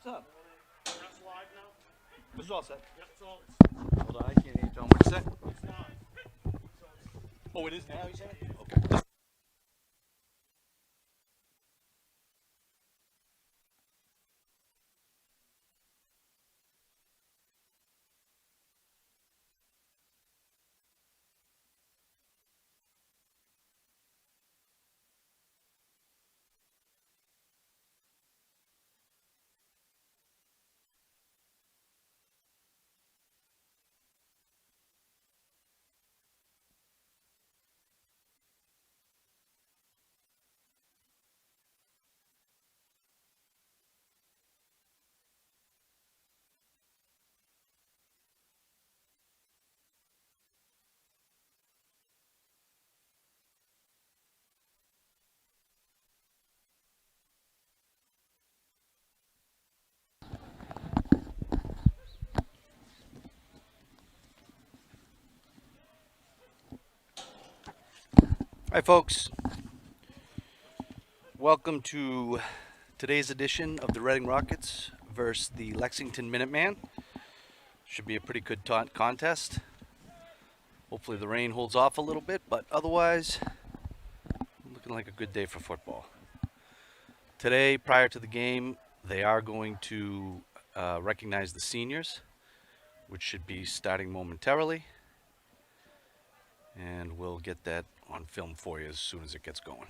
What's up? That's live now? This is all set. Yep, it's all. Hold on, I can't hear you, John. What's that? It's live. Oh, it is now, you said? Okay. Hi, folks. Welcome to today's edition of the Reading Rockets versus the Lexington Minuteman. Should be a pretty good contest. Hopefully the rain holds off a little bit, but otherwise, looking like a good day for football. Today, prior to the game, they are going to recognize the seniors, which should be starting momentarily. And we'll get that on film for you as soon as it gets going.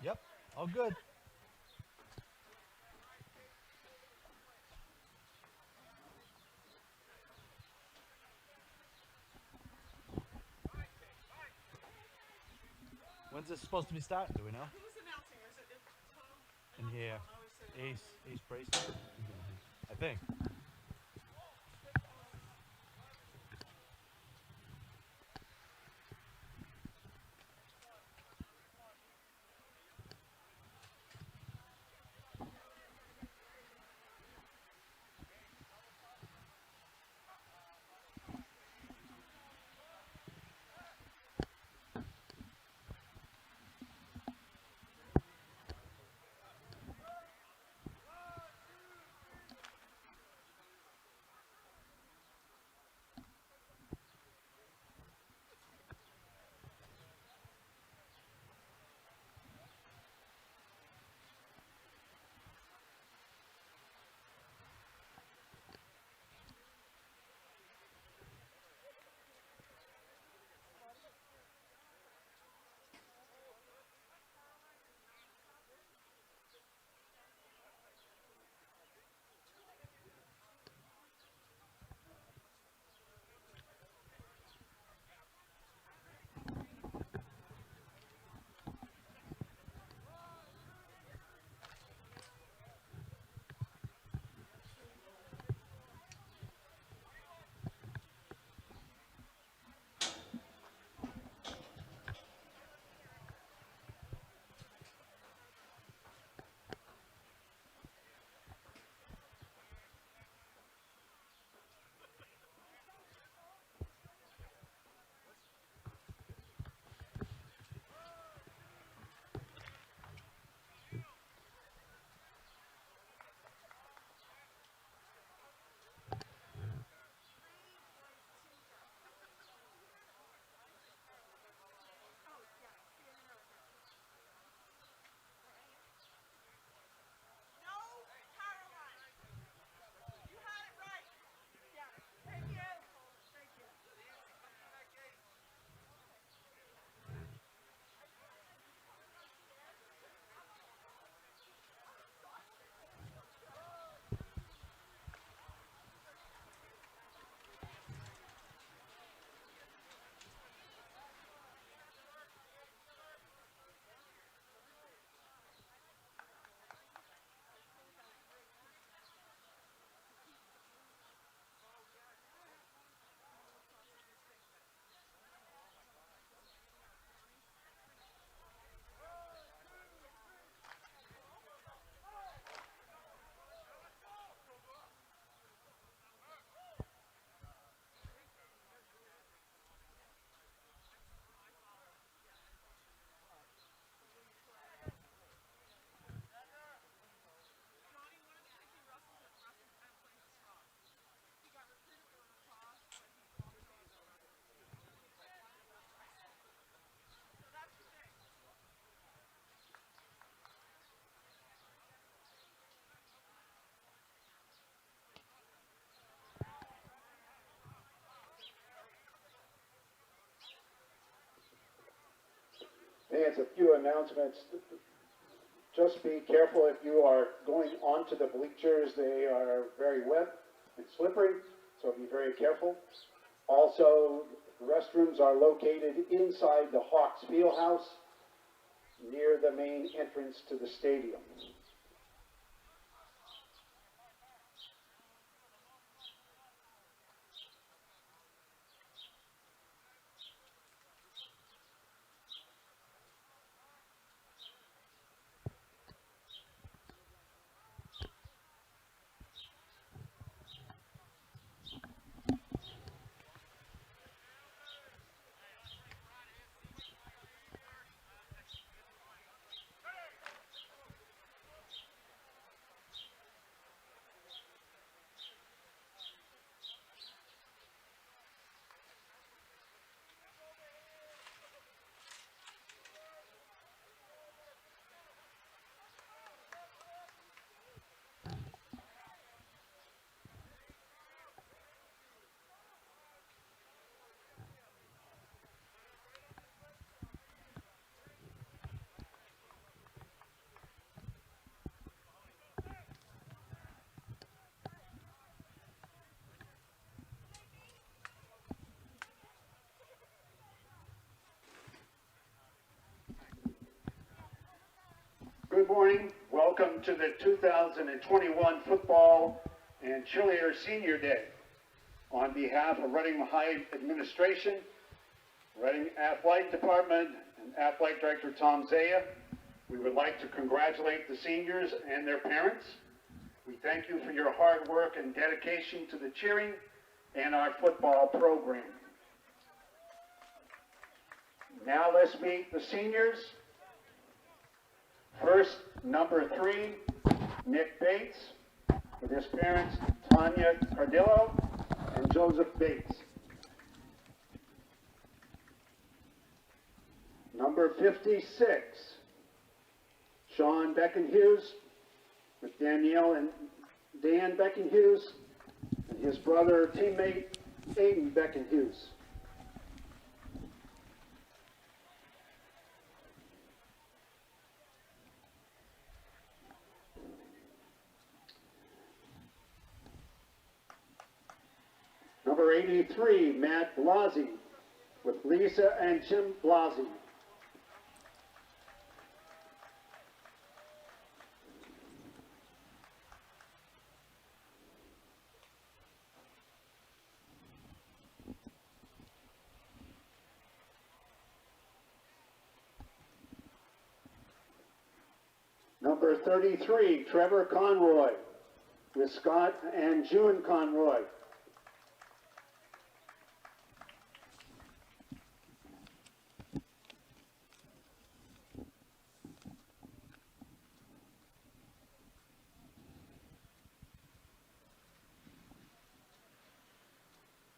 Yep, all good. When's this supposed to be starting? Do we know? Who's announcing? Is it Tom? In here, Ace Brace. I think. Fans, a few announcements. Just be careful if you are going onto the bleachers. They are very wet and slippery, so be very careful. Also, restrooms are located inside the Hawks Fieldhouse near the main entrance to the stadium. good morning. Welcome to the 2021 Football and Cheerleader Senior Day. On behalf of Reading High Administration, Reading Athletic Department, and Athletic Director Tom Zaya, we would like to congratulate the seniors and their parents. We thank you for your hard work and dedication to the cheering and our football program. Now let's meet the seniors. First, number 3, Nick Bates, with his parents Tanya Cardillo and Joseph Bates. Number 56, Sean Beckenhughes, with Danielle and Dan Beckenhughes, and his brother teammate Aiden Beckenhughes. Number 83, Matt Blasi, with Lisa and Jim Blasi. Number 33, Trevor Conroy, with Scott and June Conroy.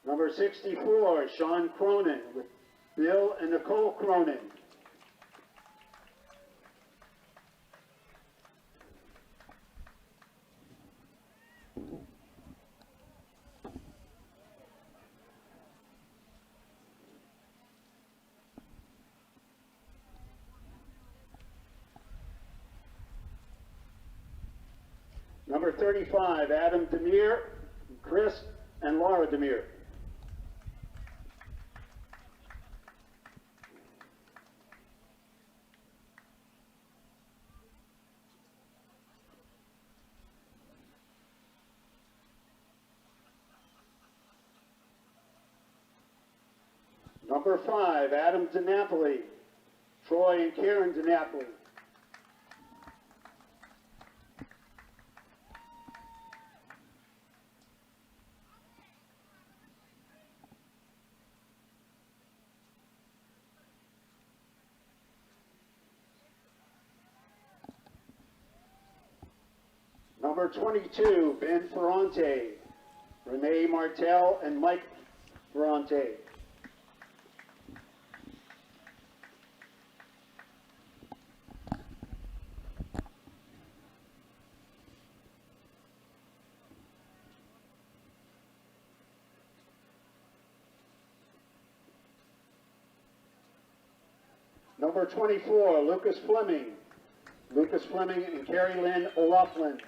Number 64, Sean Cronin, with Bill and Nicole Cronin. Number 35, Adam Demir, Chris and Laura Demir. Number 5, Adam DiNapoli, Troy and Karen DiNapoli. Number 22, Ben Ferrante, Renee Martel and Mike Ferrante. Number 24, Lucas Fleming and Carrie Lynn O'Loughlin.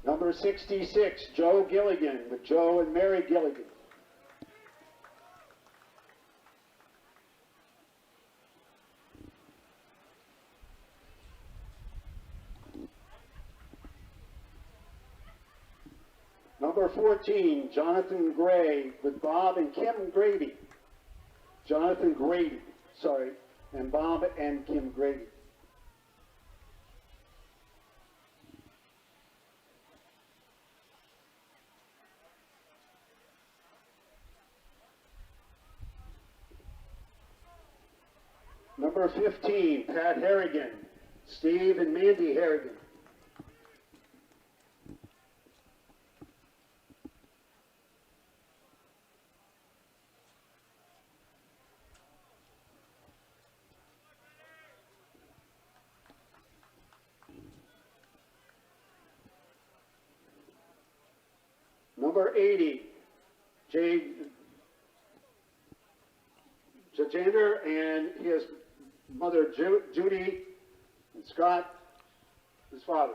Number 66, Joe Gilligan, with Joe and Mary Gilligan. Number 14, Jonathan Gray, with Bob and Kim Grady. Jonathan Grady, sorry, and Bob and Kim Grady. Number 15, Pat Harrigan, Steve and Mandy Harrigan. Number 80, Jajander and his mother Judy and Scott his father.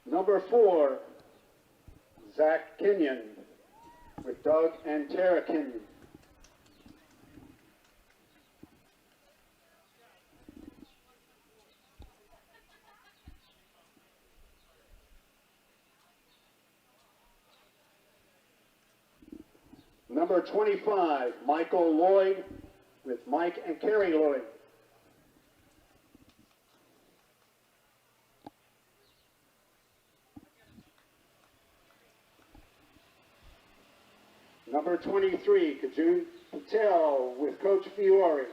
Number 4, Zach Kenyon with Doug and Tara Kenyon. Number 25, Michael Lloyd with Mike and Carrie Lloyd. Number 23, Kajun Patel with Coach Fiore.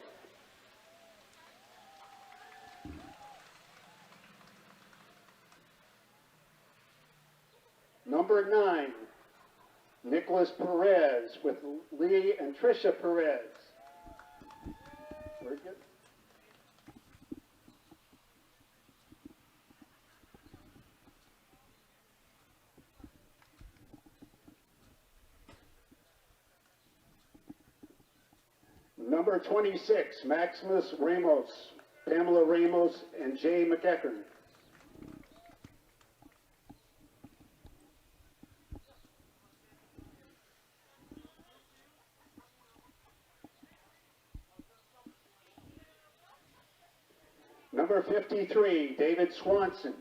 Number 9, Nicholas Perez with Lee and Tricia Perez. Very good. Number 26, Maximus Ramos, Pamela Ramos, and Jay McEachern. Number 53, David Swanson.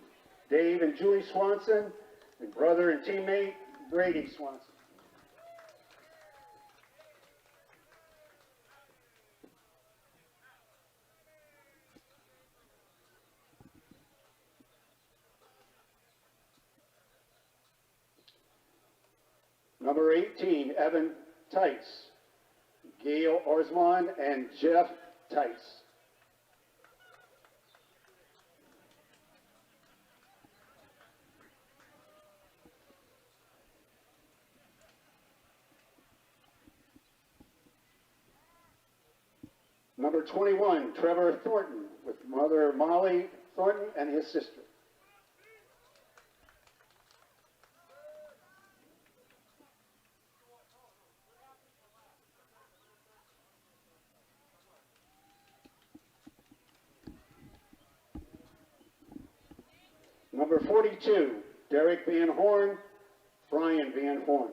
Dave and Julie Swanson, and brother and teammate Brady Swanson. Number 18, Evan Tice, Gail Orsmond, and Jeff Tice. Number 21, Trevor Thornton, with mother Molly Thornton and his sister. Number 42, Derek Van Horn, Brian Van Horn.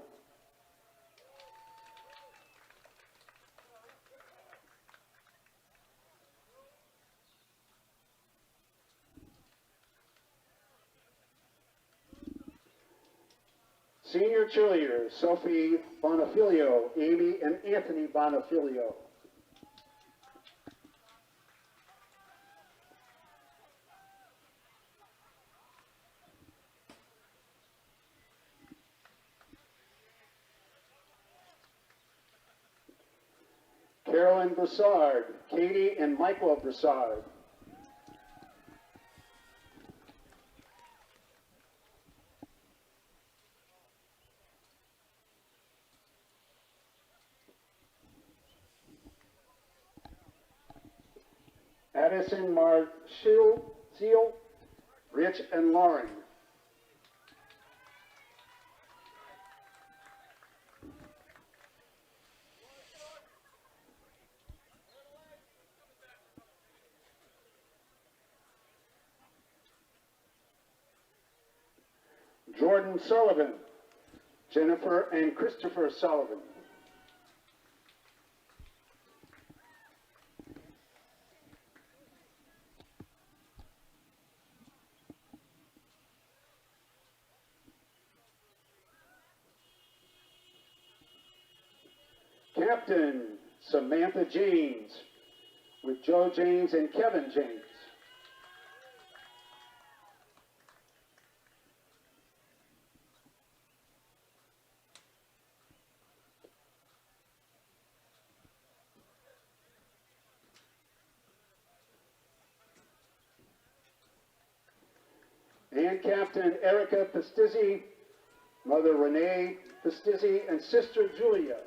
Senior cheerleaders, Sophie Bonifilio, Amy and Anthony Bonifilio. Carolyn Broussard, Katie and Michael Broussard. Addison Marshall, Seal, Rich and Lauren. Jordan Sullivan, Jennifer and Christopher Sullivan. Captain Samantha James, with Joe James and Kevin James. And Captain Erica Pastizzi, Mother Renee Pastizzi, and Sister Julia.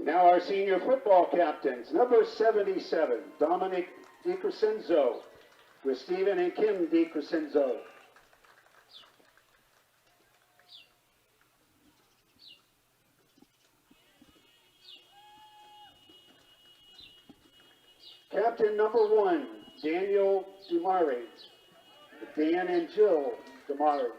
Now our senior football captains, number 77, Dominic DiCrescenzo, with Stephen and Kim DiCrescenzo. Captain number 1, Daniel Dumari, Dan and Jill Dumari.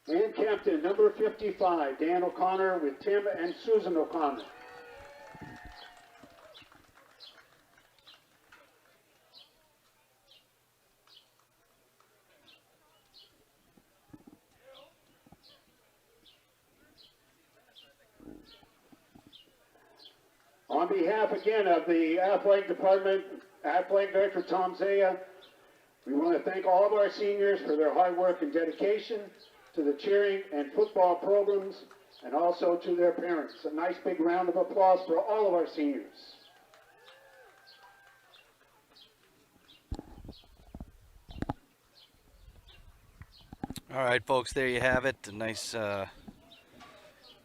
And captain number 55, Dan O'Connor, with Tim and Susan O'Connor. On behalf again of the athletic department, athletic director Tom Zaya, we want to thank all of our seniors for their hard work and dedication to the cheering and football programs, and also to their parents. A nice big round of applause for all of our seniors. All right, folks, there you have it. A nice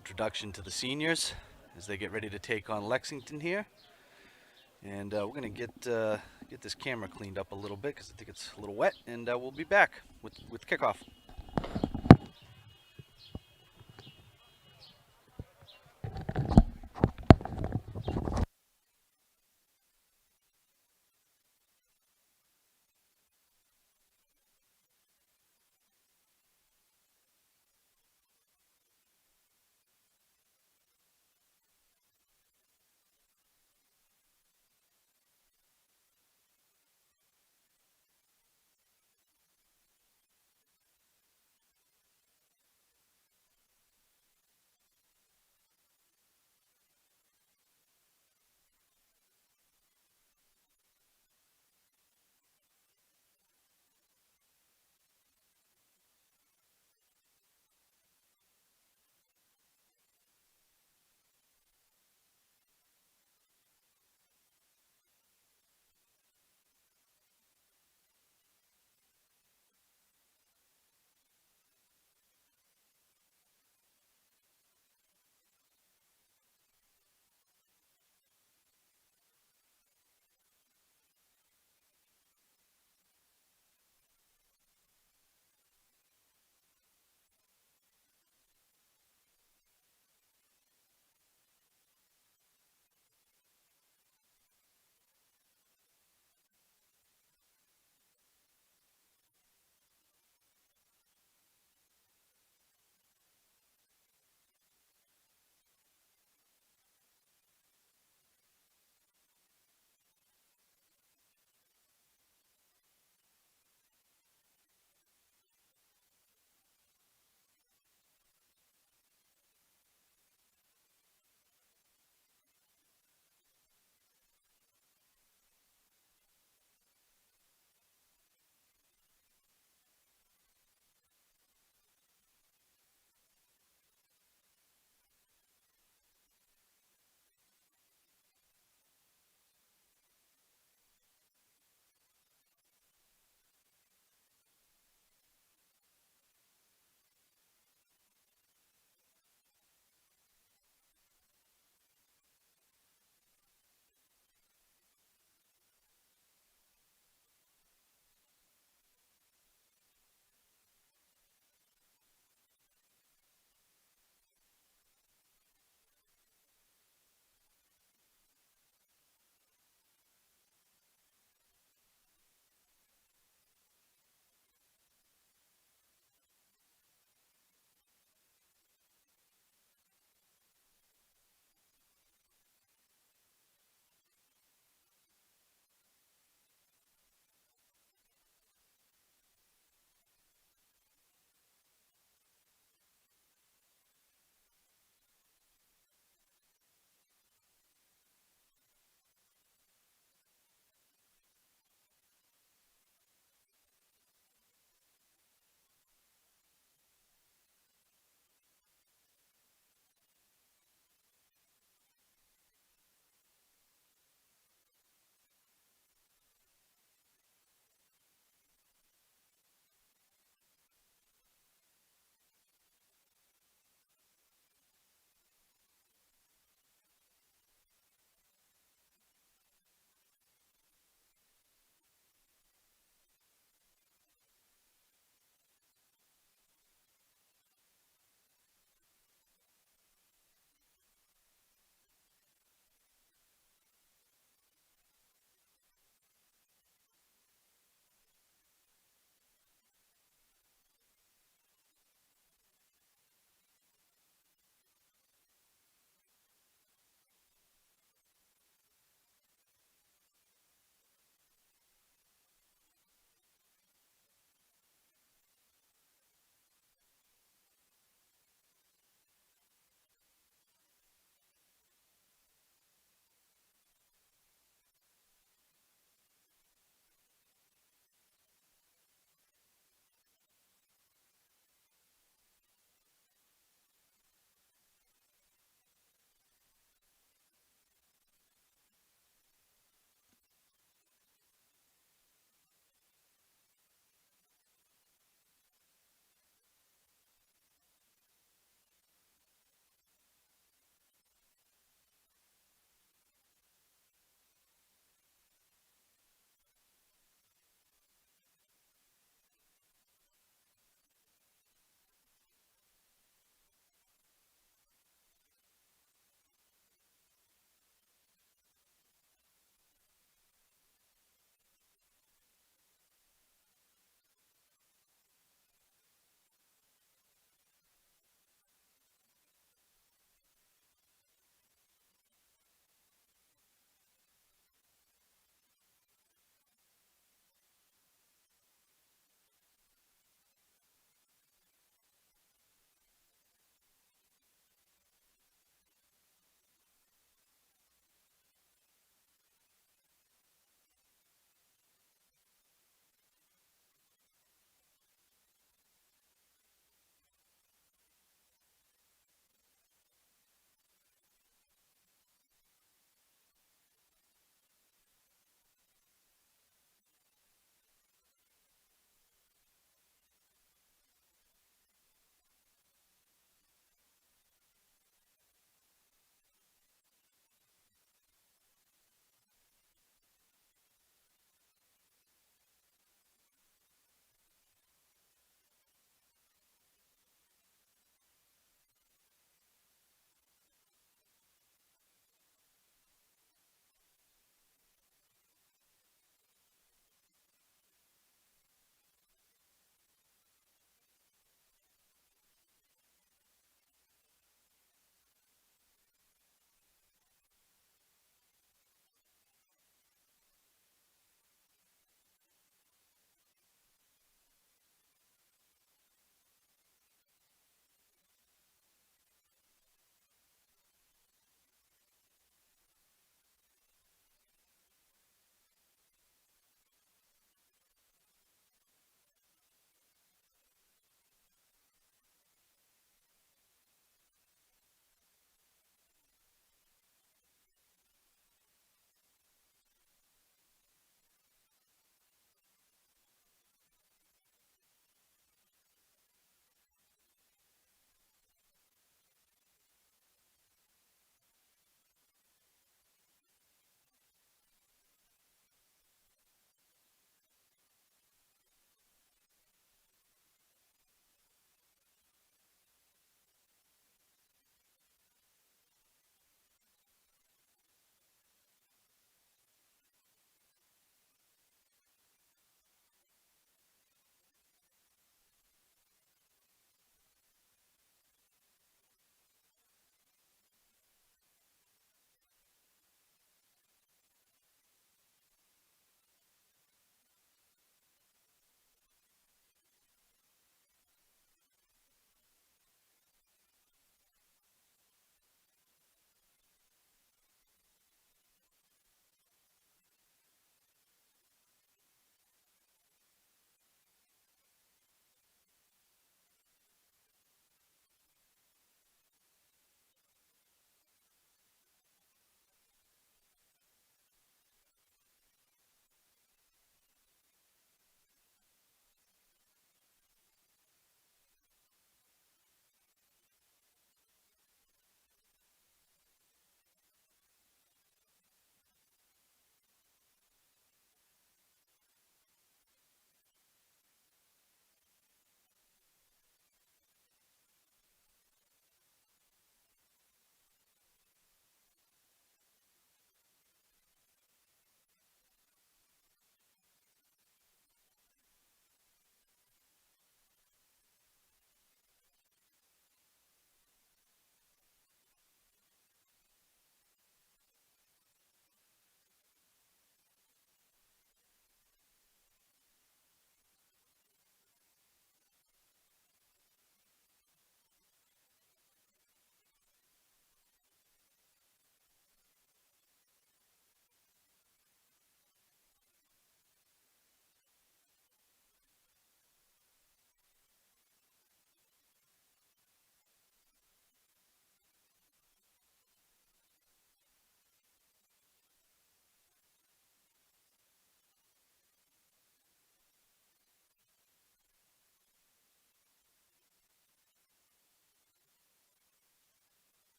introduction to the seniors as they get ready to take on Lexington here. And we're going to get this camera cleaned up a little bit because I think it's a little wet, and we'll be back with kickoff.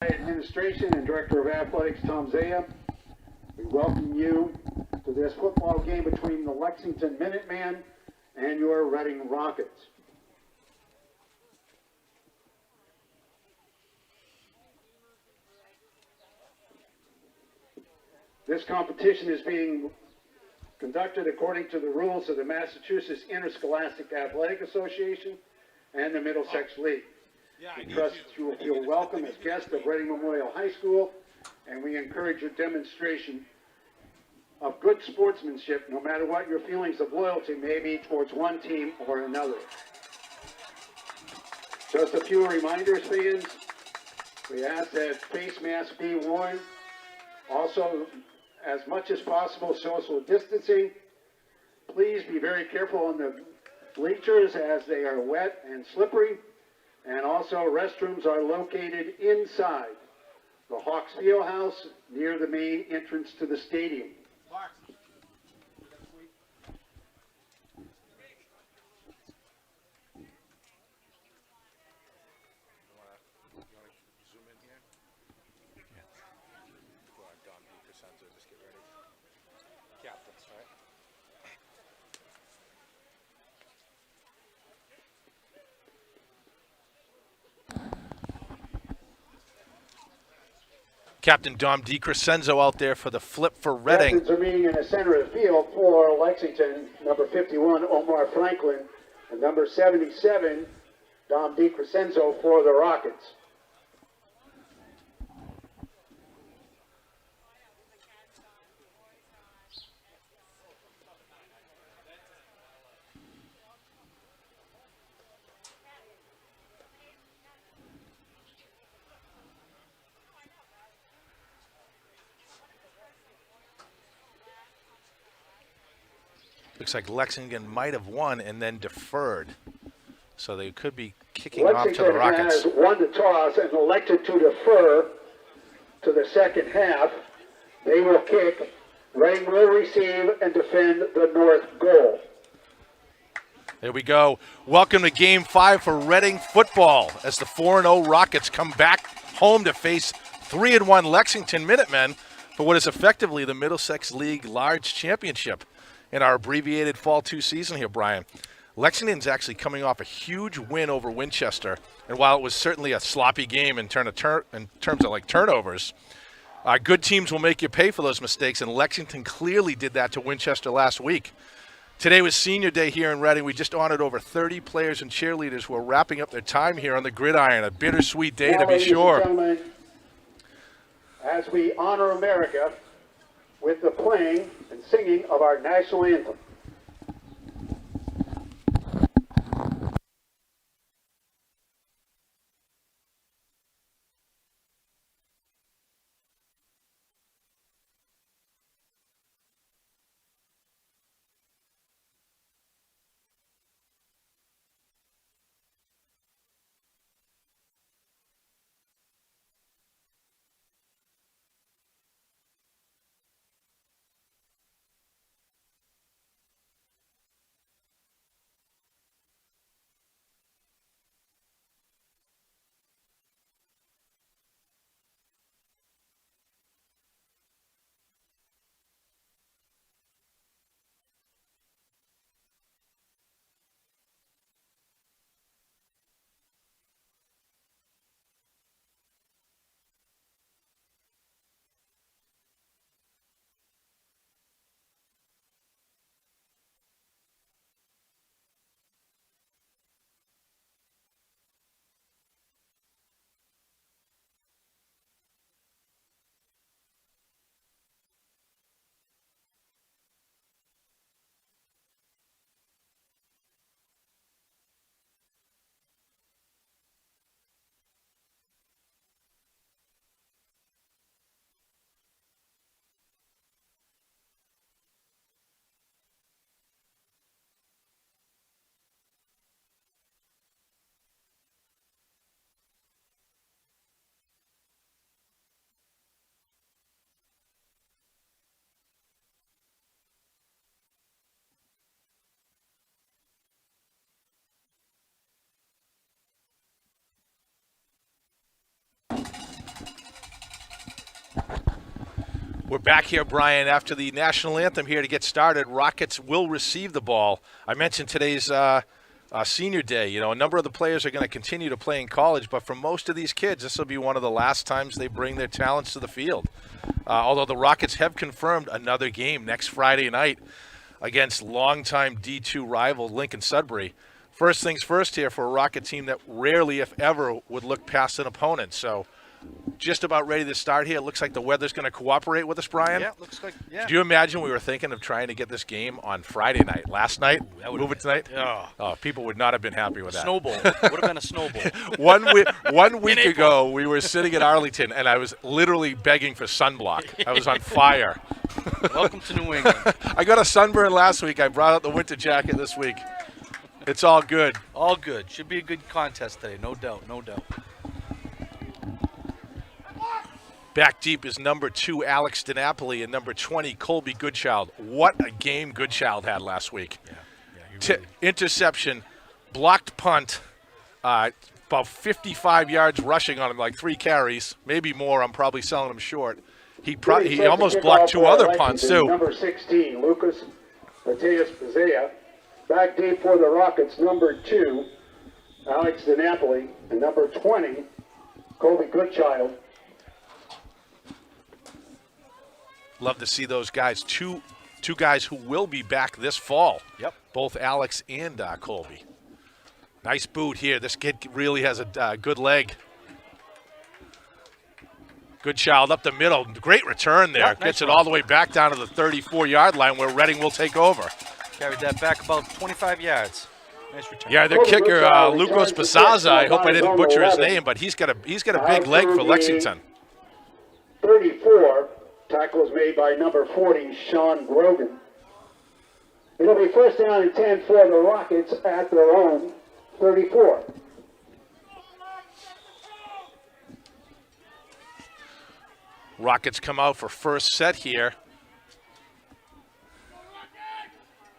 Administration and Director of Athletics, Tom Zaya. We welcome you to this football game between the Lexington Minuteman and your Reading Rockets. This competition is being conducted according to the rules of the Massachusetts Interscholastic Athletic Association and the Middlesex League. We trust that you will feel welcome as guests of Reading Memorial High School, and we encourage your demonstration of good sportsmanship, no matter what your feelings of loyalty may be towards one team or another. Just a few reminders, fans. We ask that face masks be worn. Also, as much as possible, social distancing. Please be very careful on the bleachers as they are wet and slippery. And also, restrooms are located inside the Hawks Fieldhouse near the main entrance to the stadium. Captain Dom DiCrescenzo out there for the flip for Reading. Captains are meeting in the center of the field for Lexington, number 51, Omar Franklin, and number 77, Dom DiCrescenzo for the Rockets. Looks like Lexington might have won and then deferred. So they could be kicking off to the Rockets. Lexington has won the toss and elected to defer to the second half. They will kick. Reading will receive and defend the north goal. There we go. Welcome to Game 5 for Reading football as the 4-0 Rockets come back home to face 3-1 Lexington Minutemen for what is effectively the Middlesex League Large Championship in our abbreviated Fall 2 season here, Brian. Lexington's actually coming off a huge win over Winchester, and while it was certainly a sloppy game in terms of like turnovers, good teams will make you pay for those mistakes, and Lexington clearly did that to Winchester last week. Today was senior day here in Reading. We just honored over 30 players and cheerleaders who are wrapping up their time here on the gridiron. A bittersweet day, to be sure. Ladies and gentlemen, as we honor America with the playing and singing of our national anthem. We're back here, Brian, after the national anthem here to get started. Rockets will receive the ball. I mentioned today's senior day. You know, a number of the players are going to continue to play in college, but for most of these kids, this will be one of the last times they bring their talents to the field. Although the Rockets have confirmed another game next Friday night against longtime D2 rival Lincoln Sudbury. First things first here for a Rocket team that rarely, if ever, would look past an opponent. So just about ready to start here. It looks like the weather's going to cooperate with us, Brian. Yeah, looks like, yeah. Do you imagine we were thinking of trying to get this game on Friday night? Last night? Move it tonight? Oh, people would not have been happy with that. Snowball. Would have been a snowball. One week ago, we were sitting in Arlington, and I was literally begging for sunblock. I was on fire. Welcome to New England. I got a sunburn last week. I brought out the winter jacket this week. It's all good. All good. Should be a good contest today, no doubt, no doubt. Back deep is number 2, Alex DiNapoli, and number 20, Colby Goodchild. What a game Goodchild had last week. Yeah, interception, blocked punt, about 55 yards rushing on him, like 3 carries, maybe more. I'm probably selling him short. He almost blocked 2 other punts, too. Number 16, Lucas Mateus-Pazea. Back deep for the Rockets, number 2, Alex DiNapoli, and number 20, Colby Goodchild. Love to see those guys. Two guys who will be back this fall. Yep. Both Alex and Colby. Nice boot here. This kid really has a good leg. Goodchild up the middle. Great return there. Yep, Gets nice it all the way back down to the 34-yard line where Reading will take over. Carried that back about 25 yards. Nice return. Yeah, their kicker, Lucas Basaza, I hope I didn't butcher his name, but he's got a big leg for Lexington. 34. Tackle is made by number 40, Sean Grogan. It'll be first down and 10 for the Rockets at their own 34. Rockets come out for first set here.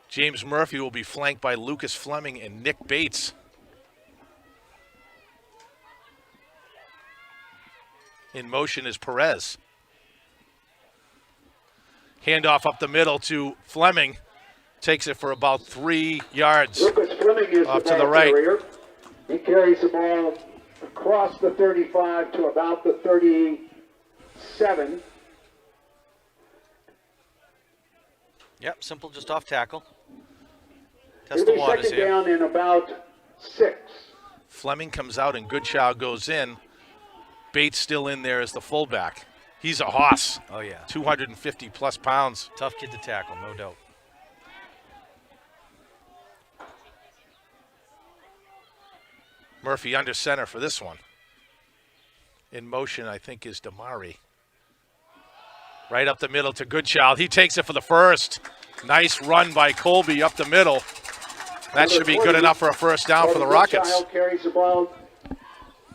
James Murphy will be flanked by Lucas Fleming and Nick Bates. In motion is Perez. Handoff up the middle to Fleming. Takes it for about 3 yards. Lucas Fleming is off the to the right. carrier. He carries the ball across the 35 to about the 37. Yep, simple, just off tackle. It'll Test the be waters second here. down in about 6. Fleming comes out and Goodchild goes in. Bates still in there as the fullback. He's a hoss. Oh, yeah. 250-plus pounds. Tough kid to tackle, no doubt. Murphy under center for this one. In motion, I think, is Damari. Right up the middle to Goodchild. He takes it for the first. Nice run by Colby up the middle. That should be good enough for a first down for the Rockets. Goodchild carries the ball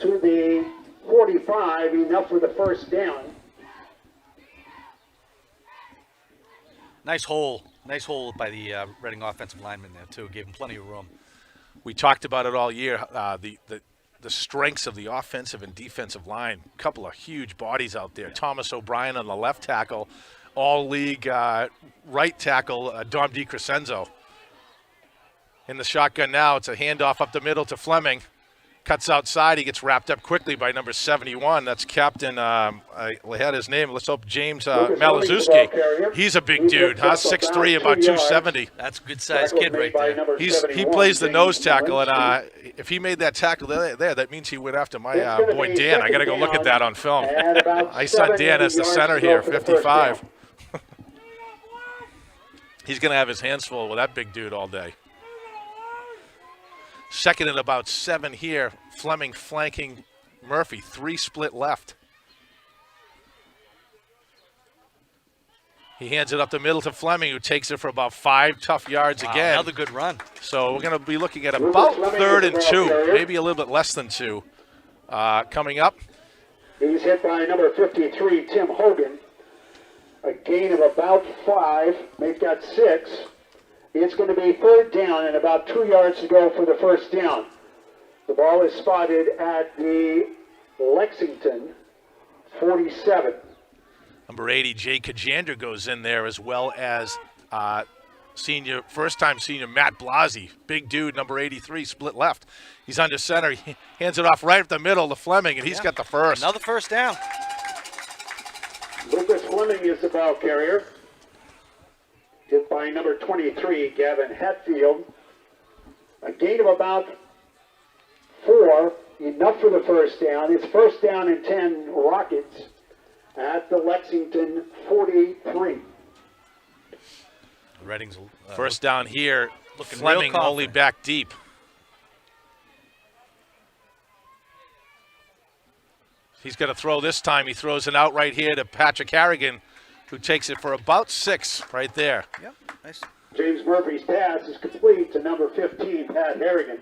to the 45, enough for the first down. Nice hole by the Reading offensive lineman there, too. Gave him plenty of room. We talked about it all year, the strengths of the offensive and defensive line. A couple of huge bodies out there. Thomas O'Brien on the left tackle, all-league right tackle, Dom DiCrescenzo. In the shotgun now, it's a handoff up the middle to Fleming. Cuts outside. He gets wrapped up quickly by number 71. That's Captain, I had his name. Let's hope James Malazewski. He's a big dude, huh? 6'3", about 270. That's a good-sized kid right there. He plays the nose tackle, and if he made that tackle there, that means he went after my boy Dan. I got to go look at that on film. I saw Dan as the center here, 55. He's going to have his hands full with that big dude all day. Second and about 7 here. Fleming flanking Murphy. 3 split left. He hands it up the middle to Fleming, who takes it for about 5 tough yards again. Another good run. So we're going to be looking at about 3rd and 2, maybe a little bit less than 2 coming up. He's hit by number 53, Tim Hogan. A gain of about 5. They've got 6. It's going to be 3rd down and about 2 yards to go for the first down. The ball is spotted at the Lexington 47. Number 80, Jay Kajander goes in there, as well as first-time senior Matt Blasi. Big dude, number 83, split left. He's under center. He hands it off right up the middle to Fleming, and he's got the first. Another first down. Lucas Fleming is the ball carrier. Hit by number 23, Gavin Hatfield. A gain of about 4, enough for the first down. It's first down and 10 Rockets at the Lexington 43. Redding's First down here, looking Fleming real only confident. back deep. He's going to throw this time. He throws it out right here to Patrick Harrigan, who takes it for about 6 right there. Yep, nice. James Murphy's pass is complete to number 15, Pat Harrigan.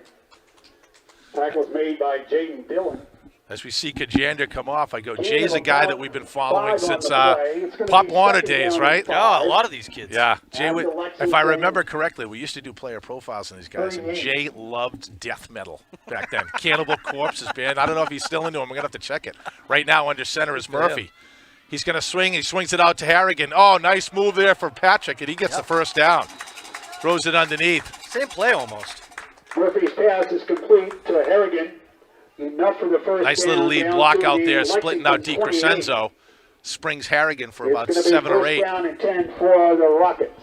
Tackle was made by Jaden Dillon. As we see Kajander come off, I go, Jay's a guy that we've been following 5 on since the play. It's gonna Pop be Warner second days, down right? and Yeah, a 5. lot of these kids. Yeah, Jay. And the If Lexington- I remember correctly, we used to do player profiles on these guys, and 38. Jay loved death metal back then. Cannibal Corpse's band. I don't know if he's still into them. We're gonna have to check it. Right now, under center is Murphy. He's gonna swing. He swings it out to Harrigan. Oh, nice move there for Patrick, and he gets the first down. Throws it underneath. Same play almost. Murphy's pass is complete to Harrigan. Enough for the first Nice down, little lead down block to out the there, splitting out Lexington 28. DiCrescenzo. Springs Harrigan for It's about gonna be 7 or first 8. down and 10 for the Rockets.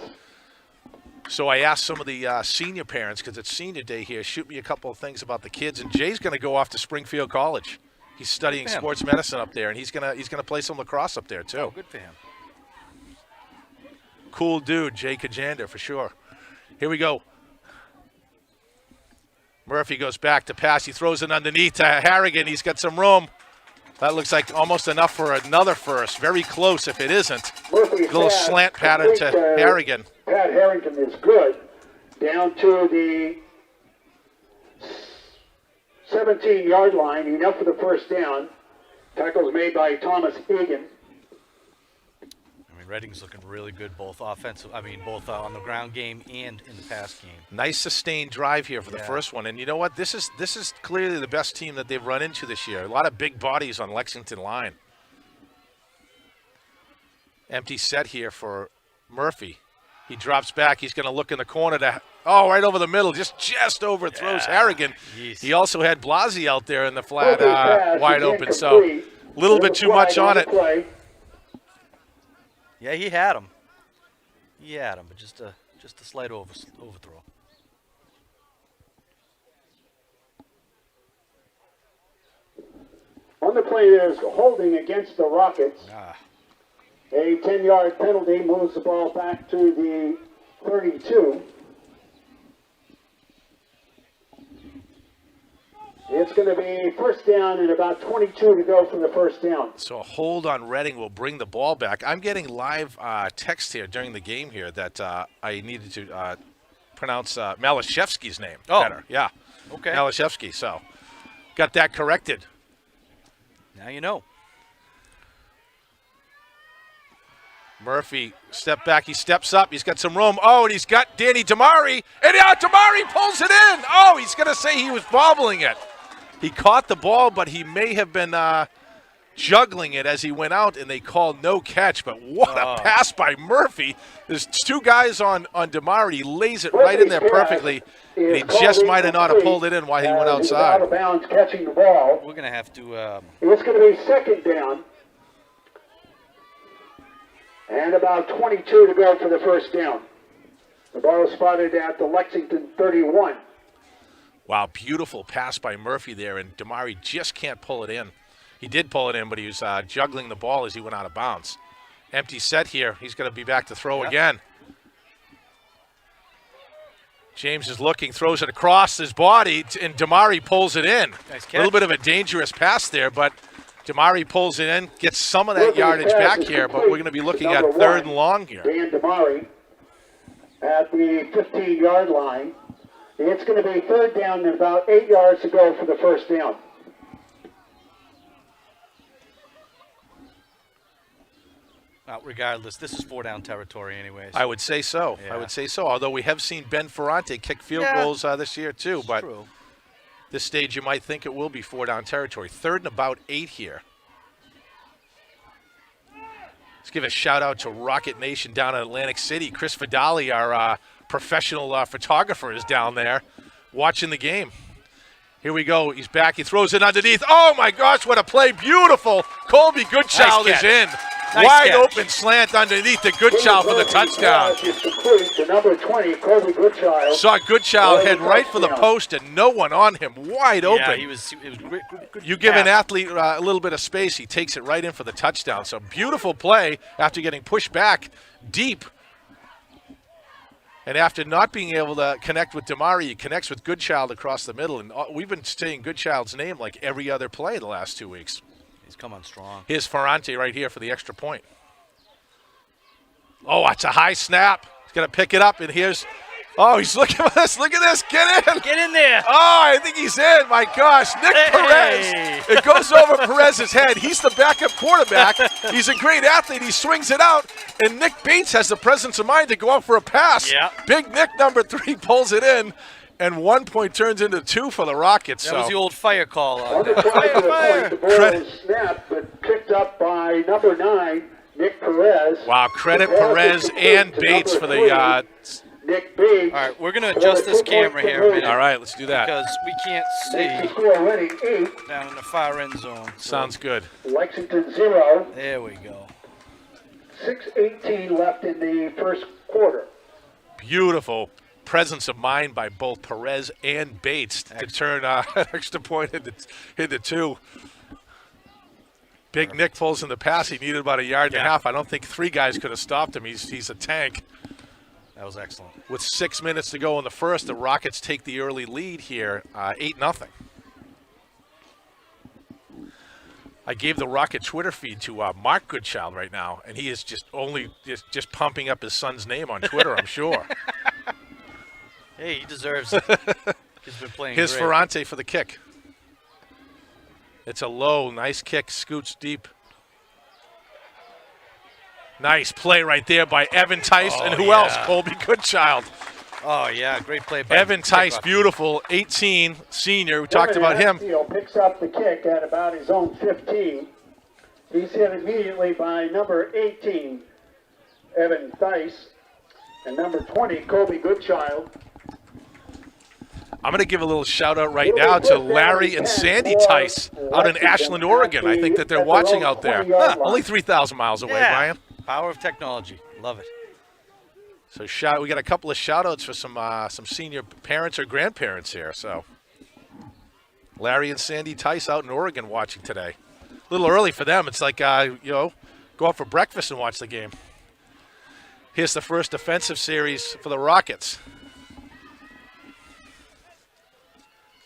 So I asked some of the senior parents, because it's senior day here, shoot me a couple of things about the kids. And Jay's going to go off to Springfield College. He's studying Good for him. sports medicine up there, and he's gonna play some lacrosse up there too. Oh, good for him. Cool dude, Jay Kajander for sure. Here we go. Murphy goes back to pass. He throws it underneath to Harrigan. He's got some room. That looks like almost enough for another first. Very close if it isn't. Murphy's Little pass slant pattern to complete Harrigan. Pat Harrington is good. Down to the 17-yard line. Enough for the first down. Tackle is made by Thomas Egan. I mean, Redding's looking really good, both offensive. I mean, both on the ground game and in the pass game. Nice sustained drive here for the Yeah. first one. And you know what? This is clearly the best team that they've run into this year. A lot of big bodies on Lexington line. Empty set here for Murphy. He drops back. He's going to look in the corner to right over the middle. Just overthrows Harrigan. Jeez. He also had Blasi out there in the flat, Murphy's pass wide is open. So incomplete. a little bit too much Flag on the it. play. Yeah, he had him. He had him, but just a slight overthrow. On the play, there's holding against the Rockets. A 10-yard penalty moves the ball back to the 32. It's going to be first down and about 22 to go from the first down. So a hold on Reading will bring the ball back. I'm getting live text here during the game here that I needed to pronounce Malashevsky's name better. Yeah. Okay. Malashevsky. So got that corrected. Now you know. Murphy step back. He steps up. He's got some room. Oh, and he's got Danny Damari. And Damari pulls it in. Oh, he's going to say he was bobbling it. He caught the ball, but he may have been juggling it as he went out, and they called no catch. But what a pass by Murphy. There's two guys on Damari. He lays it right in there perfectly, and he just might have not have pulled it in while he went He's out outside. of bounds catching the ball. We're gonna have to. It's going to be second down. And about 22 to go for the first down. The ball is spotted at the Lexington 31. Wow, beautiful pass by Murphy there, and Damari just can't pull it in. He did pull it in, but he was juggling the ball as he went out of bounds. Empty set here. He's going to be back to throw again. James is looking, throws it across his body, and Damari pulls it in. Nice catch. A little bit of a dangerous pass there, but Damari pulls it in, gets some of that yardage back here, but we're going to be looking at third and long here. Dan Damari at the 15-yard line. It's going to be third down and about 8 yards to go for the first down. Regardless, this is 4-down territory, anyways. I would say so. Yeah. I would say so, although we have seen Ben Ferrante kick field goals this year too, but True. this stage you might think it will be 4-down territory. Third and about 8 here. Let's give a shout out to Rocket Nation down in Atlantic City. Chris Vidali, our professional photographer, is down there watching the game. Here we go. He's back. He throws it underneath. Oh, my gosh, what a play. Beautiful. Colby Goodchild Nice is in. Nice Wide catch. open slant underneath to Goodchild for the touchdown. To number 20, Colby Goodchild. Saw Goodchild head right for the post and no one on him. Wide open. Yeah, it was good You give an pass. athlete a little bit of space, he takes it right in for the touchdown. So beautiful play after getting pushed back deep. And after not being able to connect with Damari, he connects with Goodchild across the middle. And we've been saying Goodchild's name like every other play the last 2 weeks. He's come on strong. Here's Ferrante right here for the extra point. Oh, it's a high snap. He's going to pick it up, and here's – oh, he's looking at this. Look at this. Get in. Get in there. Oh, I think he's in. My gosh. Nick Hey. Perez. It goes over Perez's head. He's the backup quarterback. He's a great athlete. He swings it out, and Nick Bates has the presence of mind to go out for a pass. Yeah. Big Nick, number 3, pulls it in, and 1 point turns into 2 for the Rockets. That was the old fire call. Under 20 for the point. The ball is snapped, but picked up by number 9, Nick Perez. Wow, credit The pass Perez is complete and to Bates number for the 3, Nick Bates. All right, we're going to adjust this camera here a minute. all right, let's do that. Because we can't Makes the see score winning 8. down in the far end zone. So Sounds good. Lexington 0. there we go. 6:18 left in the first quarter. Beautiful presence of mind by both Perez and Bates to turn an extra point into 2. Big Nick pulls in the pass. He needed about a yard and a half. I don't think 3 guys could have stopped him. He's a tank. That was excellent. With 6 minutes to go in the first, the Rockets take the early lead here, 8-0. I gave the Rocket Twitter feed to Mark Goodchild right now, and he is just pumping up his son's name on Twitter, I'm sure. Hey, he deserves it. He's been playing Here's great. Ferrante for the kick. It's a low, nice kick, scoots deep. Nice play right there by Evan Tice, and who else? Colby Goodchild. Oh, yeah, great play by Evan Tice, kickoff. beautiful, 18, senior. We talked about him. Hatfield picks up the kick at about his own 15. He's hit immediately by number 18, Evan Thice, and number 20, Colby Goodchild. I'm going to give a little shout-out right now to Larry and Sandy Tice out in Ashland, Oregon. I think that they're watching out there. Only 3,000 miles away, Yeah. Brian. Power of technology. Love it. So we got a couple of shout-outs for some senior parents or grandparents here. So Larry and Sandy Tice out in Oregon watching today. A little early for them. It's like, go out for breakfast and watch the game. Here's the first defensive series for the Rockets.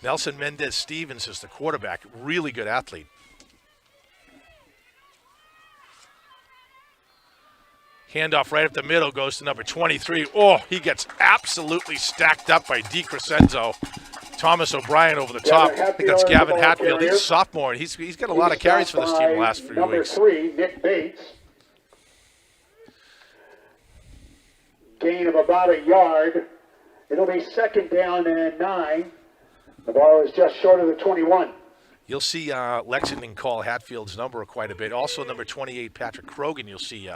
Nelson Mendez-Stevens is the quarterback. Really good athlete. Handoff right up the middle goes to number 23. Oh, he gets absolutely stacked up by DiCrescenzo. Thomas O'Brien over the top. I think that's Gavin Hatfield. He's a sophomore. He's got a lot of carries for this team the last few weeks. Number 3, Nick Bates. Gain of about a yard. It'll be second down and 9. The ball is just short of the 21. You'll see Lexington call Hatfield's number quite a bit. Also, number 28, Patrick Krogan, you'll see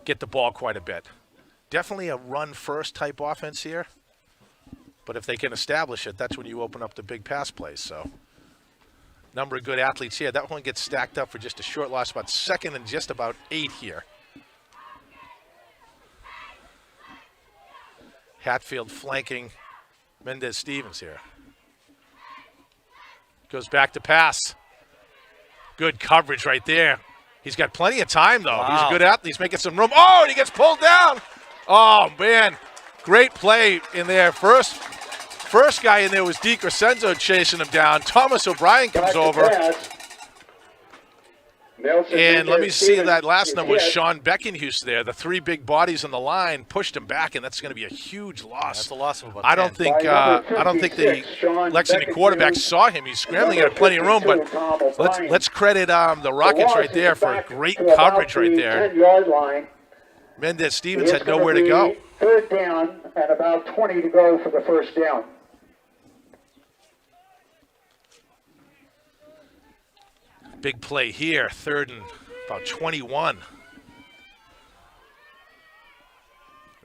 get the ball quite a bit. Definitely a run-first type offense here. But if they can establish it, that's when you open up the big pass plays. So, number of good athletes here. That one gets stacked up for just a short loss, about second and just about 8 here. Hatfield flanking Mendez-Stevens here. Goes back to pass. Good coverage right there. He's got plenty of time, though. Wow. He's a good athlete. He's making some room. Oh, and he gets pulled down. Oh, man. Great play in there. First guy in there was DiCrescenzo chasing him down. Thomas O'Brien comes over. And let me see, that last number was Sean Beckenhuis there. The 3 big bodies on the line pushed him back, and that's going to be a huge loss. That's a loss of about I don't 10. think the Lexington quarterback saw him. He's scrambling, he had plenty of room, but let's credit the Rockets right there for great coverage right there. 10-yard line. Mendez-Stevens had nowhere to go. Third down and about 20 to go for the first down. Big play here, third and about 21.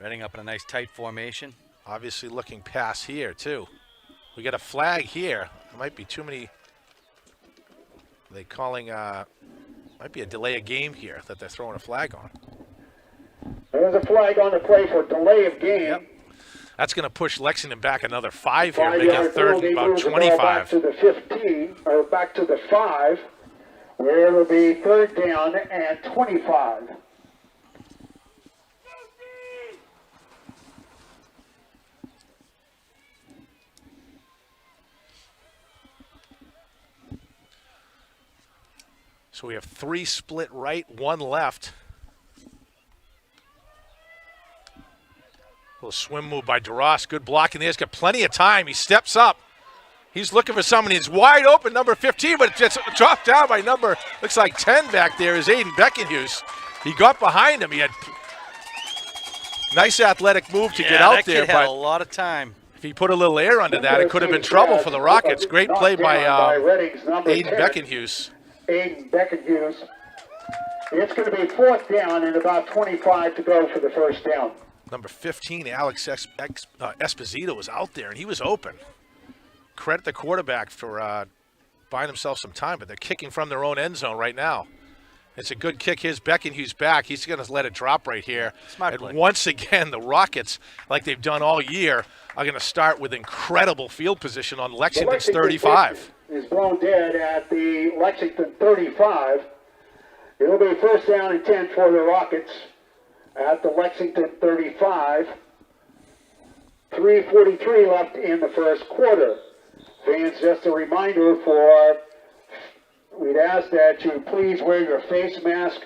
Reading up in a nice tight formation. Obviously looking pass here, too. We got a flag here. There might be too many. They calling, might be a delay of game here that they're throwing a flag on. There's a flag on the play for delay of game. Yep. That's going to push Lexington back another 5 here, make it third and about moves the ball 25. back to the 15, or back to the 5, where it'll be third down and 25. So we have 3 split right, 1 left. Little swim move by DeRoss. Good blocking there. He's got plenty of time. He steps up. He's looking for someone. He's wide open, number 15, but it's dropped down by number, looks like 10 back there is Aiden Beckenhuis. He got behind him. He had nice athletic move to get out that there, kid had but a lot of time. if he put a little air under that, it could have been trouble for the Rockets. Great play by Reading's number Aiden 10, Beckenhuis. Aiden Beckenhuis. It's going to be fourth down and about 25 to go for the first down. Number 15, Alex Esposito was out there, and he was open. Credit the quarterback for buying himself some time, but they're kicking from their own end zone right now. It's a good kick. Here's Beckenhuis back. He's going to let it drop right here. Smart and play. once again, the Rockets, like they've done all year, are going to start with incredible field position on Lexington's 35. Is blown dead at the Lexington 35. It'll be first down and 10 for the Rockets at the Lexington 35. 3:43 left in the first quarter. Fans, just a reminder we'd ask that you please wear your face mask,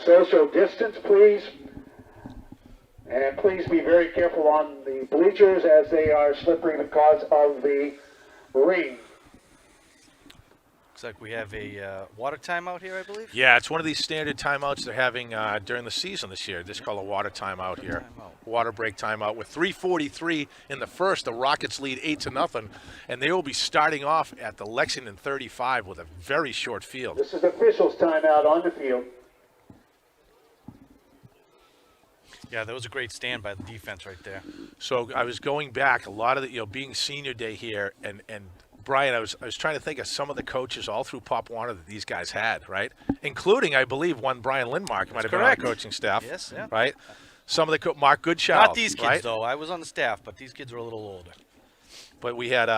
social distance please, and please be very careful on the bleachers as they are slippery because of the rain. Looks like we have a water timeout here, I believe. Yeah, it's one of these standard timeouts they're having during the season this year. This is called a water timeout here. Water break timeout. With 3:43 in the first, the Rockets lead 8-0, and they will be starting off at the Lexington 35 with a very short field. This is the officials' timeout on the field. Yeah, that was a great stand by the defense right there. So I was going back, a lot of the, being senior day here, and Brian, I was trying to think of some of the coaches all through Pop Warner that these guys had, right? Including, I believe, one Brian Lindmark might have been on the coaching staff. Yes, yeah. Right? Some of the Mark Goodchild. Not these kids, right? though. I was on the staff, but these kids are a little older. But we had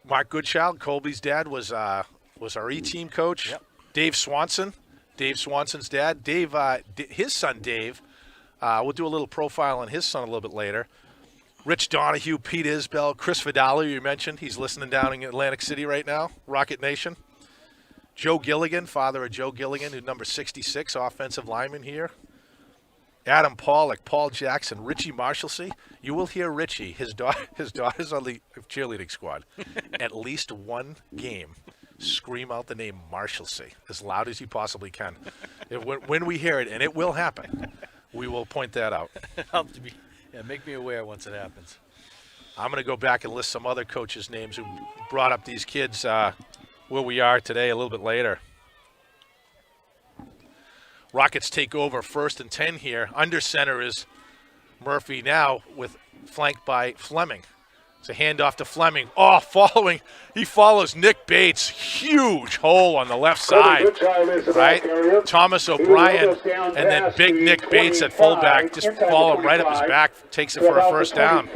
Mark Goodchild, Colby's dad, was our E-team coach. Yep. Dave Swanson, Dave Swanson's dad. Dave, his son Dave, we'll do a little profile on his son a little bit later. Rich Donahue, Pete Isbell, Chris Vidal, you mentioned. He's listening down in Atlantic City right now, Rocket Nation. Joe Gilligan, father of Joe Gilligan, who's number 66, offensive lineman here. Adam Pollock, Paul Jackson, Richie Marshalsea. You will hear Richie, his daughter's on the cheerleading squad, at least one game scream out the name Marshalsea as loud as he possibly can. When we hear it, and it will happen, we will point that out. Yeah, make me aware once it happens. I'm going to go back and list some other coaches' names who brought up these kids where we are today a little bit later. Rockets take over 1st and 10 here. Under center is Murphy now flanked by Fleming. It's a handoff to Fleming. Oh, he follows Nick Bates. Huge hole on the left side, right? Thomas O'Brien, and then big Nick Bates at fullback. Just follow him right up his back. Takes it for a first down.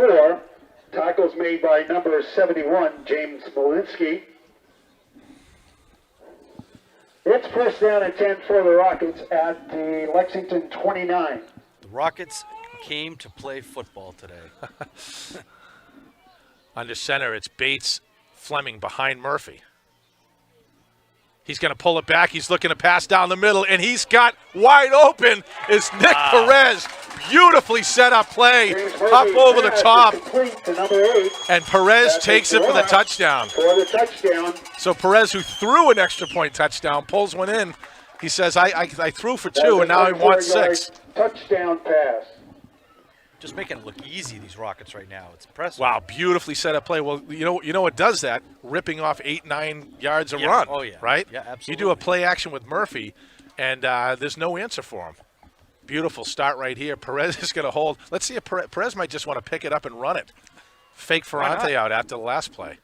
Tackles made by number 71, James Molinsky. It's first down and 10 for the Rockets at the Lexington 29. The Rockets came to play football today. Under center, it's Bates, Fleming behind Murphy. He's going to pull it back. He's looking to pass down the middle, and he's got wide open is Nick Perez. Beautifully set up play, up over the top, and Perez takes it for the touchdown. So Perez, who threw an extra point touchdown, pulls one in. He says, I threw for 2, and now I want 6. Touchdown pass. Just making it look easy, these Rockets right now. It's impressive. Wow, beautifully set up play. Well, you know what does that? Ripping off 8-9 yards a run. Oh, yeah. Right? Yeah, absolutely. You do a play action with Murphy, and there's no answer for him. Beautiful start right here. Perez is going to hold. Let's see if Perez might just want to pick it up and run it. Fake Ferrante out after the last play.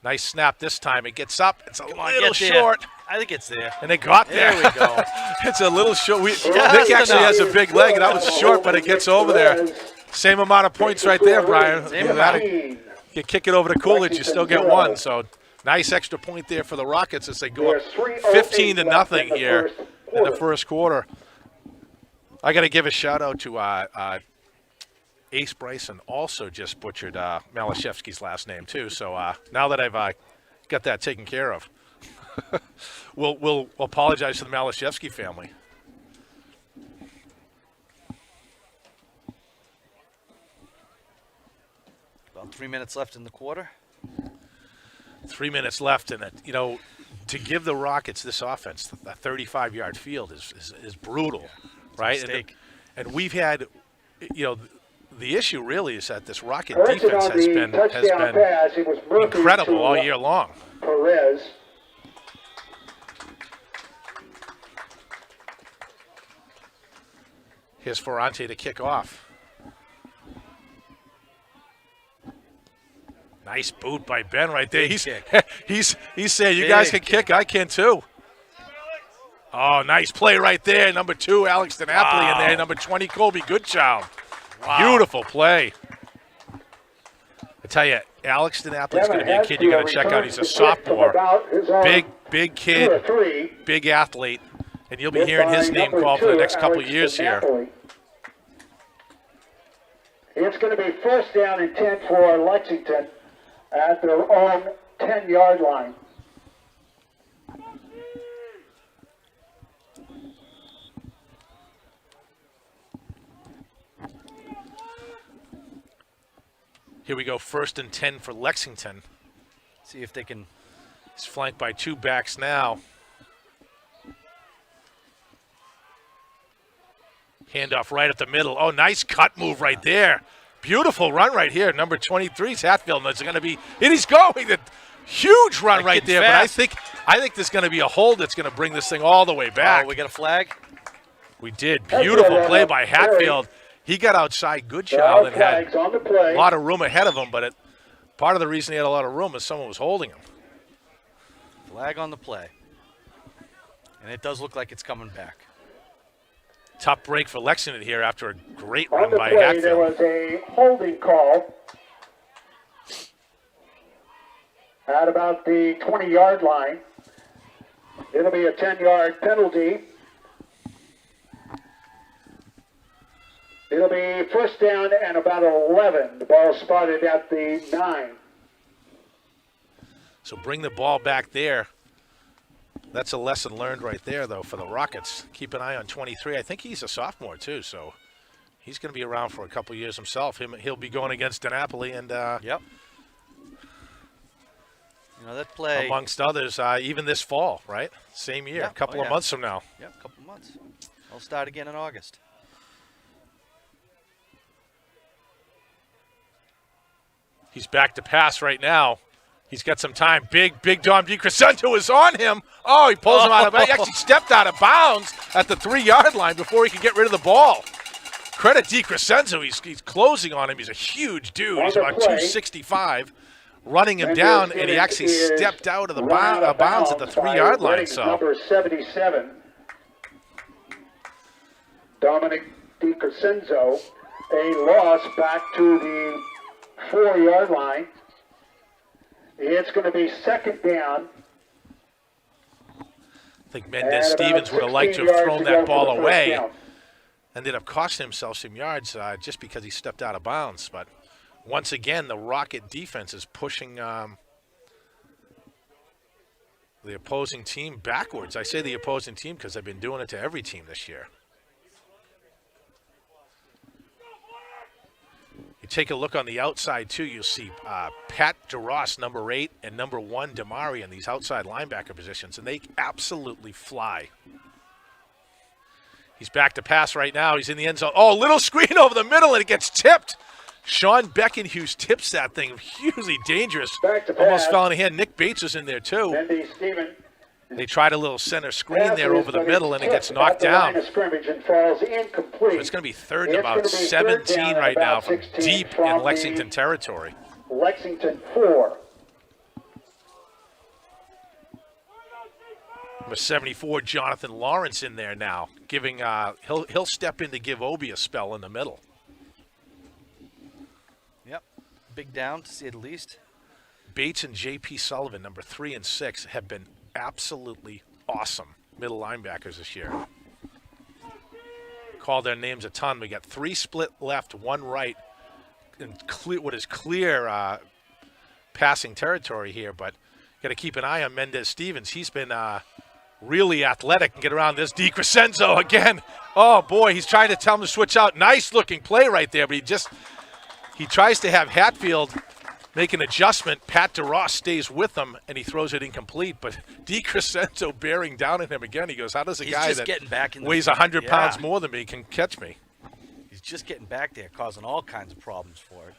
Nice snap this time. It gets up. It's a little short. I think it's there. And they got there. There we go. It's a little short. Nick actually has a big leg. That was short, but it gets over there. Same amount of points right there, Brian. Same amount. You kick it over to Coolidge, you still get one. So nice extra point there for the Rockets as they go up 15-0 here in the first quarter. I got to give a shout out to Ace Bryson. Also just butchered Malashevsky's last name too. So now that I've got that taken care of, we'll apologize to the Malashevsky family. About 3 minutes left in the quarter. 3 minutes left, and to give the Rockets this offense, a 35-yard field is brutal, right? And we've had, the issue really is that this Rocket defense has been incredible all year long. Perez. Here's Ferrante to kick off. Nice boot by Ben right there. He's saying, you guys can kick, I can too. Oh, nice play right there. Number 2, Alex DiNapoli in there. Number 20, Colby Goodchild. Wow. Beautiful play. I tell you, Alex DiNapoli is going to be a kid you got to check out. He's a sophomore. Big kid, big athlete. And you'll be hearing his name called for the next couple of years here. It's going to be first down and 10 for Lexington at their own 10-yard line. Here we go, 1st and 10 for Lexington. See if they can. He's flanked by 2 backs now. Handoff right up the middle. Oh, nice cut move right there. Beautiful run right here. Number 23 is Hatfield. It's going to be, and he's going. A huge run right there. Fast. But I think there's going to be a hold that's going to bring this thing all the way back. Oh, we got a flag? We did. Beautiful play by Hatfield. He got outside Goodchild and had a lot of room ahead of him. But part of the reason he had a lot of room is someone was holding him. Flag on the play. And it does look like it's coming back. Tough break for Lexington here after a great run on the by play, Hatfield. There was a holding call at about the 20-yard line. It'll be a 10-yard penalty. It'll be first down and about 11. The ball spotted at the 9. So bring the ball back there. That's a lesson learned right there, though, for the Rockets. Keep an eye on 23. I think he's a sophomore, too, so he's going to be around for a couple years himself. He'll be going against DiNapoli and yep. That play. Amongst others, even this fall, right? Same year, a couple of months from now. Yep, a couple months. I'll start again in August. He's back to pass right now. He's got some time. Big Dom DiCrescenzo is on him. Oh, he pulls him out of bounds. He actually stepped out of bounds at the 3-yard line before he could get rid of the ball. Credit DiCrescenzo. He's closing on him. He's a huge dude. He's about 265. Running him down, and he actually stepped out of the bounds at the 3-yard line. So number 77, Dominic DiCrescenzo, a loss back to the 4-yard line. It's going to be second down. I think Mendez Stevens would have liked to have thrown that ball away. Ended up costing himself some yards just because he stepped out of bounds. But once again, the Rocket defense is pushing the opposing team backwards. I say the opposing team because I've been doing it to every team this year. You take a look on the outside, too. You'll see Pat DeRoss, number 8, and number 1, Damari in these outside linebacker positions, and they absolutely fly. He's back to pass right now. He's in the end zone. Oh, little screen over the middle, and it gets tipped. Sean Beckenhughes tips that thing. Hugely dangerous. Almost fell in the hand. Nick Bates was in there, too. Mendy Steven They tried a little center screen there over the middle, and it gets knocked down. Line of scrimmage and falls incomplete. So it's going to be third and about 17 right now from deep in Lexington territory. Lexington 4. Number 74, Jonathan Lawrence in there now, giving he'll step in to give Obi a spell in the middle. Yep. Big down, to say the least. Bates and J.P. Sullivan, number 3 and 6, have been absolutely awesome middle linebackers this year. Call their names a ton. We got 3 split left, 1 right, in what is clear passing territory here, but got to keep an eye on Mendez Stevens. He's been really athletic and get around this. DiCrescenzo again. Oh, boy, he's trying to tell him to switch out. Nice looking play right there, but he tries to have Hatfield make an adjustment. Pat DeRoss stays with him, and he throws it incomplete. But DiCrescenzo bearing down on him again. He goes, how does a guy that weighs 100 pounds more than me can catch me? He's just getting back there, causing all kinds of problems for it.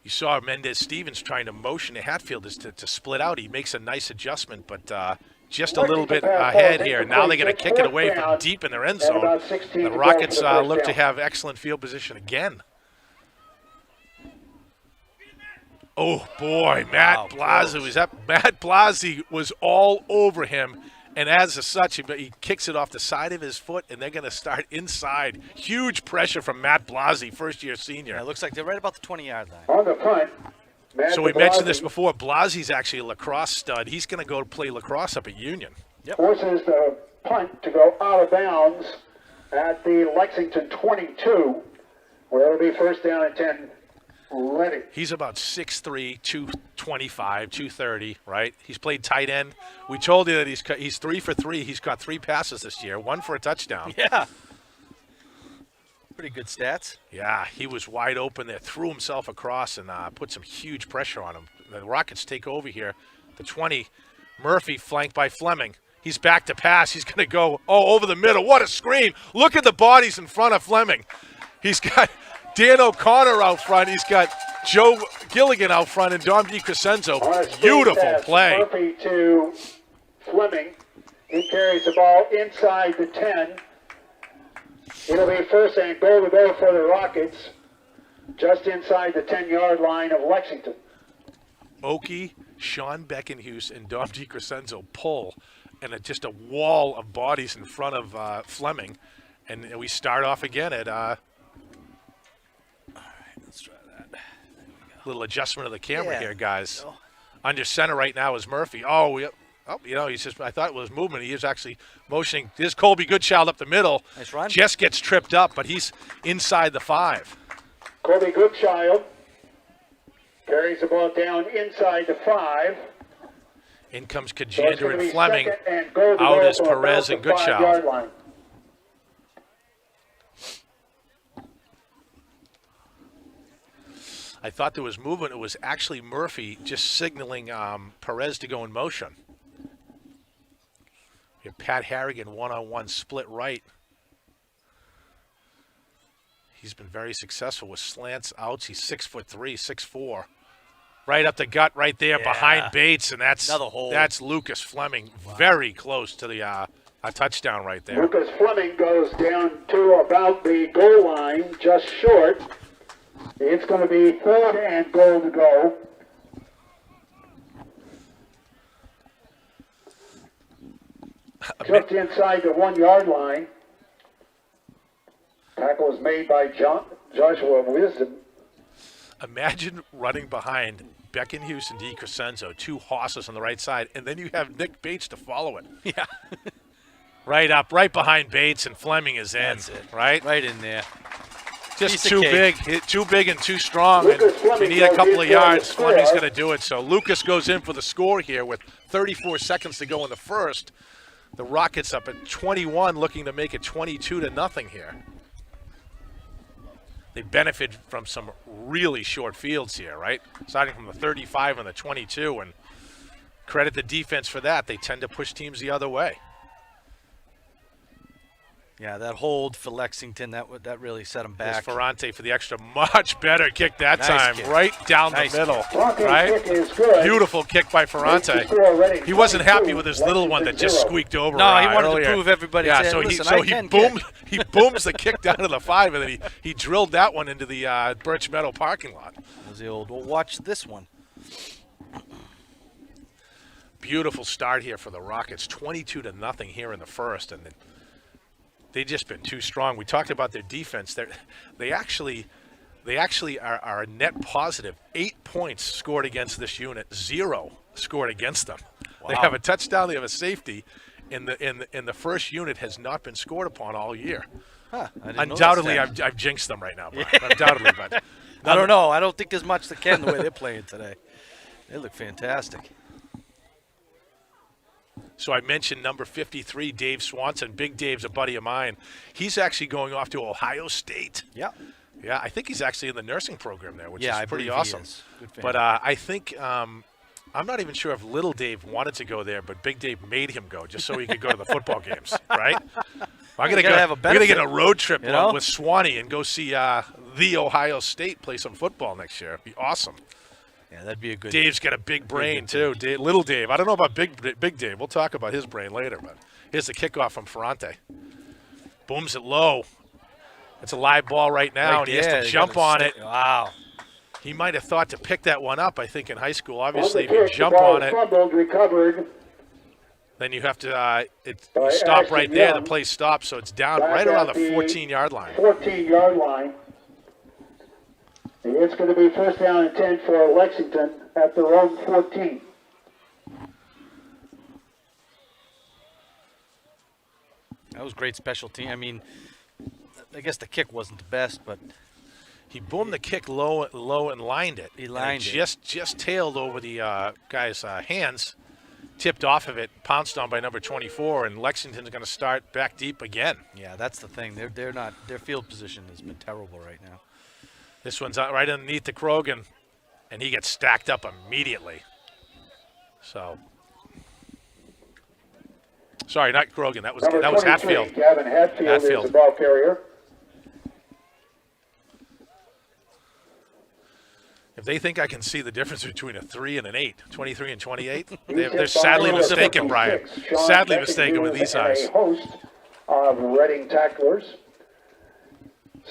You saw Mendez Stevens trying to motion to Hatfield to split out. He makes a nice adjustment, but just a little bit ahead here. Now they're going to kick it away from deep in their end zone. The Rockets look to have excellent field position again. Oh, boy, Matt Blasey was all over him, and as such, he kicks it off the side of his foot, and they're going to start inside. Huge pressure from Matt Blasey, first-year senior. Yeah, it looks like they're right about the 20-yard line. On the punt, So we mentioned this before. Blasey's actually a lacrosse stud. He's going to go play lacrosse up at Union. Yep. Forces the punt to go out of bounds at the Lexington 22, where it'll be first down and 10. Ready. He's about 6'3", 225, 230, right? He's played tight end. We told you that he's 3 for 3. He's got 3 passes this year, 1 for a touchdown. Yeah. Pretty good stats. Yeah, he was wide open there, threw himself across and put some huge pressure on him. The Rockets take over here. The 20, Murphy flanked by Fleming. He's back to pass. He's going to go, over the middle. What a screen. Look at the bodies in front of Fleming. He's got Dan O'Connor out front. He's got Joe Gilligan out front and Dom DiCrescenzo. Beautiful play. Murphy to Fleming. He carries the ball inside the 10. It'll be first and goal to go for the Rockets, just inside the 10-yard line of Lexington. Oki, Sean Beckenhuis, and Dom DiCrescenzo pull, and just a wall of bodies in front of Fleming. And we start off again at Let's try that. little adjustment of the camera here, guys. No. Under center right now is Murphy. He's just, I thought it was movement. He is actually motioning. Here's Colby Goodchild up the middle. Nice run. Just gets tripped up, but he's inside the 5. Colby Goodchild carries the ball down inside the 5. In comes So it's Kajander gonna and be Fleming. second and goal to Out go is from Perez about and the Goodchild. 5-yard line. I thought there was movement. It was actually Murphy just signaling Perez to go in motion. We have Pat Harrigan one-on-one split right. He's been very successful with slants outs. He's 6'3", 6'4". Right up the gut right there behind Bates, and that's another hole. That's Lucas Fleming. Very close to the a touchdown right there. Lucas Fleming goes down to about the goal line, just short. It's going to be third and goal to go. Just inside the 1-yard line. Tackle is made by Joshua Wisdom. Imagine running behind Beckenhuis and DiCrescenzo, 2 horses on the right side, and then you have Nick Bates to follow it. Yeah. Right behind Bates, and Fleming is in. That's it. Right? Right in there. Just Piece of too cake. big. Too big and too strong. And Lucas if you Fleming need a goes couple in of for yards, the score. Fleming's going to do it. So Lucas goes in for the score here with 34 seconds to go in the first. The Rockets up at 21, looking to make it 22-0 here. They benefit from some really short fields here, right? Starting from the 35 and the 22, and credit the defense for that. They tend to push teams the other way. Yeah, that hold for Lexington, that really set them There's back. Ferrante for the extra, much better kick that Nice time, kick. right down Nice the middle, Ferrante's right? kick is good. Beautiful kick by Ferrante. Score Reading He wasn't happy 22, with his little one that just Lexington 0. squeaked over. No, he wanted earlier. to prove everybody. Yeah, said, so Listen, he I can boomed kick." he booms the kick down to the 5, and then he drilled that one into the Birch Meadow parking lot. That was the old. Well, watch this one. Beautiful start here for the Rockets, 22-0 here in the first, and they've just been too strong. We talked about their defense. They actually are a net positive. 8 points scored against this unit, 0 scored against them. Wow. They have a touchdown, they have a safety, and the first unit has not been scored upon all year. Huh, I didn't know Undoubtedly, that stat. I've jinxed them right now, Brian. Undoubtedly, but I don't know. I don't think there's much that can the way they're playing today. They look fantastic. So I mentioned number 53, Dave Swanson. Big Dave's a buddy of mine. He's actually going off to Ohio State. Yeah. Yeah, I think he's actually in the nursing program there, which Yeah, is I pretty believe he awesome. is. Good for But him. I think I'm not even sure if little Dave wanted to go there, but Big Dave made him go just so he could go to the football games, right? I'm gonna gotta have a We're gonna get benefit, a road trip you know? with Swanee and go see the Ohio State play some football next year. It'd be awesome. Yeah, that'd be a good. Dave's got a big brain good too. Little Dave. I don't know about big Dave. We'll talk about his brain later. But here's the kickoff from Ferrante. Booms it low. It's a live ball right now, and he has there, to they jump gotta on stay- it. Wow. He might have thought to pick that one up, I think, in high school. On the Obviously, if kick, you the jump ball on is it, fumbled, recovered then you have to you by stop Ashton right there. Young. The play stops, so it's down Back right around at the the 14-yard line. 14-yard line. And it's going to be first down and 10 for Lexington at their own 14. That was great special team. I mean, I guess the kick wasn't the best, but He boomed the kick low and lined it. He And lined it. Just tailed over the guy's hands, tipped off of it, pounced on by number 24, and Lexington's going to start back deep again. yeah, that's the thing. They're not. Their field position has been terrible right now. This one's out right underneath the Krogan, and he gets stacked up immediately. So, sorry, not Krogan. That was Number 23, Hatfield. Gavin Hatfield Hatfield. is the ball carrier. If they think I can see the difference between a 3 and an 8, 23 and 28, He's they're hit sadly by mistaken, number Brian. 56, Sean Sadly Beckett, mistaken who with is these eyes. A host of Reading tacklers.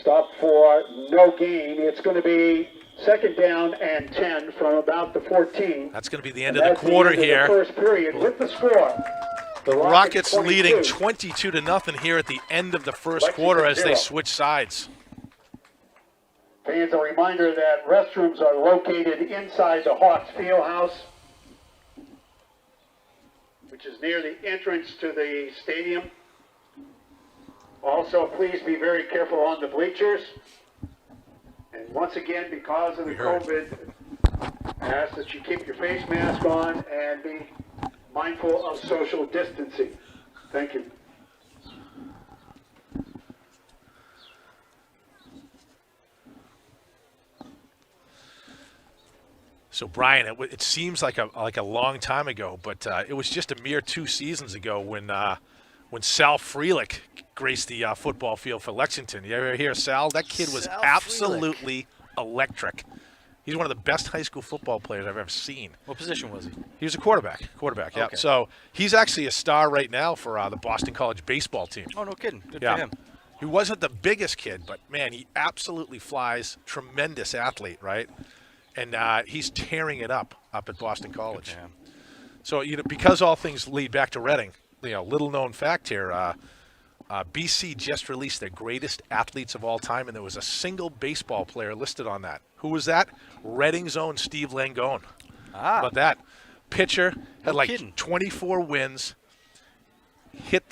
Stop for no gain. It's going to be second down and 10 from about the 14. That's going to be the end And of that's the quarter end of here. The first period with the score. The Rockets 22, leading 22-0 here at the end of the first Lexington quarter as they 0. switch sides. Fans, a reminder that restrooms are located inside the Hawks Fieldhouse, which is near the entrance to the stadium. Also, please be very careful on the bleachers. And once again, because of the COVID, I ask that you keep your face mask on and be mindful of social distancing. Thank you. So, Brian, it seems like a long time ago, but it was just a mere 2 seasons ago when Sal Freelick graced the football field for Lexington. You ever hear Sal? That kid was Sal absolutely electric. He's one of the best high school football players I've ever seen. What position was he? He was a quarterback, yeah. Okay. So he's actually a star right now for the Boston College baseball team. Oh, no kidding. Good Yeah. for him. He wasn't the biggest kid, but, man, he absolutely flies. Tremendous athlete, right? And he's tearing it up at Boston College. Yeah. So, because all things lead back to Reading, little known fact here, BC just released their greatest athletes of all time, and there was a single baseball player listed on that. Who was that? Reading's own Steve Langone. How about that? Pitcher, had No kidding. 24 wins, hit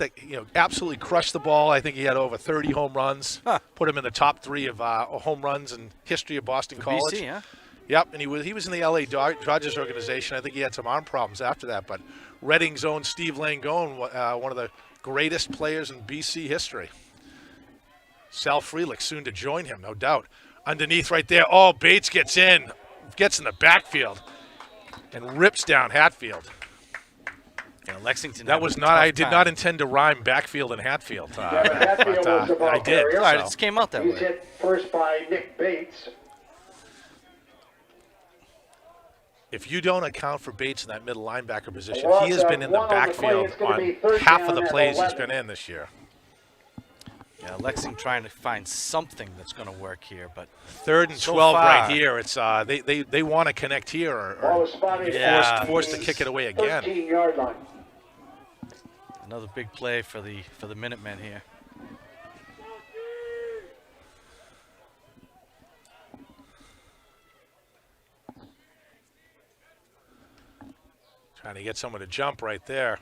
absolutely crushed the ball. I think he had over 30 home runs, put him in the top 3 of home runs in history of Boston College. BC, huh? Yep, and he was in the LA Dodgers organization. I think he had some arm problems after that, but Reading's own Steve Langone, one of the greatest players in BC history. Sal Freelick soon to join him, no doubt. Underneath right there, Bates gets in the backfield, and rips down Hatfield. Yeah, Lexington. That had was a not. tough I did time. not intend to rhyme backfield and Hatfield. Hatfield was the ball I did. carrier. All right, it so. just came out that He's way. hit first by Nick Bates. If you don't account for Bates in that middle linebacker position, Loss he has of been in the one on the play. backfield It's gonna be on third half of down the and plays he's 11. been in this year. Yeah, Lexington trying to find something that's going to work here, but 3rd and So 12 right far. here. It's they want to connect here Ball or was spotted Yeah. at forced to the kick it away again. 13-yard line. another big play for the Minutemen here. Trying to get someone to jump right there.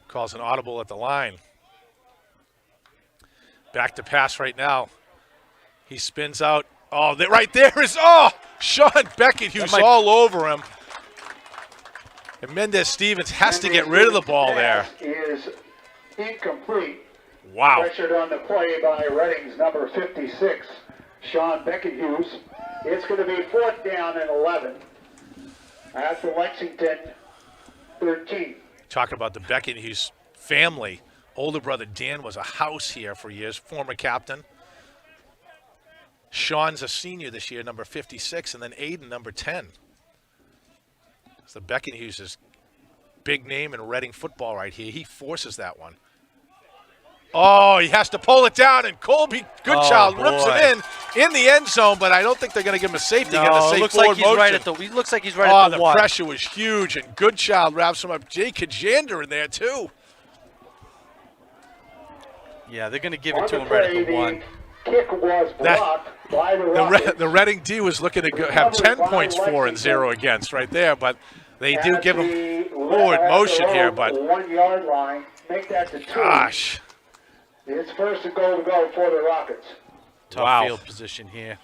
Calls an audible at the line. Back to pass right now. He spins out. Oh, right there is, Sean Beckett, who's might- all over him. And Mendez-Stevens has to get rid of the ball there. Pass is incomplete. Wow. Pressured on the play by Reading's number 56, Sean Beckenhughes. It's going to be 4th down and 11 at the Lexington 13. Talk about the Beckett-Hughes family. Older brother Dan was a house here for years, former captain. Sean's a senior this year, number 56, and then Aiden, number 10. So Beckett-Hughes is big name in Reading football right here. He forces that one. Oh, he has to pull it down, and Colby Goodchild rips it in the end zone, but I don't think they're going to give him a safety. Get a No, safe looks like forward he's motion. right at the. He looks like he's right Oh, at the the one. pressure was huge, and Goodchild wraps him up. Jay Kajander in there, too. Yeah, they're going to give On it to the him right play, at the one. the kick was blocked by the Rockets. The Reading D was looking to have 10 points for and 0 against right there, but they do At give him the forward left motion here, own but 1-yard line. Make that to 2. gosh. It's first and goal to go for the Rockets. Tough Wow. field position here.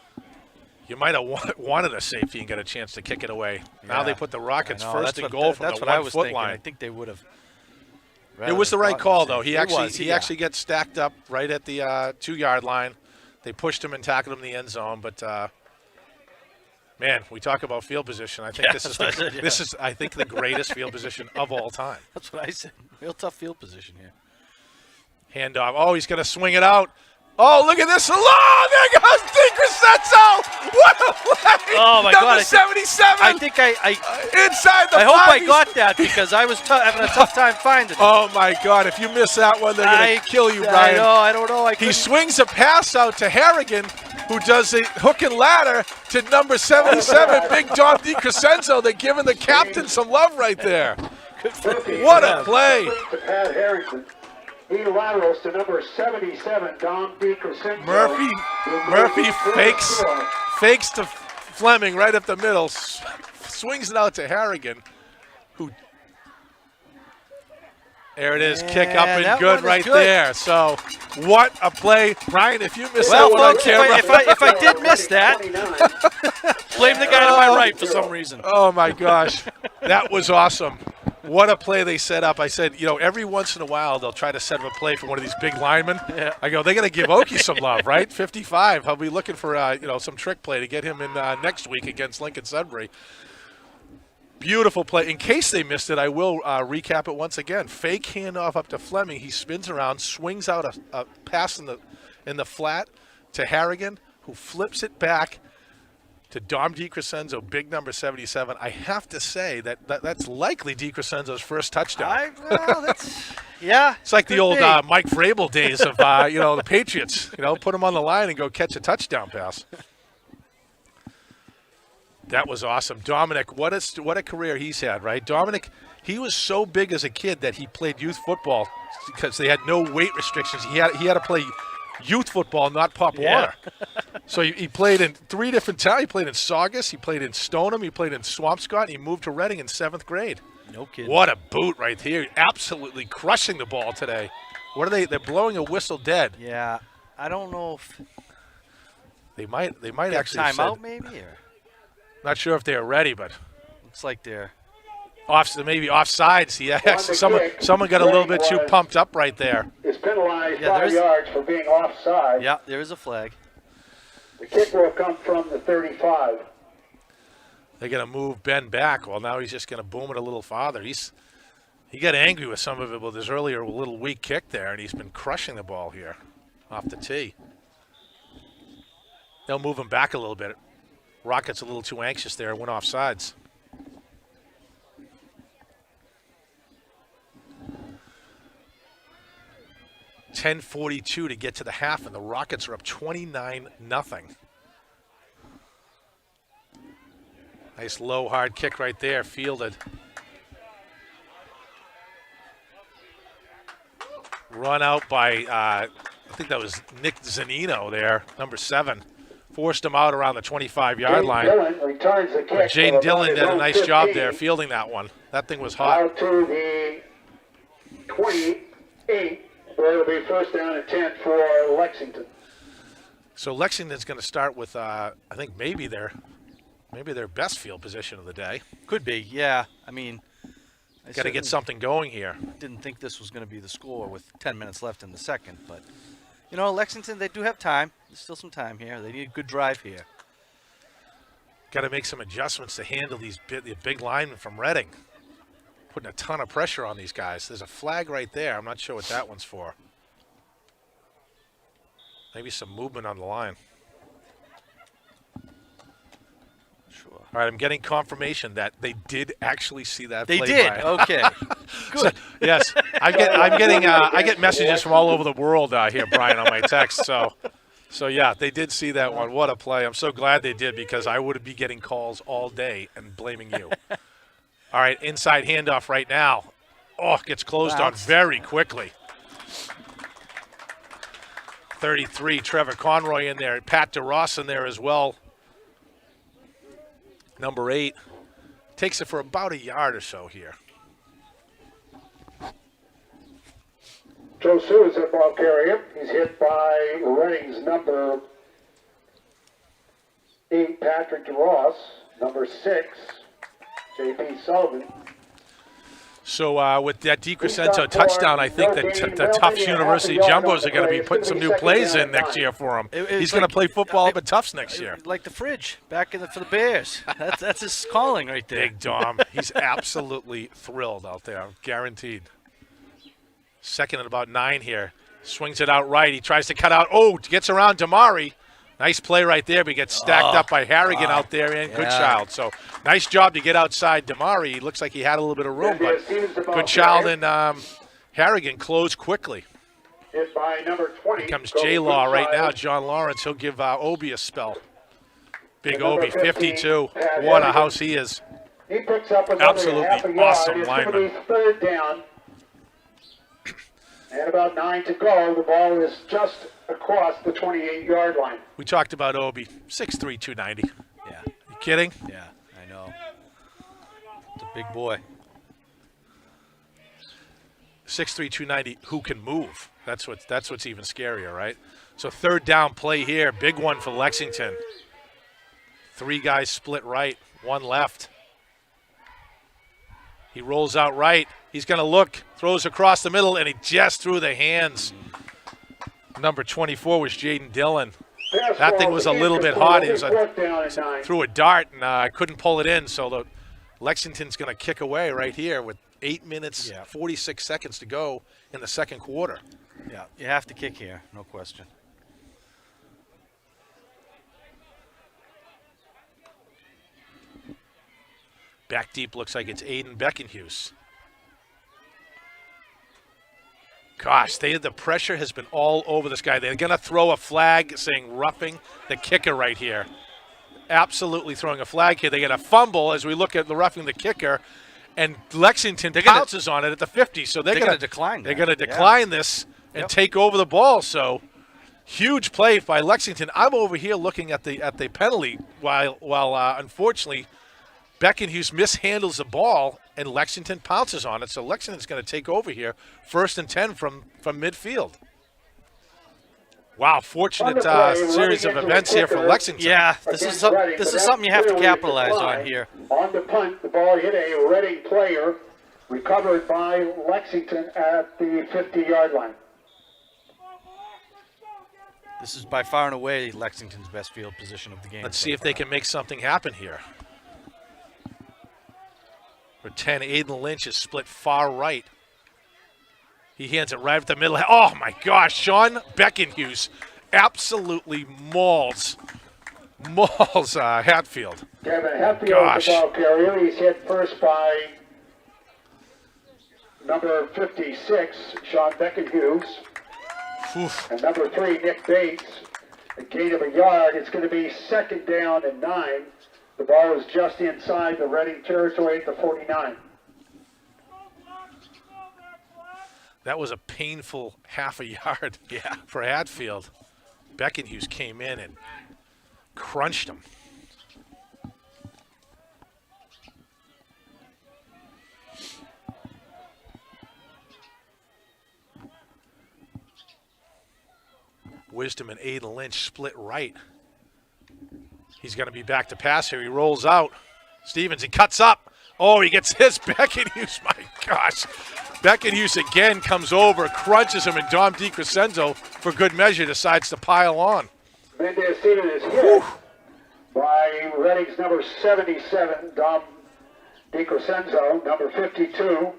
You might have wanted a safety and got a chance to kick it away. Now Yeah. they put the Rockets I know, first that's and what- goal from that's the what I 1 was foot thinking. I line. think they would have. It was the right call, though. He actually yeah. actually gets stacked up right at the 2-yard line. They pushed him and tackled him in the end zone, but man, we talk about field position. I think this is this is I think the greatest field position of all time. That's what I said. Real tough field position here. Handoff. Oh, he's going to swing it out. Oh, look at this. Oh, there goes DiCrescenzo. What a play. Oh, my Number God, 77. I think I inside the I hope 5. I got that because I was having a tough time finding it. Oh, my God. If you miss that one, they're going to kill you, Brian. I don't know. He swings a pass out to Harrigan, who does a hook and ladder to number 77, Big Dom DiCrescenzo. They're giving the captain some love right there. What a play. To Pat Harrington. He laterals to number 77, Dom DiCrescenzo. Murphy fakes to Fleming right up the middle, swings it out to Harrigan, who. There it is, kick up that and one good is right good. there. So, what a play, Brian! If you missed Well, that one on folks, camera, if I did miss that, blame the guy to my right for some reason. oh my gosh, that was awesome. What a play they set up. I said, every once in a while they'll try to set up a play for one of these big linemen. Yeah. I go, they're going to give Okie some love, right? 55. I'll be looking for, some trick play to get him in next week against Lincoln Sudbury. Beautiful play. In case they missed it, I will recap it once again. Fake handoff up to Fleming. He spins around, swings out a pass in the flat to Harrigan, who flips it back to Dom DiCrescenzo, big number 77. I have to say that's likely DiCrescenzo's first touchdown. Yeah. It's like the could old be. Mike Vrabel days of the Patriots. Put him on the line and go catch a touchdown pass. That was awesome. Dominic, what a career he's had, right? Dominic, he was so big as a kid that he played youth football because they had no weight restrictions. He had to play youth football, not Pop Warner. So he played in 3 different towns. He played in Saugus, he played in Stoneham, he played in Swampscott, and he moved to Reading in 7th grade. No kidding. What a boot right here. Absolutely crushing the ball today. What are they? They're blowing a whistle dead. Yeah. I don't know if They might actually have timeout said, maybe or not sure if they're ready, but looks like they're maybe offsides. Yeah, someone got a little bit too pumped up right there. Is penalized Yeah, 5 yards for being offside. yeah, there is a flag. The kick will come from the 35. They're going to move Ben back. Well, now he's just going to boom it a little farther. He got angry with some of it with his earlier little weak kick there, and he's been crushing the ball here off the tee. They'll move him back a little bit. Rockets a little too anxious there and went off sides. .10:42 to get to the half, and the Rockets are up 29-0. Nice low, hard kick right there, fielded. Run out by, I think that was Nick Zanino there, number 7. Forced him out around the 25-yard line. Jaden Dillon did a nice job there fielding that one. That thing was hot. Out to the 28, where it'll be first down and 10 for Lexington. So Lexington's going to start with, I think maybe their best field position of the day. Could be, yeah. I mean, Got to get something going here. Didn't think this was going to be the score with 10 minutes left in the second, but you know, Lexington, they do have time. There's still some time here. They need a good drive here. Got to make some adjustments to handle the big linemen from Reading. Putting a ton of pressure on these guys. There's a flag right there. I'm not sure what that one's for. Maybe some movement on the line. Sure. All right, I'm getting confirmation that they did actually see that They play. did. Brian. Okay. Good. So, yes, I get messages from all over the world here, Brian, on my text. So yeah, they did see that one. What a play! I'm so glad they did, because I would be getting calls all day and blaming you. All right, inside handoff right now. Oh, gets closed on very quickly. 33, Trevor Conroy in there. Pat DeRoss in there as well. Number 8. Takes it for about a yard or so here. Joe Sue is a ball carrier. He's hit by Reading's number 8, Patrick DeRoss. Number 6, J.P. Sullivan. So with that DiCrescenzo touchdown, I think that the Tufts University Jumbos are going to be putting some new plays in next year for him. He's going to play football up at Tufts next year. Like the fridge back for the Bears. That's his calling right there. Big Dom. He's absolutely thrilled out there, guaranteed. Second and about 9 here. Swings it out right. He tries to cut out. Oh, gets around Damari. Nice play right there, but he gets stacked up by Harrigan out there and Goodchild. So nice job to get outside Damari. He looks like he had a little bit of room, but Goodchild and Harrigan close quickly. Hit by number 20. Here comes J-Law right now. John Lawrence, he'll give Obi a spell. Big Obi, 52. What a house he is. He picks up another Absolutely half a yard. awesome It's lineman. going to be third down. And about 9 to go. The ball is just across the 28-yard line. We talked about Obi, 6'3", 290. Yeah. You kidding? Yeah, I know. It's a big boy. 6'3", 290, who can move. That's what's even scarier, right? So third down play here, big one for Lexington. 3 guys split right, 1 left. He rolls out right. He's going to look, throws across the middle, and he just threw the hands. Number 24 was Jaden Dillon. That thing was a little bit hot. It was threw a dart and couldn't pull it in. So Lexington's going to kick away right here with 8 minutes, 46 seconds to go in the second quarter. Yeah, you have to kick here, no question. Back deep looks like it's Aiden Beckenhuis. Gosh, the pressure has been all over this guy. They're going to throw a flag saying roughing the kicker right here. Absolutely throwing a flag here. They get a fumble as we look at the roughing the kicker, and Lexington pounces on it at the 50. So they're going to decline. They're going to decline this and take over the ball. So huge play by Lexington. I'm over here looking at the penalty while unfortunately Beckenhuis mishandles the ball and Lexington pounces on it. So Lexington's going to take over here, 1st and 10 from midfield. Wow, fortunate series of events here for Lexington. Yeah, this is something you have to capitalize on here. On the punt, the ball hit a Reading player, recovered by Lexington at the 50-yard line. This is by far and away Lexington's best field position of the game. Let's see if they can make something happen here. For 10, Aiden Lynch is split far right. He hands it right at the middle. Oh, my gosh. Sean Beckenhughes absolutely mauls Hatfield. Kevin Hatfield Gosh. the ball carrier. He's hit first by number 56, Sean Beckenhughes. Oof. And number 3, Nick Bates. A gain of a yard. It's going to be 2nd down and 9. The ball is just inside the Reading territory at the 49. That was a painful half a yard for Hatfield. Beckenhughes came in and crunched him. Wisdom and Aiden Lynch split right. He's going to be back to pass here. He rolls out. Stevens, he cuts up. Oh, he gets his Beckenhughes. My gosh. Beckenhughes again comes over, crunches him, and Dom DiCrescenzo, for good measure, decides to pile on. Mendez Stevens is hit by Reading's number 77, Dom DiCrescenzo, number 52,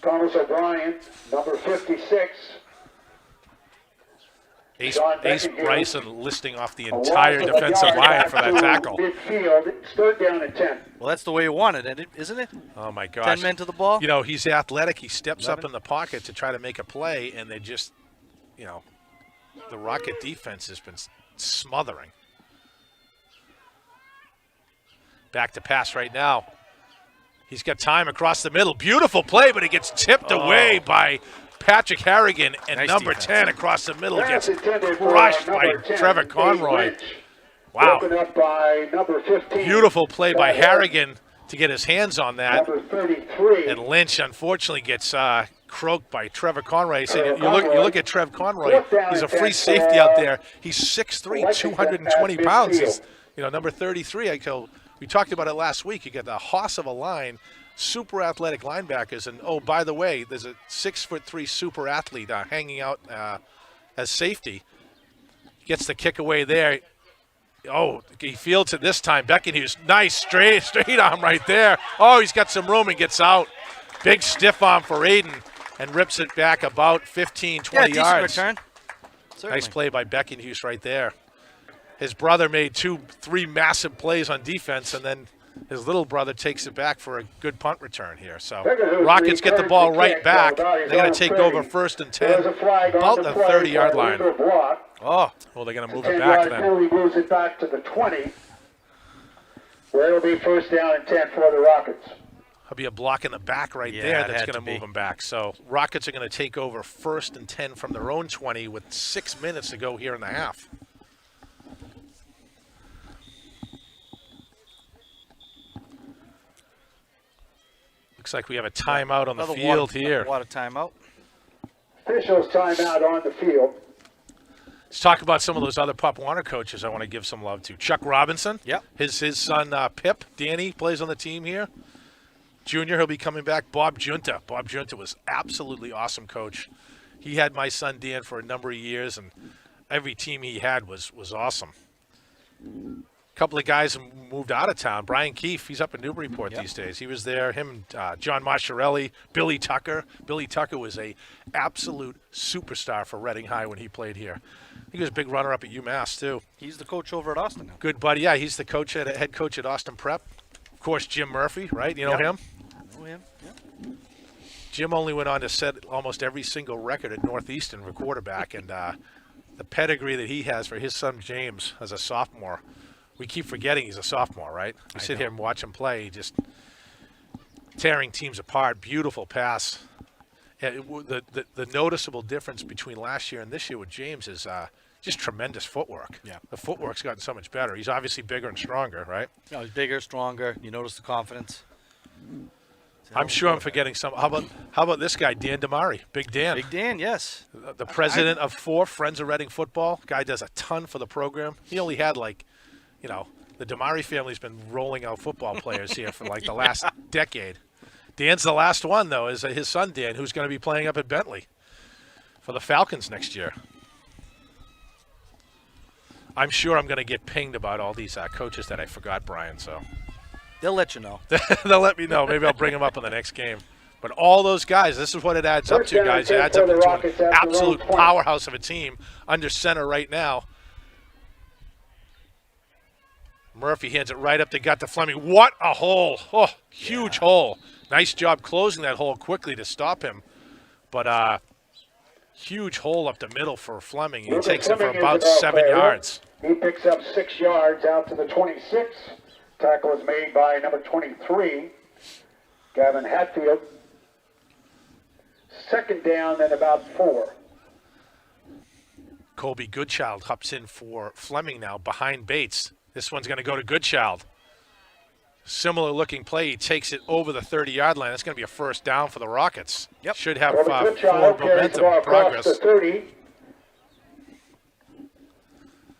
Thomas O'Brien, number 56. Ace Bryson listing off the entire defensive line for that tackle. Midfield, 3rd down and 10. Well, that's the way you want it, isn't it? Oh, my gosh. 10 men to the ball. You know, he's athletic. He steps up in the pocket to try to make a play, and they just, you know, the Rocket defense has been smothering. Back to pass right now. He's got time across the middle. Beautiful play, but it gets tipped away by Patrick Harrigan, and Nice number defense. 10 across the middle That's gets intended for crushed by number 10, Trevor Dave Conroy. Lynch. Wow. Broken up by number 15. Beautiful play by Harrigan to get his hands on that. Number 33. And Lynch, unfortunately, gets croaked by Trevor Conroy. So you look at Trev Conroy. He's a free safety out there. He's 6'3", 220 pounds. He's, you know, number 33. We talked about it last week. You get the hoss of a line, super athletic linebackers, and oh, by the way, there's a 6'3" super athlete hanging out as safety. Gets the kick away there. Oh, he fields it this time. Beckenhughes, nice straight arm right there. Oh, he's got some room and gets out. Big stiff arm for Aiden and rips it back about 15, 20 decent yards. return. Certainly. Nice play by Beckenhughes right there. His brother made 2-3 massive plays on defense, and then his little brother takes it back for a good punt return here. So Rockets get the ball right back. They're going to take over 1st and 10, about the 30-yard line. Oh, Well, they're going to move it back then. Penalty moves it back to the 20, where it'll be 1st down and 10 for the Rockets. There'll be a block in the back right Yeah, there it that's had going to to move be. them back. So Rockets are going to take over 1st and 10 from their own 20 with 6 minutes to go here in the half. Looks like we have a timeout on the another field here. Water timeout. Officials timeout on the field. Let's talk about some of those other Pop Warner coaches I want to give some love to. Chuck Robinson. Yep. His son Pip, Danny, plays on the team here. Junior, he'll be coming back. Bob Junta. Bob Junta was absolutely awesome coach. He had my son Dan for a number of years, and every team he had was awesome. A couple of guys who moved out of town. Brian Keefe, he's up in Newburyport these days. He was there. Him, John Masciarelli, Billy Tucker. Billy Tucker was a absolute superstar for Reading High when he played here. He was a big runner-up at UMass, too. He's the coach over at Austin now. Good buddy. Yeah, he's the head coach at Austin Prep. Of course, Jim Murphy, right? You know him? I know him. Yeah. Jim only went on to set almost every single record at Northeastern for quarterback, and the pedigree that he has for his son James as a sophomore. We keep forgetting he's a sophomore, right? We sit here and watch him play, just tearing teams apart. Beautiful pass. The noticeable difference between last year and this year with James is just tremendous footwork. Yeah. The footwork's gotten so much better. He's obviously bigger and stronger, right? You know, he's bigger, stronger. You notice the confidence. I'm sure I'm forgetting some. How about this guy, Dan Damari? Big Dan. Big Dan, yes. The president of FOR, Friends of Reading Football. Guy does a ton for the program. He only had the Damari family's been rolling out football players here for the last decade. Dan's the last one, though, is his son Dan, who's going to be playing up at Bentley for the Falcons next year. I'm sure I'm going to get pinged about all these coaches that I forgot, Brian, so They'll let you know. They'll let me know. Maybe I'll bring them up in the next game. But all those guys, this is what it adds up to, guys. It adds up to an absolute powerhouse of a team under center right now. Murphy hands it right up the gut to Fleming. What a hole. Oh, huge hole. Nice job closing that hole quickly to stop him. But huge hole up the middle for Fleming. He takes it for about 7 yards. He picks up 6 yards out to the 26. Tackle is made by number 23, Gavin Hatfield. Second down and about 4. Colby Goodchild hops in for Fleming now behind Bates. This one's going to go to Goodchild. Similar looking play. He takes it over the 30-yard line. That's going to be a first down for the Rockets. Yep. Should have forward momentum progress. The 30.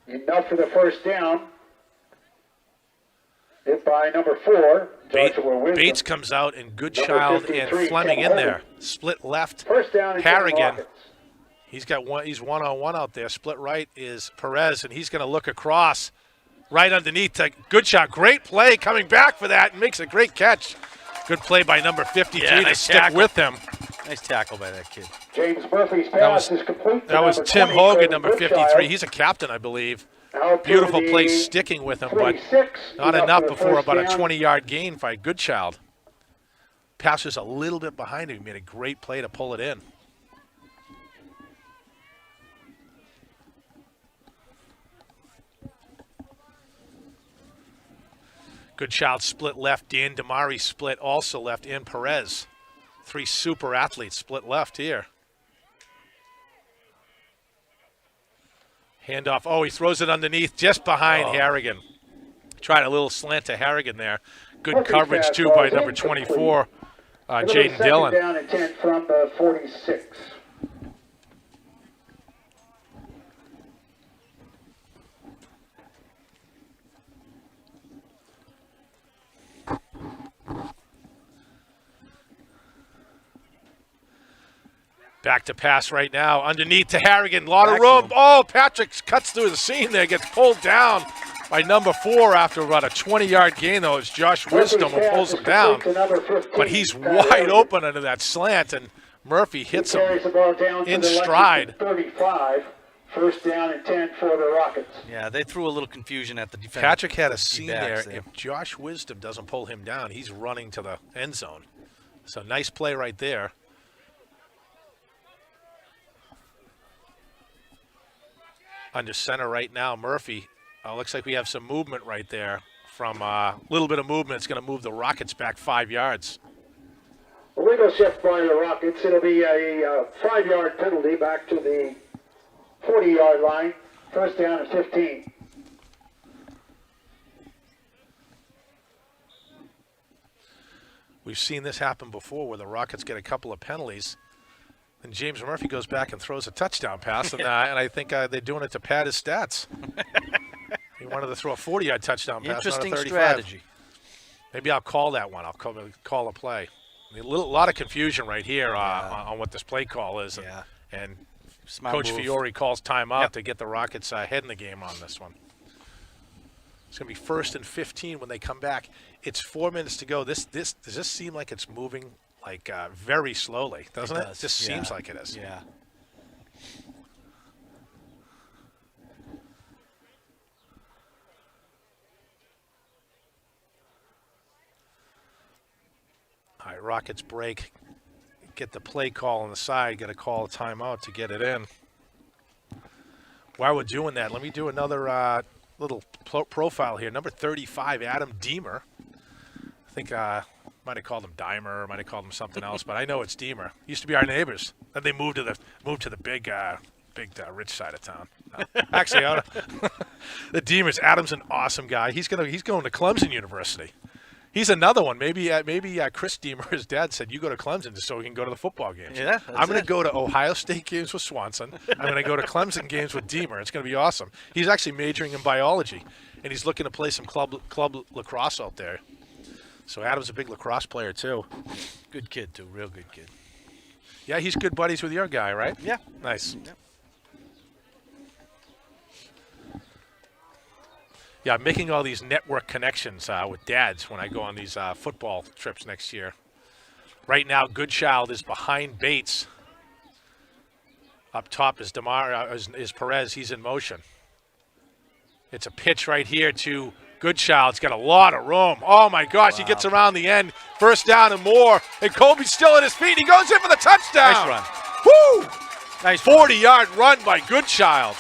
Enough for the first down. Hit by number 4. Bates comes out and Goodchild and Fleming in there. Split left. First down. Harrigan. He's got one. He's one-on-one out there. Split right is Perez, and he's going to look across. Right underneath to Goodchild. Great play coming back for that and makes a great catch. Good play by number 53 to stick with him. Nice tackle by that kid. James Murphy's pass is complete. That was Tim Hogan, number 53. He's a captain, I believe. Beautiful play sticking with him, but not enough before about a 20-yard gain by Goodchild. Pass was a little bit behind him. He made a great play to pull it in. Goodchild split left. Dan Damari split also left. And Perez. 3 super athletes split left here. Handoff. Oh, he throws it underneath just behind Harrigan. Tried a little slant to Harrigan there. Good coverage, too, by number 24, Jaden Dillon. Down and 10 from the 46. Back to pass right now. Underneath to Harrigan. A lot of room. Oh, Patrick cuts through the seam there. Gets pulled down by number 4 after about a 20-yard gain, though. It's Josh Wisdom who pulls him down. But he's wide open under that slant, and Murphy hits him in stride. 35. First down and 10 for the Rockets. Yeah, they threw a little confusion at the defense. Patrick had a scene there. If Josh Wisdom doesn't pull him down, he's running to the end zone. So nice play right there. Under center right now, Murphy. Looks like we have some movement right there. From a little bit of movement, it's going to move the Rockets back 5 yards. Illegal shift by the Rockets. It'll be a 5-yard penalty back to the 40-yard line. First down and 15. We've seen this happen before where the Rockets get a couple of penalties. And James Murphy goes back and throws a touchdown pass, and I think they're doing it to pad his stats. He wanted to throw a 40-yard touchdown pass, not a 35. Interesting strategy. Maybe I'll call that one. I'll call a play. A lot of confusion right here on what this play call is. And Coach Fiore calls timeout to get the Rockets ahead in the game on this one. It's going to be 1st and 15 when they come back. It's 4 minutes to go. Does this seem like it's moving very slowly, doesn't it? It just seems like it is. Yeah. All right, Rockets break. Get the play call on the side. Got to call a timeout to get it in. While we're doing that, let me do another little profile here. Number 35, Adam Deemer. I think might have called him Dimer, might have called him something else, but I know it's Deemer. Used to be our neighbors. Then they moved to the big rich side of town. No. Actually, the Deemers. Adam's an awesome guy. He's going to Clemson University. He's another one. Maybe Chris Deemer, his dad, said, you go to Clemson just so we can go to the football games. Yeah, I'm going to go to Ohio State games with Swanson. I'm going to go to Clemson games with Deemer. It's going to be awesome. He's actually majoring in biology, and he's looking to play some club lacrosse out there. So Adam's a big lacrosse player, too. Good kid, too. Real good kid. Yeah, he's good buddies with your guy, right? Yeah. Nice. Yeah. Yeah, I'm making all these network connections with dads when I go on these football trips next year. Right now, Goodchild is behind Bates. Up top is is Perez. He's in motion. It's a pitch right here to Goodchild. He's got a lot of room. Oh, my gosh. Wow. He gets around the end. First down and more. And Colby's still at his feet. He goes in for the touchdown. Nice run. Woo! Nice 40-yard run by Goodchild.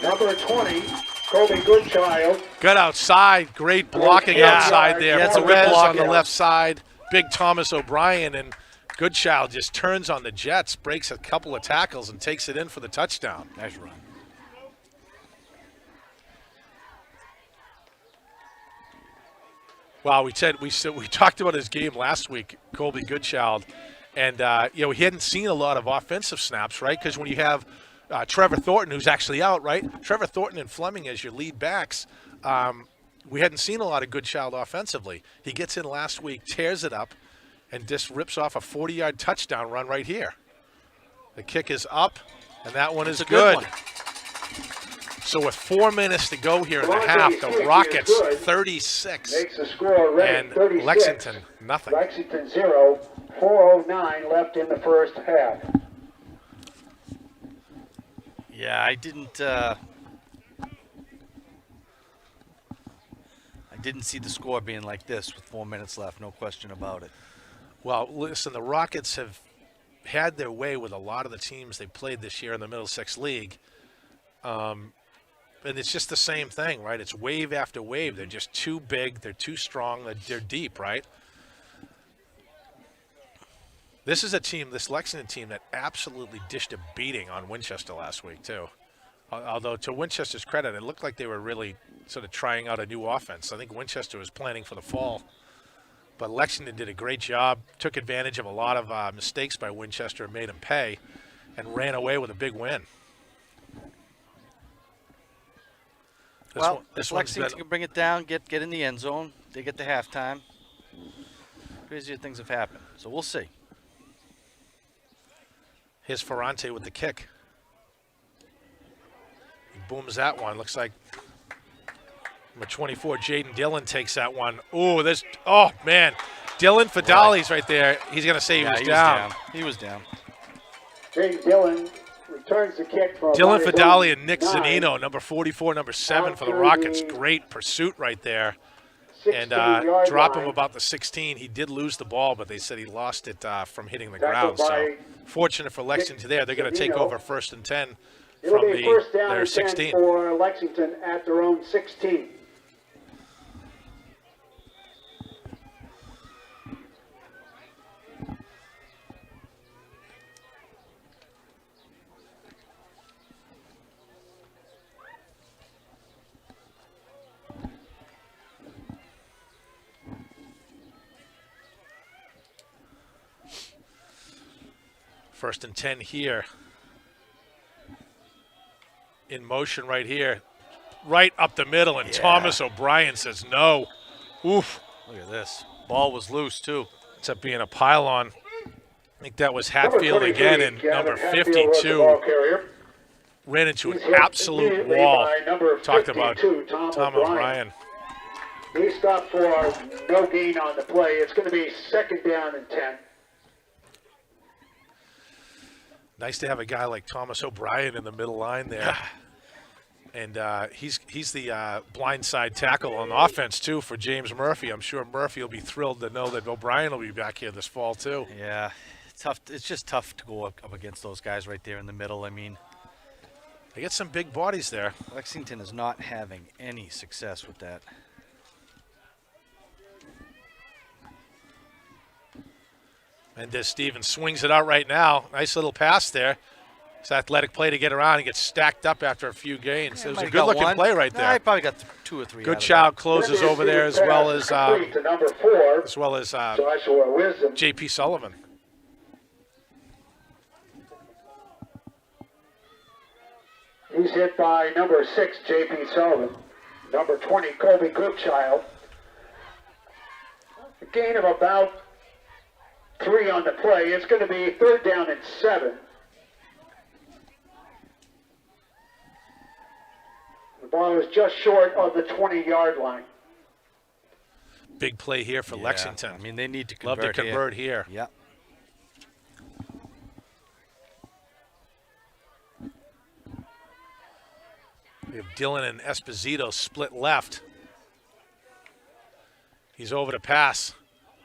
Number 20, Colby Goodchild. Got outside. Great blocking outside there. Yeah, it's a good Perez block on the left side. Big Thomas O'Brien. And Goodchild just turns on the Jets, breaks a couple of tackles, and takes it in for the touchdown. Nice run. Wow, we talked about his game last week, Colby Goodchild, and he hadn't seen a lot of offensive snaps, right? Because when you have Trevor Thornton, who's actually out, right? Trevor Thornton and Fleming as your lead backs, we hadn't seen a lot of Goodchild offensively. He gets in last week, tears it up, and just rips off a 40-yard touchdown run right here. The kick is up, and that one is good. One. So with 4 minutes to go here in the half, the Rockets 36 makes the score and 36. Lexington nothing. Lexington 0, 4:09 left in the first half. Yeah, I didn't see the score being like this with 4 minutes left, no question about it. Well, listen, the Rockets have had their way with a lot of the teams they played this year in the Middlesex League. And it's just the same thing, right? It's wave after wave. They're just too big. They're too strong. They're deep, right? This is a team, this Lexington team, that absolutely dished a beating on Winchester last week, too. Although, to Winchester's credit, it looked like they were really sort of trying out a new offense. I think Winchester was planning for the fall. But Lexington did a great job, took advantage of a lot of mistakes by Winchester and made them pay, and ran away with a big win. This Lexington can bring it down, get in the end zone. They get to halftime. Crazier things have happened, so we'll see. Here's Ferrante with the kick. He booms that one. Looks like number 24, Jaden Dillon, takes that one. Oh, man. Dylan Fidali's right there. He's going to say he was down. He was down. Jaden Dillon returns the kick from Dylan Fidali and Nick Zanino, number 44, number 7 for the Rockets. Great pursuit right there. And drop him about the 16. He did lose the ball, but they said he lost it from hitting the ground. So fortunate for Lexington there. They're going to take over 1st and 10 from their 16. For Lexington at their own 16. First and 10 here. In motion right here. Right up the middle, and Thomas O'Brien says no. Oof. Look at this. Ball was loose, too. Ends up being a pylon. I think that was Hatfield again, and number 52 ran into an absolute wall. Talked about Tom O'Brien. He stopped for no gain on the play. It's going to be 2nd down and 10. Nice to have a guy like Thomas O'Brien in the middle line there. And he's the blindside tackle on offense, too, for James Murphy. I'm sure Murphy will be thrilled to know that O'Brien will be back here this fall, too. Yeah, tough. It's just tough to go up against those guys right there in the middle. I mean, they get some big bodies there. Lexington is not having any success with that. And Stevens swings it out right now. Nice little pass there. It's athletic play to get around and get stacked up after a few gains. It was a good-looking play right there. I probably got 2 or 3. Goodchild closes over there as well as J.P. Sullivan. He's hit by number 6, J.P. Sullivan. Number 20, Colby Goodchild. A gain of about 3 on the play. It's going to be 3rd down and 7. ball was just short of the 20-yard line. Big play here for Yeah, Lexington. I mean, they need to Love convert to convert here. Yeah. We have Dillon and Esposito split left. He's over to pass.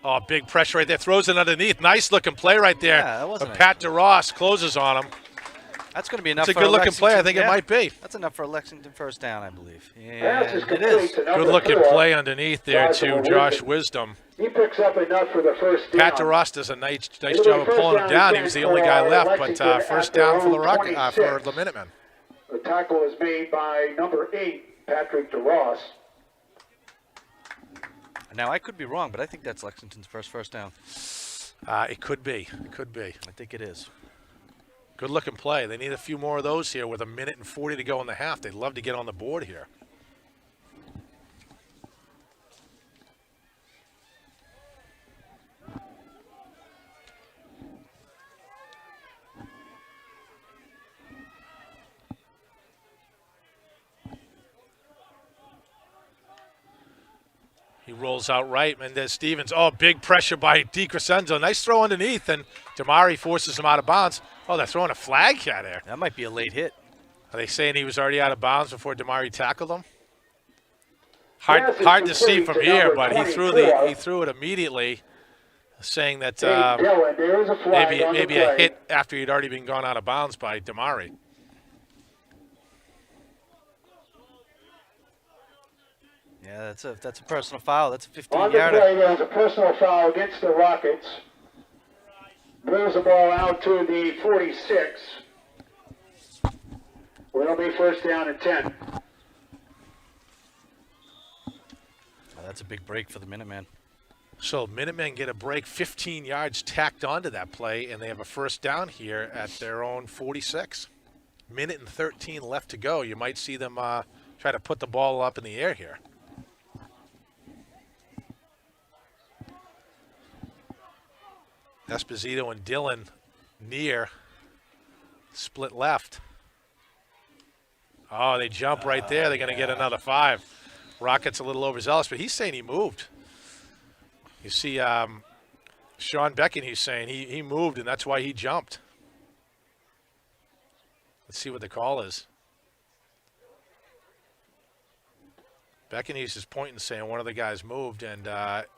Oh, big pressure right there. Throws it underneath. Nice looking play right there. Yeah, that wasn't But a- Pat DeRoss closes on him. That's going to be enough. It's a for good looking play. I Lexington- think it yeah, might be. That's enough for a Lexington first down, I believe. Pass Yeah, is it complete is. to number Good looking 4. play underneath there Joshua to Josh Wisdom. Wisdom. He picks up enough for the first down. Pat DeRoss does a nice It'll be job of first pulling him down down. and He was the 10 only for guy left, but Lexington first at their down for the own Rocket, 26. for the Minutemen. The tackle is made by number 8, Patrick DeRoss. Now, I could be wrong, but I think that's Lexington's first down. It could be. It could be. I think it is. Good looking play. They need a few more of those here with 1:40 to go in the half. They'd love to get on the board here. He rolls out right. Mendez Stevens. Oh, big pressure by DiCrescenzo. Nice throw underneath, and Damari forces him out of bounds. Oh, they're throwing a flag out there. That might be a late hit. Are they saying he was already out of bounds before Damari tackled him? Pass is Hard to see complete from to here, number but 24. he threw it immediately, saying that Dave Dillon, there is a flag on the maybe a play. hit after he'd already been gone out of bounds by Damari. Yeah, that's a personal foul. That's a On the 15-yarder. play, there's a personal foul against the Rockets. Moves the ball out to the 46. It'll be first down and 10. That's a big break for the Minutemen. So Minutemen get a break, 15 yards tacked onto that play, and they have a first down here at their own 46. Minute and 13 left to go. You might see them try to put the ball up in the air here. Esposito and Dillon near, split left. Oh, they jump right there. They're going to get another 5. Rockets a little overzealous, but he's saying he moved. You see Sean Becken, he's saying he moved, and that's why he jumped. Let's see what the call is. Beckenhuis is pointing, saying one of the guys moved, and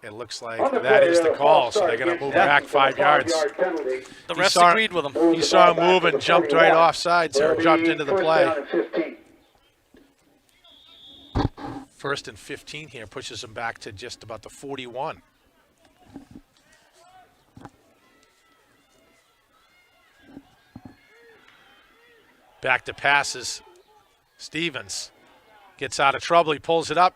it looks like that is the call, so they're going to move back 5 yards. The He refs saw- agreed with him. He saw him move and jumped right offside, so jumped into the play. First and 15 here pushes him back to just about the 41. Back to passes. Stevens gets out of trouble. He pulls it up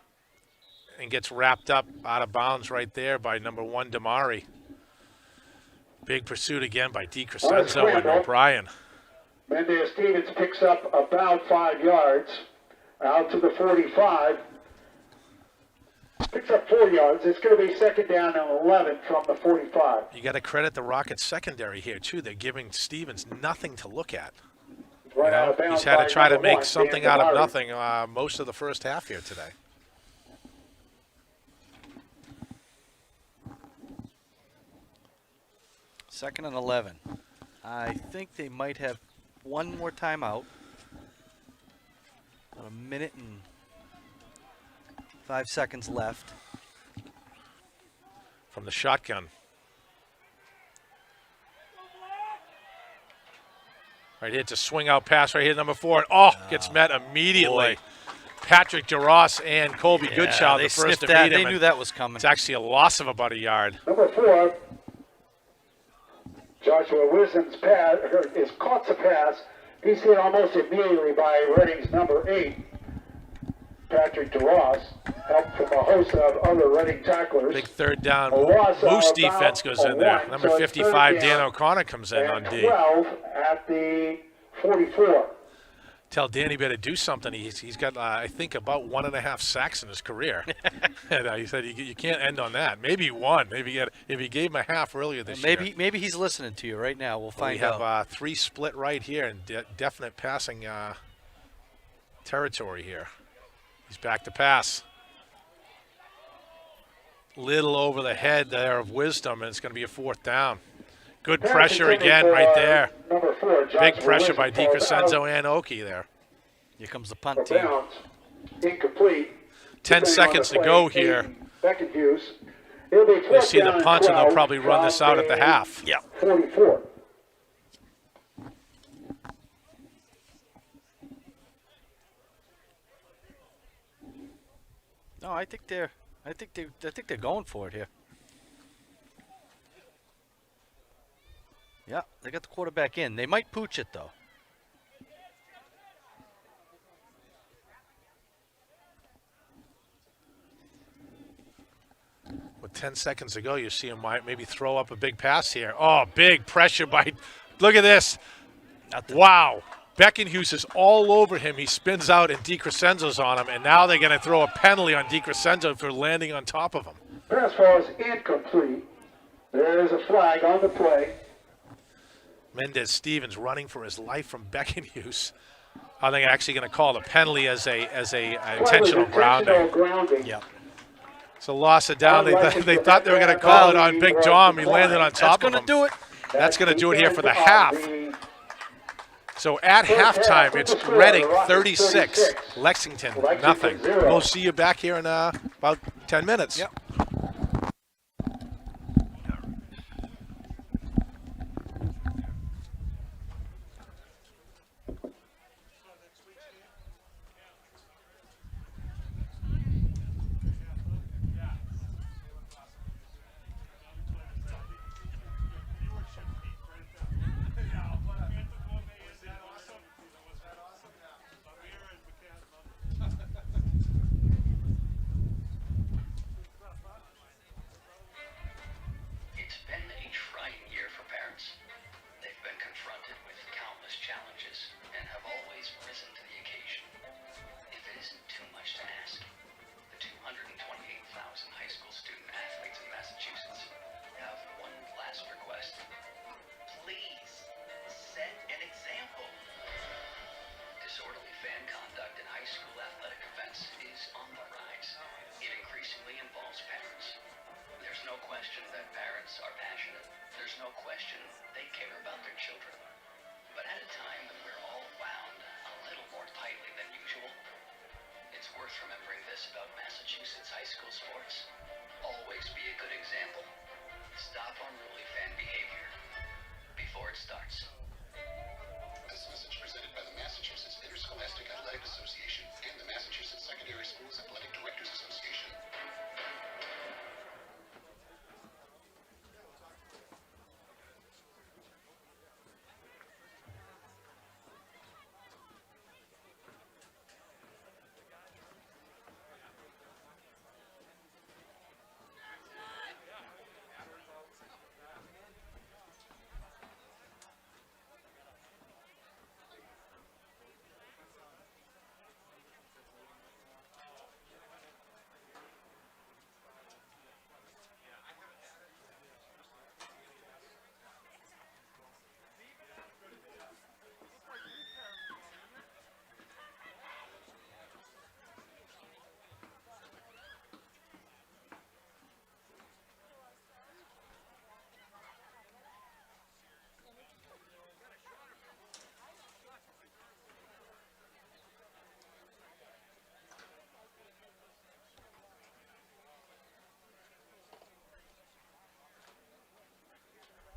and gets wrapped up out of bounds right there by number 1, Damari. Big pursuit again by DiCrescenzo and O'Brien. Mendez Stevens picks up about 5 yards out to the 45. Picks up 4 yards. It's going to be second down and 11 from the 45. You got to credit the Rockets secondary here, too. They're giving Stevens nothing to look at. Right You know, out of bounds he's had to by try to number make 1, something Dan out of Damari. nothing most of the first half here today. Second and 11. I think they might have one more timeout. About a minute and 5 seconds left. From the shotgun. Right here, it's a swing out pass right here, number 4. And gets met immediately. boy. Patrick DeRoss and Colby Goodchild, they the first sniffed to that. meet him. They and knew that was coming. It's actually a loss of about a yard. Number 4, Joshua Wisdom's pass is caught the pass. He's hit almost immediately by Reading's number 8, Patrick DeRoss. Help from a host of other Reading tacklers. Big third down. A loss of Moose about defense goes in a there. one, Number so it's 55, third Dan down O'Connor comes in on and D. 12 at the 44. Tell Danny better do something. He's got, I think, about 1.5 sacks in his career. And he said you can't end on that. Maybe 1. Maybe if he gave him a half earlier this year. Maybe he's listening to you right now. We'll We find have out. 3 split right here and definite passing territory here. He's back to pass. Little over the head there of Wisdom, and it's going to be a 4th down. Good pressure again right there. Number 4, Big pressure by DiCrescenzo and Oki there. Here comes the punt team. Incomplete. 10 seconds to go here. We'll We'll see the punt, and they'll probably run this out at the half. Yeah. 44. No, I think they're going for it here. Yeah, they got the quarterback in. They might pooch it though. With 10 seconds to go, you see him might maybe throw up a big pass here. Oh, big pressure by, look at this. Wow. Beckenhuis is all over him. He spins out and DiCrescenzo's on him, and now they're going to throw a penalty on DiCrescenzo for landing on top of him. Pass was incomplete. There is a flag on the play. Mendez Stevens running for his life from Beckenhuis. Are they actually going to call the penalty as a intentional grounding? Yeah. It's a loss of down. They thought they were going to call it on Big John. He landed on top of him. That's going to do it. That's going to do it here for the half. So at halftime, it's Reading 36, Lexington nothing. We'll see you back here in about 10 minutes. Yep.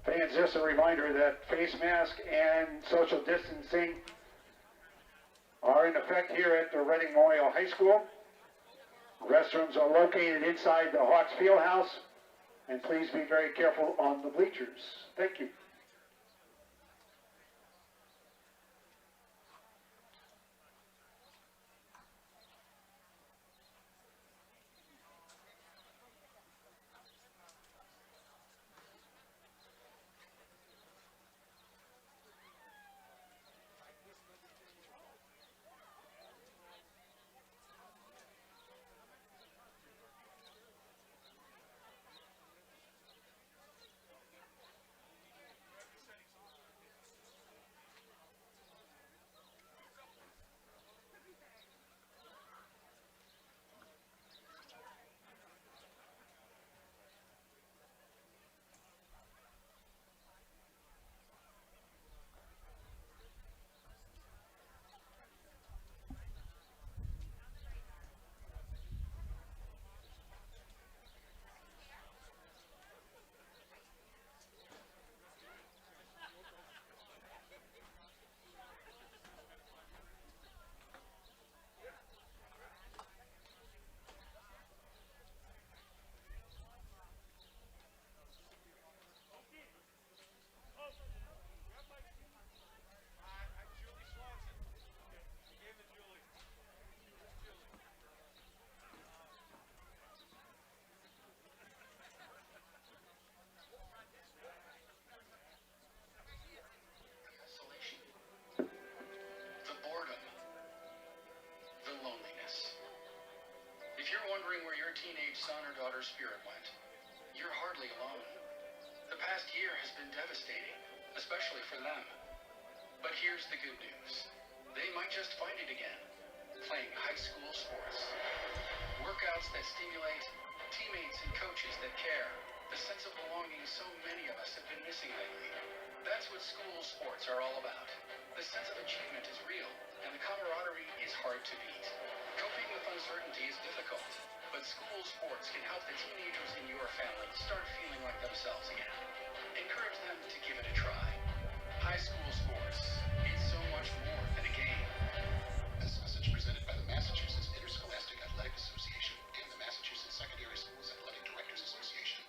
Fans, just a reminder that face mask and social distancing are in effect here at the Reading Memorial High School. Restrooms are located inside the Hawks Fieldhouse, and please be very careful on the bleachers. Thank you. spirit went. You're hardly alone. The past year has been devastating, especially for them. But here's the good news. They might just find it again, playing high school sports. Workouts that stimulate, teammates and coaches that care, the sense of belonging so many of us have been missing lately. That's what school sports are all about. The sense of achievement is real, and the camaraderie is hard to beat. Coping with uncertainty is difficult, but school sports can help the teenagers in your family start feeling like themselves again. Encourage them to give it a try. High school sports, it's so much more than a game. This message presented by the Massachusetts Interscholastic Athletic Association and the Massachusetts Secondary Schools Athletic Directors Association.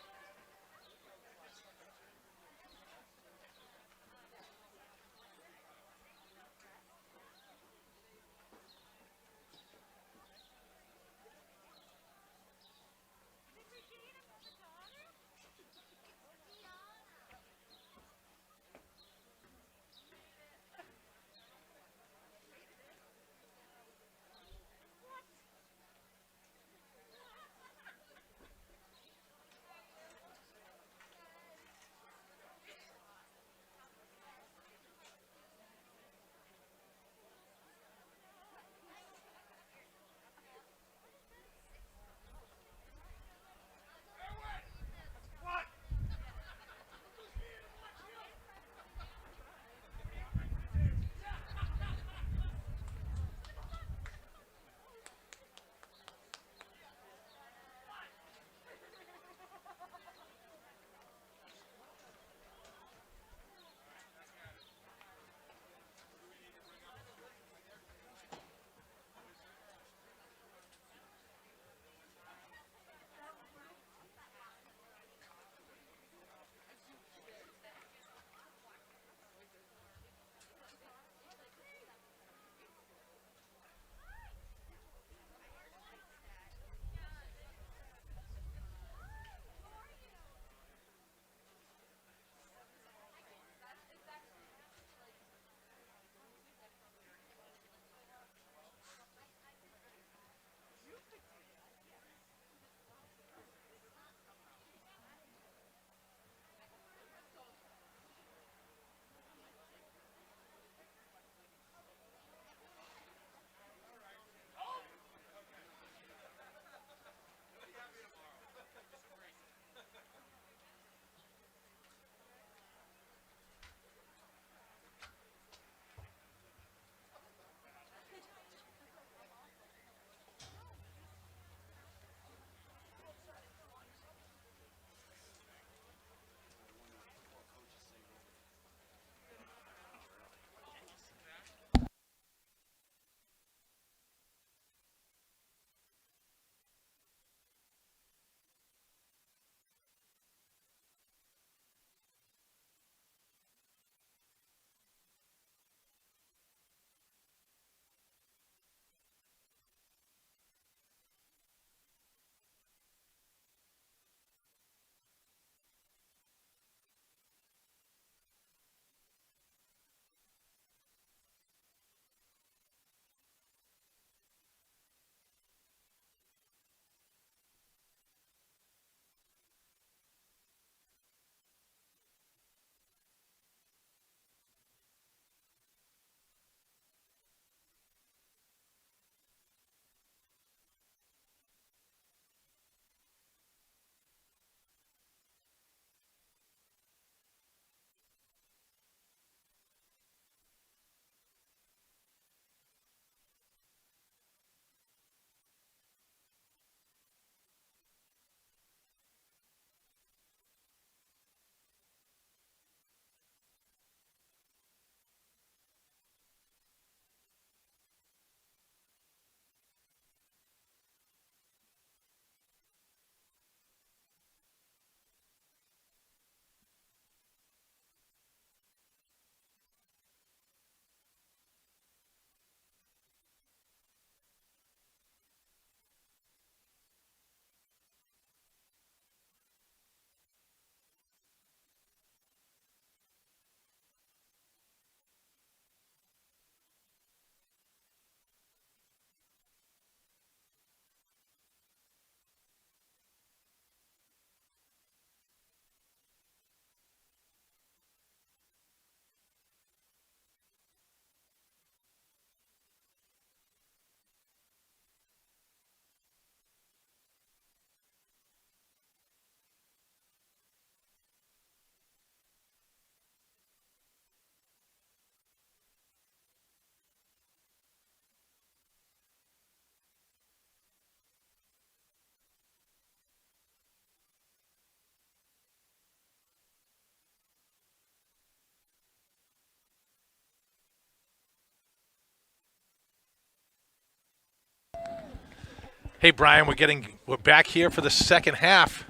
Hey, Brian, we're back here for the second half.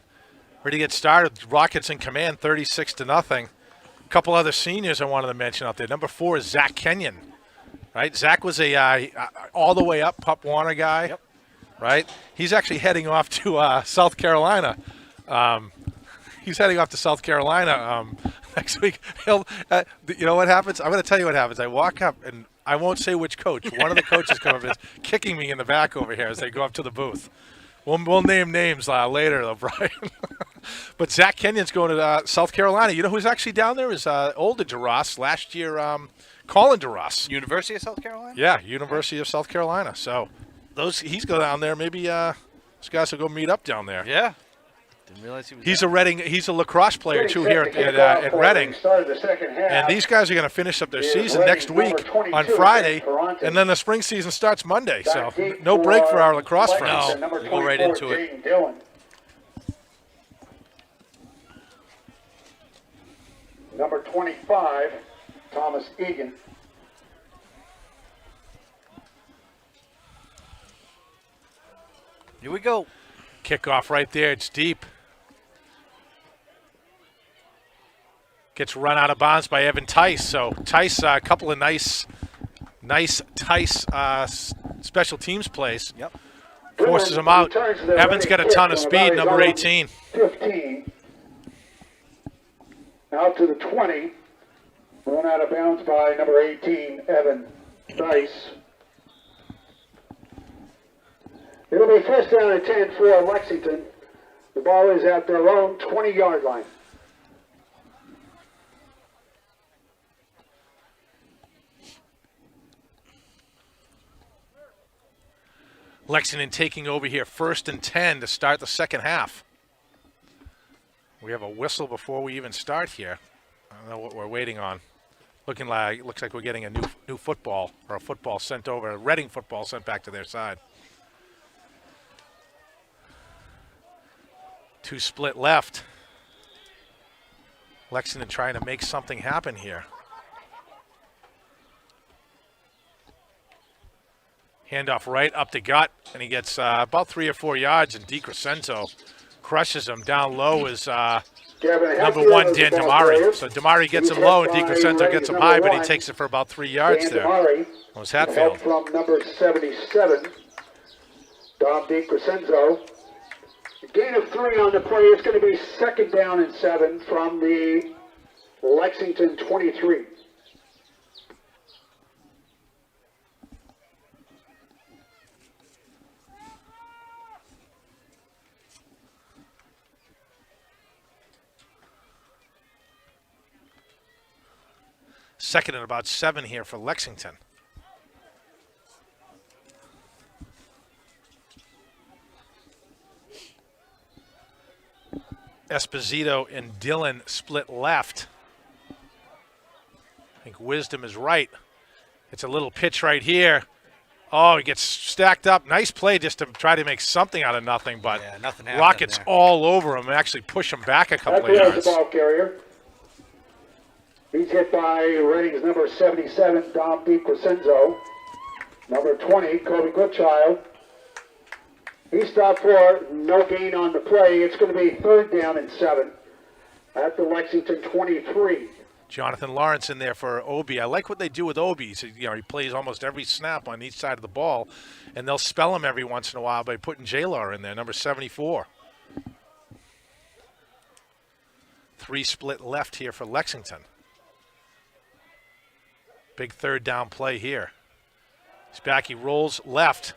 Ready to get started. Rockets in command, 36-0. A couple other seniors I wanted to mention out there. Number 4 is Zach Kenyon. Right, Zach was a all the way up Pup Warner guy. Yep. Right, he's actually heading off to South Carolina. He's heading off to South Carolina next week. You know what happens? I'm going to tell you what happens. I walk up, and I won't say which coach. One of the coaches come up and is kicking me in the back over here as they go up to the booth. We'll name names later, though, Brian. But Zach Kenyon's going to South Carolina. You know who's actually down there is older DeRoss. Last year, Colin DeRoss. University of South Carolina? Yeah, University of South Carolina. So he's going down there. Maybe those guys will go meet up down there. Yeah. Didn't realize he was He's a lacrosse player, too, here at Reading. And these guys are going to finish up their season next week on Friday, and then the spring season starts Monday. So no break for our lacrosse friends. No, we go right into it. Number 25, Thomas Egan. Here we go. Kickoff right there. It's deep. Gets run out of bounds by Evan Tice. So Tice, a couple of nice Tice special teams plays. Yep. Forces him out. Evan's got a ton of speed, number 18. 15. Out to the 20. Run out of bounds by number 18, Evan Tice. It'll be first down and 10 for Lexington. The ball is at their own 20-yard line. Lexington taking over here, 1st and 10 to start the second half. We have a whistle before we even start here. I don't know what we're waiting on. Looks like we're getting a new football, or a football sent over, a Reading football sent back to their side. 2 split left. Lexington trying to make something happen here. Handoff right up the gut, and he gets about 3 or 4 yards, and DiCrescenzo crushes him. Down low is number 1, Dan Damari. So Damari gets him low, and DiCrescenzo gets him high, but he takes it for about 3 yards there. That was Hatfield. From number 77, Dom DiCrescenzo. A gain of 3 on the play. It's going to be 2nd down and 7 from the Lexington 23. Second and about 7 here for Lexington. Esposito and Dillon split left. I think Wisdom is right. It's a little pitch right here. Oh, he gets stacked up. Nice play just to try to make something out of nothing, but yeah, nothing happened Rockets there. all over him and actually push him back a couple of yards. The ball carrier. He's hit by Reading's number 77, Dom DiCrescenzo. Number 20, Kobe Goodchild. He stopped for no gain on the play. It's going to be 3rd down and 7 at the Lexington 23. Jonathan Lawrence in there for Obi. I like what they do with Obi. So, he plays almost every snap on each side of the ball, and they'll spell him every once in a while by putting J-Law in there, number 74. 3 split left here for Lexington. Big 3rd down play here. He's back. He rolls left.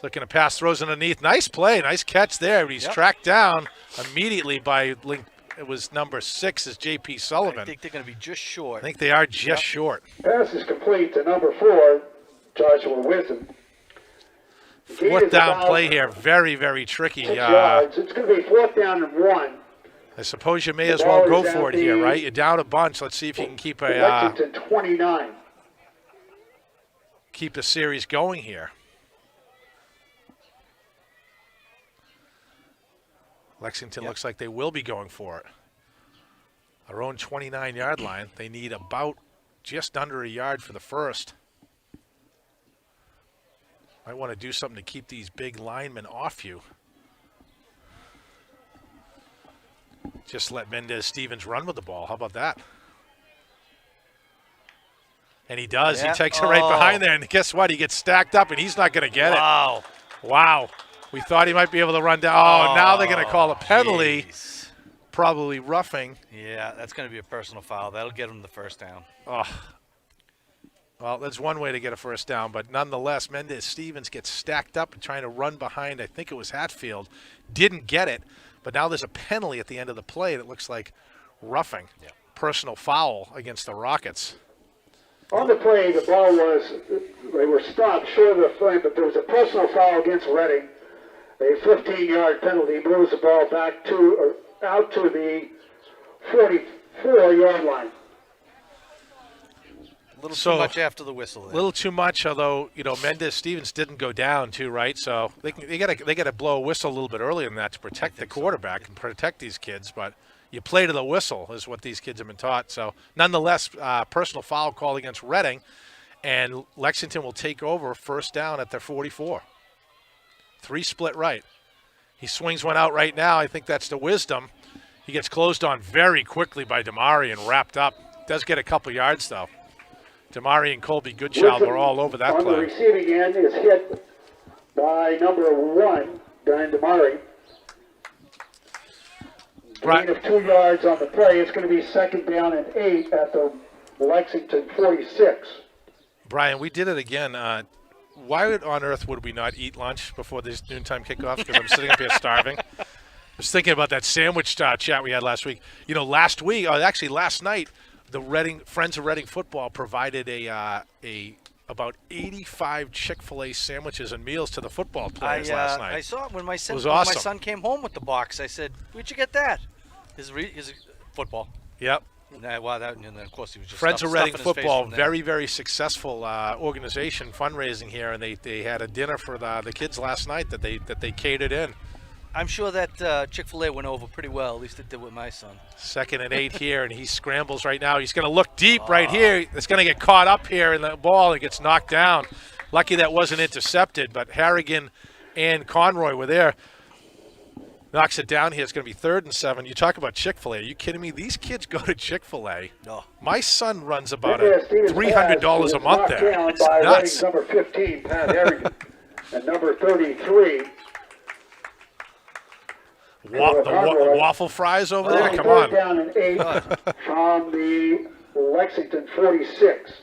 Looking to pass, throws underneath. Nice play. Nice catch there. He's tracked down immediately by it was number 6 is J.P. Sullivan. I think they're going to be just short. I think they are just short. Pass is complete to number 4, Joshua Wisdom. 4th down play here. Very, very tricky. 6 yards. It's going to be 4th down and 1. I suppose you may as well go for it here, right? You're down a bunch. Let's see if you can keep Lexington 29. Keep the series going here. Lexington looks like they will be going for it. Our own 29-yard line. They need about just under a yard for the first. Might want to do something to keep these big linemen off you. Just let Mendez-Stevens run with the ball. How about that? And he does. Yeah. He takes it right behind there. And guess what? He gets stacked up, and he's not going to get Wow. it. Wow. We thought he might be able to run down. Oh, now they're going to call a penalty. Jeez. Probably roughing. Yeah, that's going to be a personal foul. That'll get him the first down. Oh. Well, that's one way to get a first down, but nonetheless, Mendez-Stevens gets stacked up and trying to run behind, I think it was Hatfield. Didn't get it, but now there's a penalty at the end of the play that looks like roughing. Yeah. Personal foul against the Rockets. On the play, the ball was, they were stopped short of the frame, but there was a personal foul against Reading. A 15-yard penalty moves the ball back to, or out to the 44-yard line. A little So, too much after the whistle. A little too much, although, you know, Mendez-Stevens didn't go down too, right? So they got to blow a whistle a little bit earlier than that to protect the quarterback and protect these kids. But you play to the whistle is what these kids have been taught. So nonetheless, personal foul call against Reading, and Lexington will take over first down at their 44. 3 split right. He swings one out right now. I think that's the wisdom. He gets closed on very quickly by Damari and wrapped up. Does get a couple yards, though. Damari and Colby Goodchild were all over that on play. the receiving end is hit by number 1, Brian Damari. Gain of 2 yards on the play. It's going to be second down and 8 at the Lexington 46. Brian, we did it again. Why on earth would we not eat lunch before these noontime kickoffs? Because I'm sitting up here starving. I was thinking about that sandwich chat we had last week. You know, last night, the Friends of Reading Football provided about 85 Chick-fil-A sandwiches and meals to the football players last night. I saw it when my son, was when my awesome. son came home with the box. I said, "Where'd you get that?" His football. Yep. And then of course he was just Friends of Reading stuffing his face Football, from there. very, very successful organization, fundraising here, and they had a dinner for the kids last night that they catered in. I'm sure that Chick-fil-A went over pretty well. At least it did with my son. Second and 8 here, and he scrambles right now. He's going to look deep right here. It's going to get caught up here in the ball and gets knocked down. Lucky that wasn't intercepted, but Harrigan and Conroy were there. Knocks it down here. It's going to be 3rd and 7. You talk about Chick-fil-A. Are you kidding me? These kids go to Chick-fil-A. No. My son runs about $300 a month there. Down It's by nuts. number 15, Pat Harrigan, and number 33. The waffle fries over there? Come on. Down and 8 from the Lexington 46.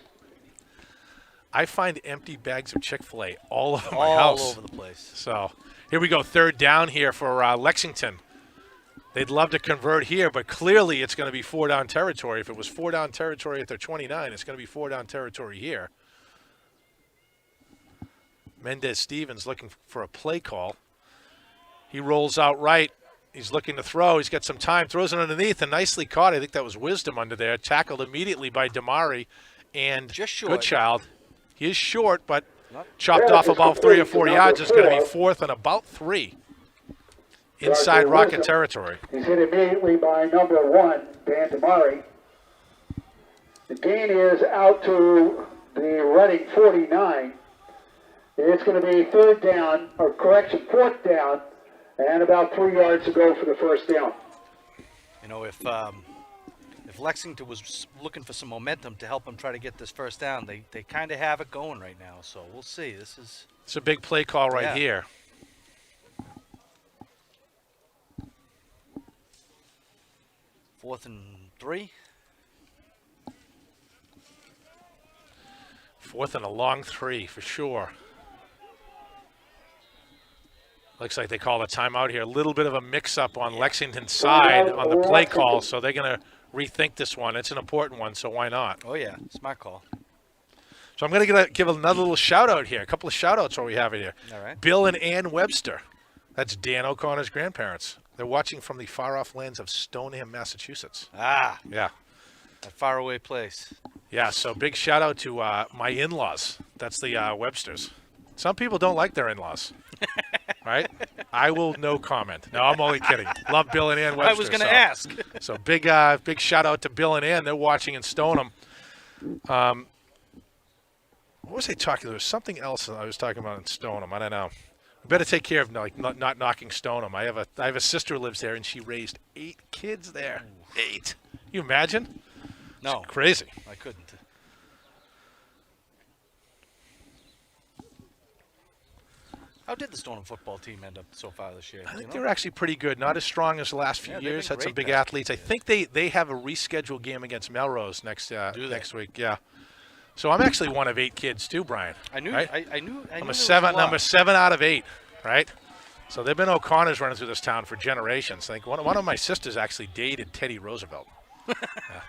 I find empty bags of Chick-fil-A all over my All house. over the place. So here we go, 3rd down here for Lexington. They'd love to convert here, but clearly it's going to be 4-down territory. If it was 4-down territory at their 29, it's going to be 4-down territory here. Mendez-Stevens looking for a play call. He rolls out right. He's looking to throw. He's got some time. Throws it underneath and nicely caught. I think that was Wisdom under there. Tackled immediately by Damari and Just short. Goodchild. He is short, but Not- chopped off about 3 or 4 yards. It's going to be 4th and about 3 inside Rocket territory. He's hit immediately by number 1, Dan Damari. The gain is out to the Reading 49. It's going to be 4th down, and about 3 yards to go for the first down. You know, if Lexington was looking for some momentum to help them try to get this first down, they kind of have it going right now. So we'll see. It's a big play call right Yeah. here. Fourth and 3. 4th and a long 3 for sure. Looks like they call a timeout here. A little bit of a mix-up on Lexington's side on the play call, so they're going to rethink this one. It's an important one, so why not? Oh yeah, smart call. So I'm going to give another little shout-out here. A couple of shout-outs while we have it here. All right. Bill and Ann Webster. That's Dan O'Connor's grandparents. They're watching from the far-off lands of Stoneham, Massachusetts. Ah, Yeah. that faraway place. Yeah, so big shout-out to my in-laws. That's the Websters. Some people don't like their in-laws. Right? I will no comment. No, I'm only kidding. Love Bill and Ann Webster. I was going to ask. So big shout out to Bill and Ann. They're watching in Stoneham. What was I talking? There was something else I was talking about in Stoneham. I don't know. We better take care of not knocking Stoneham. I have a sister who lives there, and she raised 8 kids there. 8. You imagine? No. It's crazy. I couldn't. How did the Stoneham football team end up so far this year? I think they're actually pretty good. Not as strong as the last few Yeah, they've years. been Had some great big now. athletes. I think they have a rescheduled game against Melrose next week. Yeah. So I'm actually one of 8 kids too, Brian. I knew. Right? I knew. I knew I'm there a 7. was a lot. Number 7 out of 8. Right. So there've been O'Connors running through this town for generations. I think one of my sisters actually dated Teddy Roosevelt. Yeah,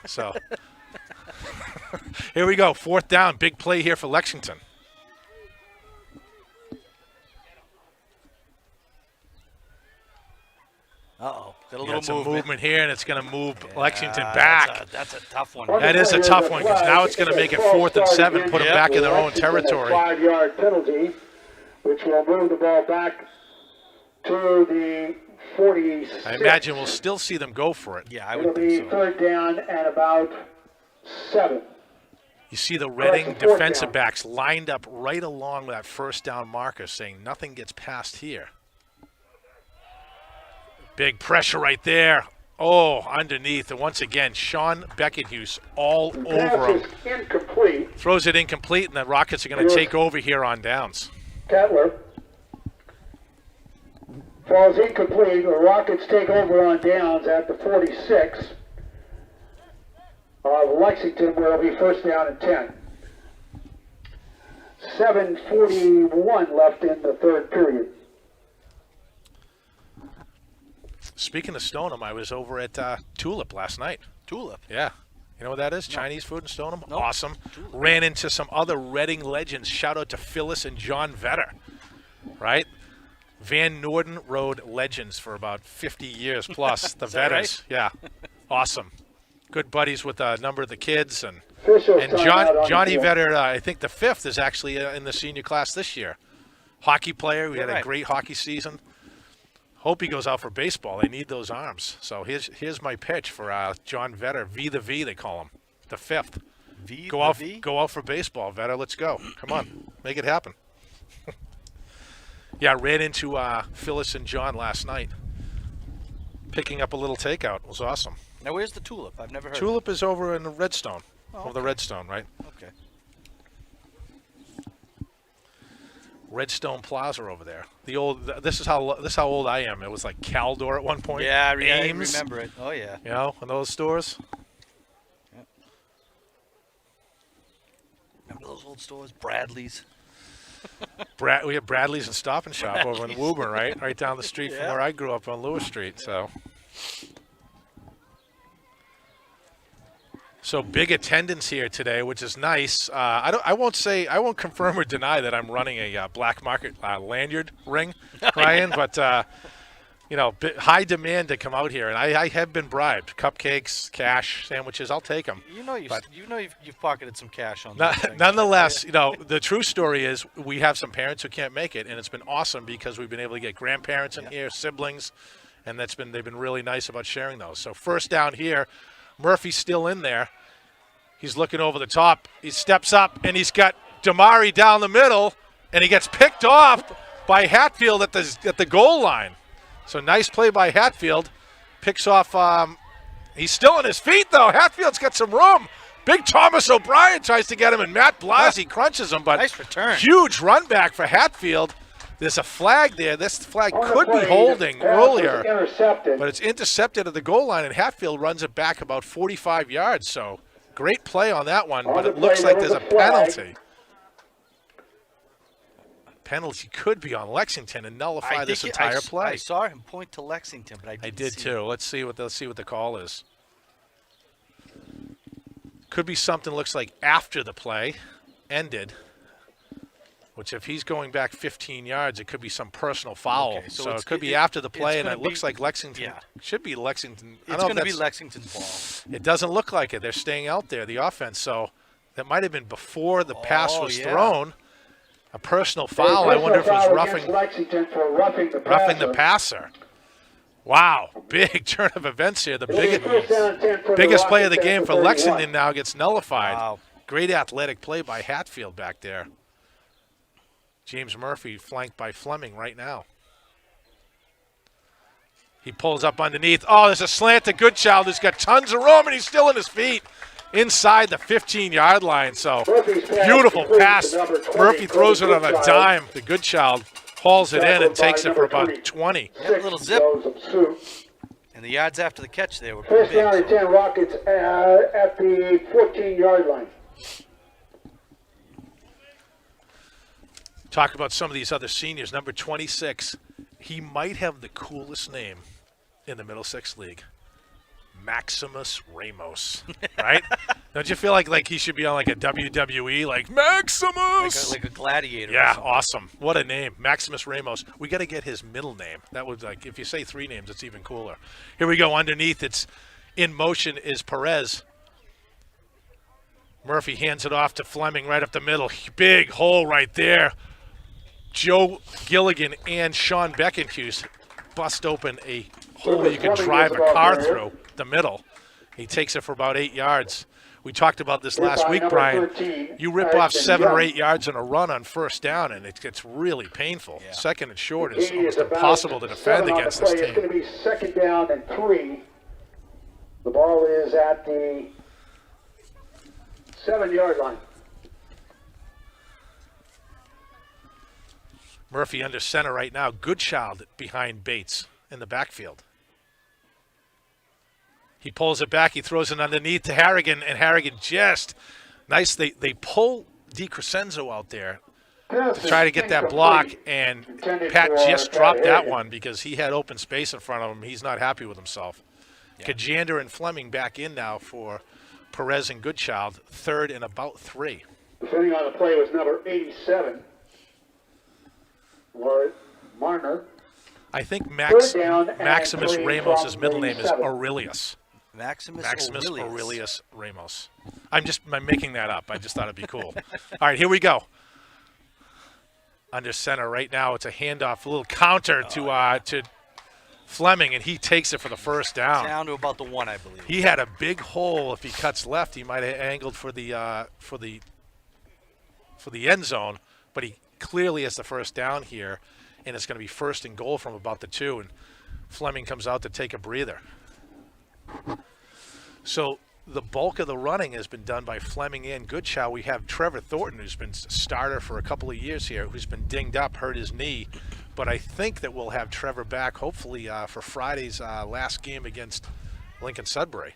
so here we go. 4th down. Big play here for Lexington. Uh-oh. Got a Got little some movement here, and it's going to move Yeah, Lexington back. That's a tough one. That is a tough one because now it's going to make it 4th and 7, put them Yep. back in their own territory. 5-yard penalty, which will move the ball back to the 46. I imagine we'll still see them go for it. Yeah, I It'll would be think so. 3rd down and about 7. You see the Reading That's a 4th defensive down. backs lined up right along that 1st down marker saying nothing gets past here. Big pressure right there. Oh, underneath. And once again, Sean Beckenhuis all over him. Pass is incomplete. Throws it incomplete, and the Rockets are going to take over here on downs. Kettler falls incomplete. The Rockets take over on downs at the 46. Lexington will be 1st down and 10. 7:41 left in the 3rd period. Speaking of Stoneham, I was over at Tulip last night. Tulip. Yeah. You know what that is? Chinese food in Stoneham? Nope. Awesome. Ran into some other Reading legends. Shout out to Phyllis and John Vetter, right? Van Norden rode legends for about 50 years plus. The Is that right? Vetters. Yeah. Awesome. Good buddies with a number of the kids. And Officials And timeout on Johnny the field. Vetter, I think the 5th, is actually in the senior class this year. Hockey player. We had a Right. great hockey season. Hope he goes out for baseball. They need those arms. So here's my pitch for John Vetter. V the V, they call him. The 5th. Go out for baseball, Vetter. Let's go. Come on. Make it happen. Yeah, I ran into Phyllis and John last night. Picking up a little takeout. It was awesome. Now, where's the Tulip? I've never heard Tulip is over in Redstone. Oh, Over the Redstone, right? of it. Okay. Redstone Plaza over there. The old. This is how old I am. It was like Caldor at one point. Yeah, I Ames, remember it. Oh, yeah. You know, in those stores. Remember those old stores? Bradley's. We have Bradley's and Stop and Shop over in Woburn, right? Right down the street from Yeah. where I grew up on Lewis Street. So big attendance here today, which is nice. I won't confirm or deny that I'm running a black market lanyard ring, Ryan, but high demand to come out here, and I have been bribed. Cupcakes, cash, sandwiches, I'll take them. You've pocketed some cash on those things. Nonetheless, the true story is we have some parents who can't make it, and it's been awesome because we've been able to get grandparents in here, siblings, and they've been really nice about sharing those. So 1st down here, Murphy's still in there. He's looking over the top. He steps up, and he's got Damari down the middle, and he gets picked off by Hatfield at the goal line. So nice play by Hatfield. Picks off. He's still on his feet, though. Hatfield's got some room. Big Thomas O'Brien tries to get him, and Matt Blasey crunches him. But Nice return. Huge run back for Hatfield. There's a flag there. This flag On the could be play, holding the pass was earlier, intercepted. but it's intercepted at the goal line, and Hatfield runs it back about 45 yards. So great play on that one, On but the it looks play, like there there's a was a flag. penalty. Penalty could be on Lexington and nullify this entire play. I saw him point to Lexington, but I did see too. Let's see what the call is. Could be something looks like after the play ended, which if he's going back 15 yards, it could be some personal foul. Okay, so so it's- it could be it- after the it's play, and gonna it looks be- like Lexington. yeah. Should be Lexington. I It's don't know going if to be that's- Lexington's ball. It doesn't look like it. They're staying out there, the offense. So that might have been before the pass Oh, was yeah. thrown. A personal foul. I wonder if it was Personal foul against roughing Lexington for roughing the passer. Wow, big turn of events here. The It'll be biggest 1st down and 10 for the biggest play of the Rockets game at for 31. Lexington now gets nullified. Wow. Great athletic play by Hatfield back there. James Murphy flanked by Fleming right now. He pulls up underneath. Oh, there's a slant to Goodchild, who's got tons of room, and he's still in his feet inside the 15-yard line. So beautiful pass. Murphy throws it on a dime. The Goodchild hauls it in and takes it for about 20. Yeah, a little zip. And the yards after the catch there were pretty First down big. and 10 Rockets at the 14-yard line. Talk about some of these other seniors. Number 26, he might have the coolest name in the Middlesex League. Maximus Ramos, right? Don't you feel like he should be on like a WWE, like Maximus? Like a gladiator. Yeah, awesome. What a name. Maximus Ramos. We got to get his middle name. That would, like, if you say 3 names, it's even cooler. Here we go. Underneath, it's in motion is Perez. Murphy hands it off to Fleming right up the middle. Big hole right there. Joe Gilligan and Sean Beckenhuse bust open a hole you can drive a car through the middle. He takes it for about 8 yards. We talked about this last week, Brian. You rip off 7 or 8 yards in a run on first down, and it gets really painful. Yeah. Second and short is almost impossible to defend against this It's going to team. be second down and 3. The ball is at the 7-yard line. Murphy under center right now. Goodchild behind Bates in the backfield. He pulls it back. He throws it underneath to Harrigan, and Harrigan just nice. They pull DiCrescenzo out there to try to get that block, and Pat just dropped that one because he had open space in front of him. He's not happy with himself. Yeah. Kajander and Fleming back in now for Perez and Goodchild, 3rd and about 3. Defending on the play was number 87. Marner. I think Maximus 3 Ramos' middle name is 87. Aurelius. Maximus Aurelius Ramos. I'm making that up. I just thought it'd be cool. All right, here we go. Under center right now, it's a handoff, a little counter to Fleming, and he takes it for the first down. Down to about the 1, I believe. He had a big hole. If he cuts left, he might have angled for the end zone, but he clearly has the first down here, and it's going to be 1st and goal from about the 2, and Fleming comes out to take a breather. So the bulk of the running has been done by Fleming and Goodchild. We have Trevor Thornton, who's been starter for a couple of years here, who's been dinged up, hurt his knee. But I think that we'll have Trevor back, hopefully, for Friday's last game against Lincoln Sudbury.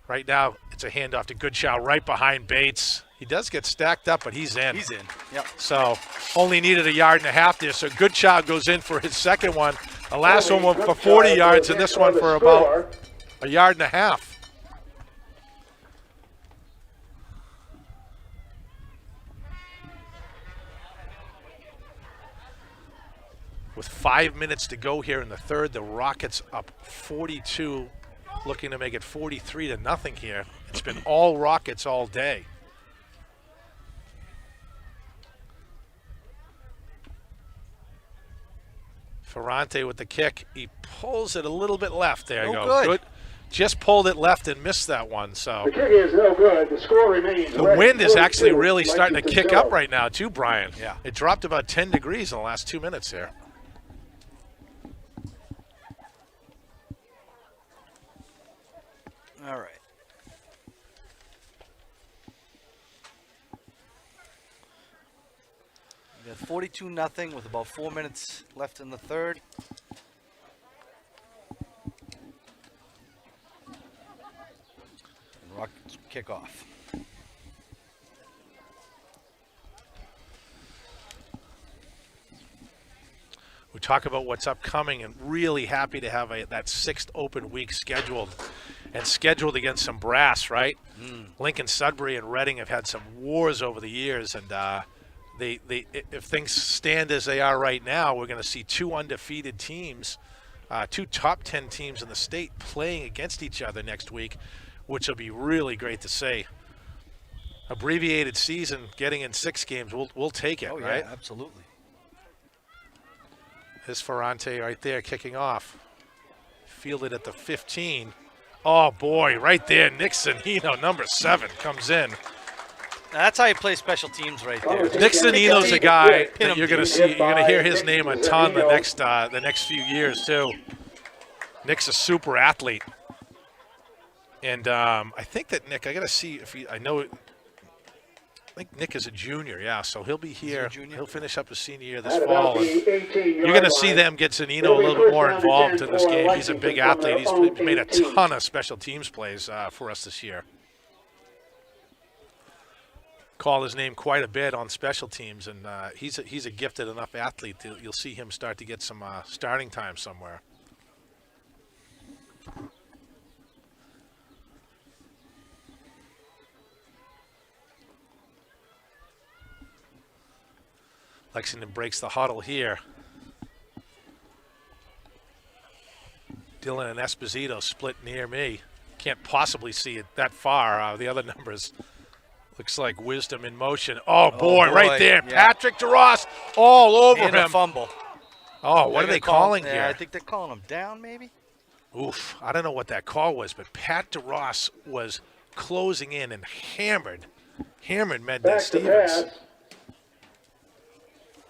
Right now, it's a handoff to Goodchild right behind Bates. He does get stacked up, but he's in. He's in, yep. So only needed a yard and a half there. So Goodchild goes in for his second one. The last one for 40 yards, and this one for about a yard and a half. With 5 minutes to go here in the third, the Rockets up 42, looking to make it 43-0 here. It's been all Rockets all day. Ferrante with the kick. He pulls it a little bit left. There you go. Good. Just pulled it left and missed that one. So the kick is no good. The score remains. The wind is actually really starting to kick up right now too, Brian. Yeah. It dropped about 10 degrees in the last 2 minutes here. All right. We got 42-0 with about 4 minutes left in the third. And Rockets kick off. We talk about what's upcoming, and really happy to have that 6th open week scheduled, and scheduled against some brass, right? Lincoln Sudbury and Reading have had some wars over the years, and if things stand as they are right now, we're going to see 2 undefeated teams, 2 top 10 teams in the state playing against each other next week, which will be really great to see. Abbreviated season, getting in 6 games, we'll take it, right? Yeah, absolutely. There's Ferrante right there kicking off. Fielded at the 15. Oh, boy, right there, Nick Sanino, number 7, comes in. That's how you play special teams right there. Nick Zanino's a guy Pin that him you're going to deep. see. You're going to hear his name a ton the next few years too. Nick's a super athlete, and I think that Nick. I got to see if he. I know. I think Nick is a junior. Yeah, so he'll be here. He'll finish up his senior year this fall. And you're going to see them get Zanino a little bit more involved in this game. He's a big athlete. He's made a ton of special teams plays for us this year. Call his name quite a bit on special teams, and he's a gifted enough athlete. You'll see him start to get some starting time somewhere. Lexington breaks the huddle here. Dylan and Esposito split near me. Can't possibly see it that far. The other numbers. Looks like Wisdom in motion. Oh, boy, right there. Yeah. Patrick DeRoss all over And him. a fumble. Oh, what are they calling Yeah, here? I think they're calling him down, maybe. Oof, I don't know what that call was, but Pat DeRoss was closing in and hammered Medden Stevens.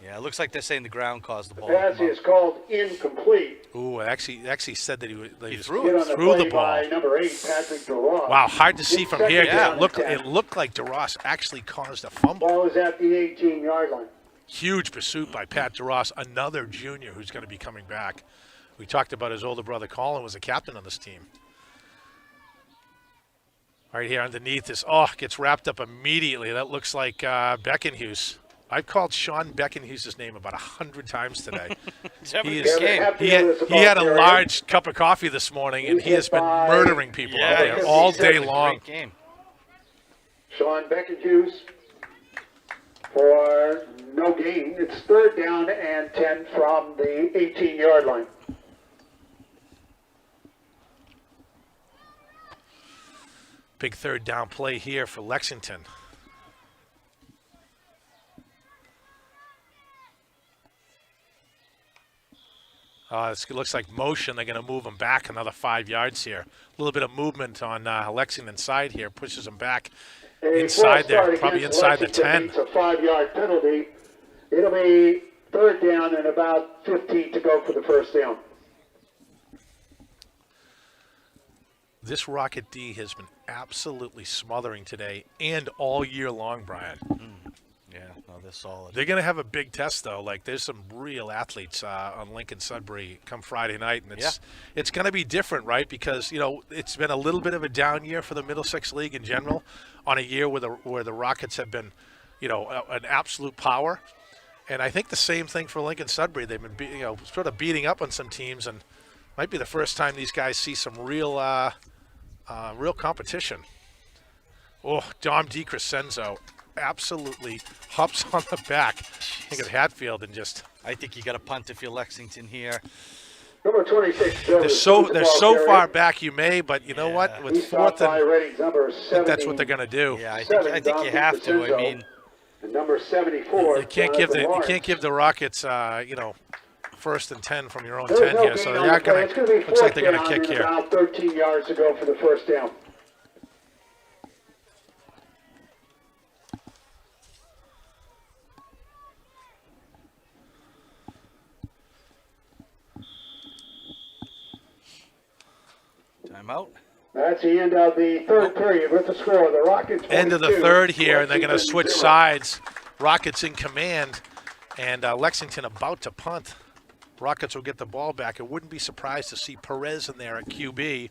Yeah, it looks like they're saying the ground caused the ball. Pass is called incomplete. Ooh, actually said that he threw Hit it. on the threw the play ball. by number 8, Patrick DeRoss. Wow, hard to see from here. Yeah. It looked like DeRoss actually caused a fumble. Ball is at the 18-yard line. Huge pursuit by Pat DeRoss, another junior who's going to be coming back. We talked about his older brother Colin was a captain on this team. Right here underneath this, gets wrapped up immediately. That looks like Beckenhuis. I've called Sean Beckenhuis' name about 100 times today. He had a large cup of coffee this morning, and he has been murdering people out there all day long. Great game. Sean Beckenhuis for no gain. It's 3rd down and 10 from the 18-yard line. Big 3rd down play here for Lexington. It looks like motion. They're going to move him back another 5 yards here. A little bit of movement on Lexington's side here. Pushes him back inside there, probably inside the 10. It's a 5-yard penalty. It'll be 3rd down and about 15 to go for the first down. This Rocket D has been absolutely smothering today and all year long, Brian. Yeah, no, they're solid. They're going to have a big test, though. Like, there's some real athletes on Lincoln Sudbury come Friday night, and it's going to be different, right? Because, it's been a little bit of a down year for the Middlesex League in general on a year where the Rockets have been, an absolute power. And I think the same thing for Lincoln Sudbury. They've been, sort of beating up on some teams, and might be the first time these guys see some real competition. Oh, Dom DiCrescenzo absolutely hops on the back. I think of Hatfield and just. I think you got to punt if you're Lexington here. Number 26. They're so far back you may, but you know what? With 4th and I think that's what they're going to do. Yeah, I think you have to. I mean, and number 74. You can't give the Rockets 1st and 10 from your own 10 here. So they are going to. Looks like they're going to kick here. About 13 yards to go for the first down. Timeout. That's the end of the 3rd period with the score. The Rockets. End of the 3rd here, and they're going to switch sides. Rockets in command, and Lexington about to punt. Rockets will get the ball back. I wouldn't be surprised to see Perez in there at QB.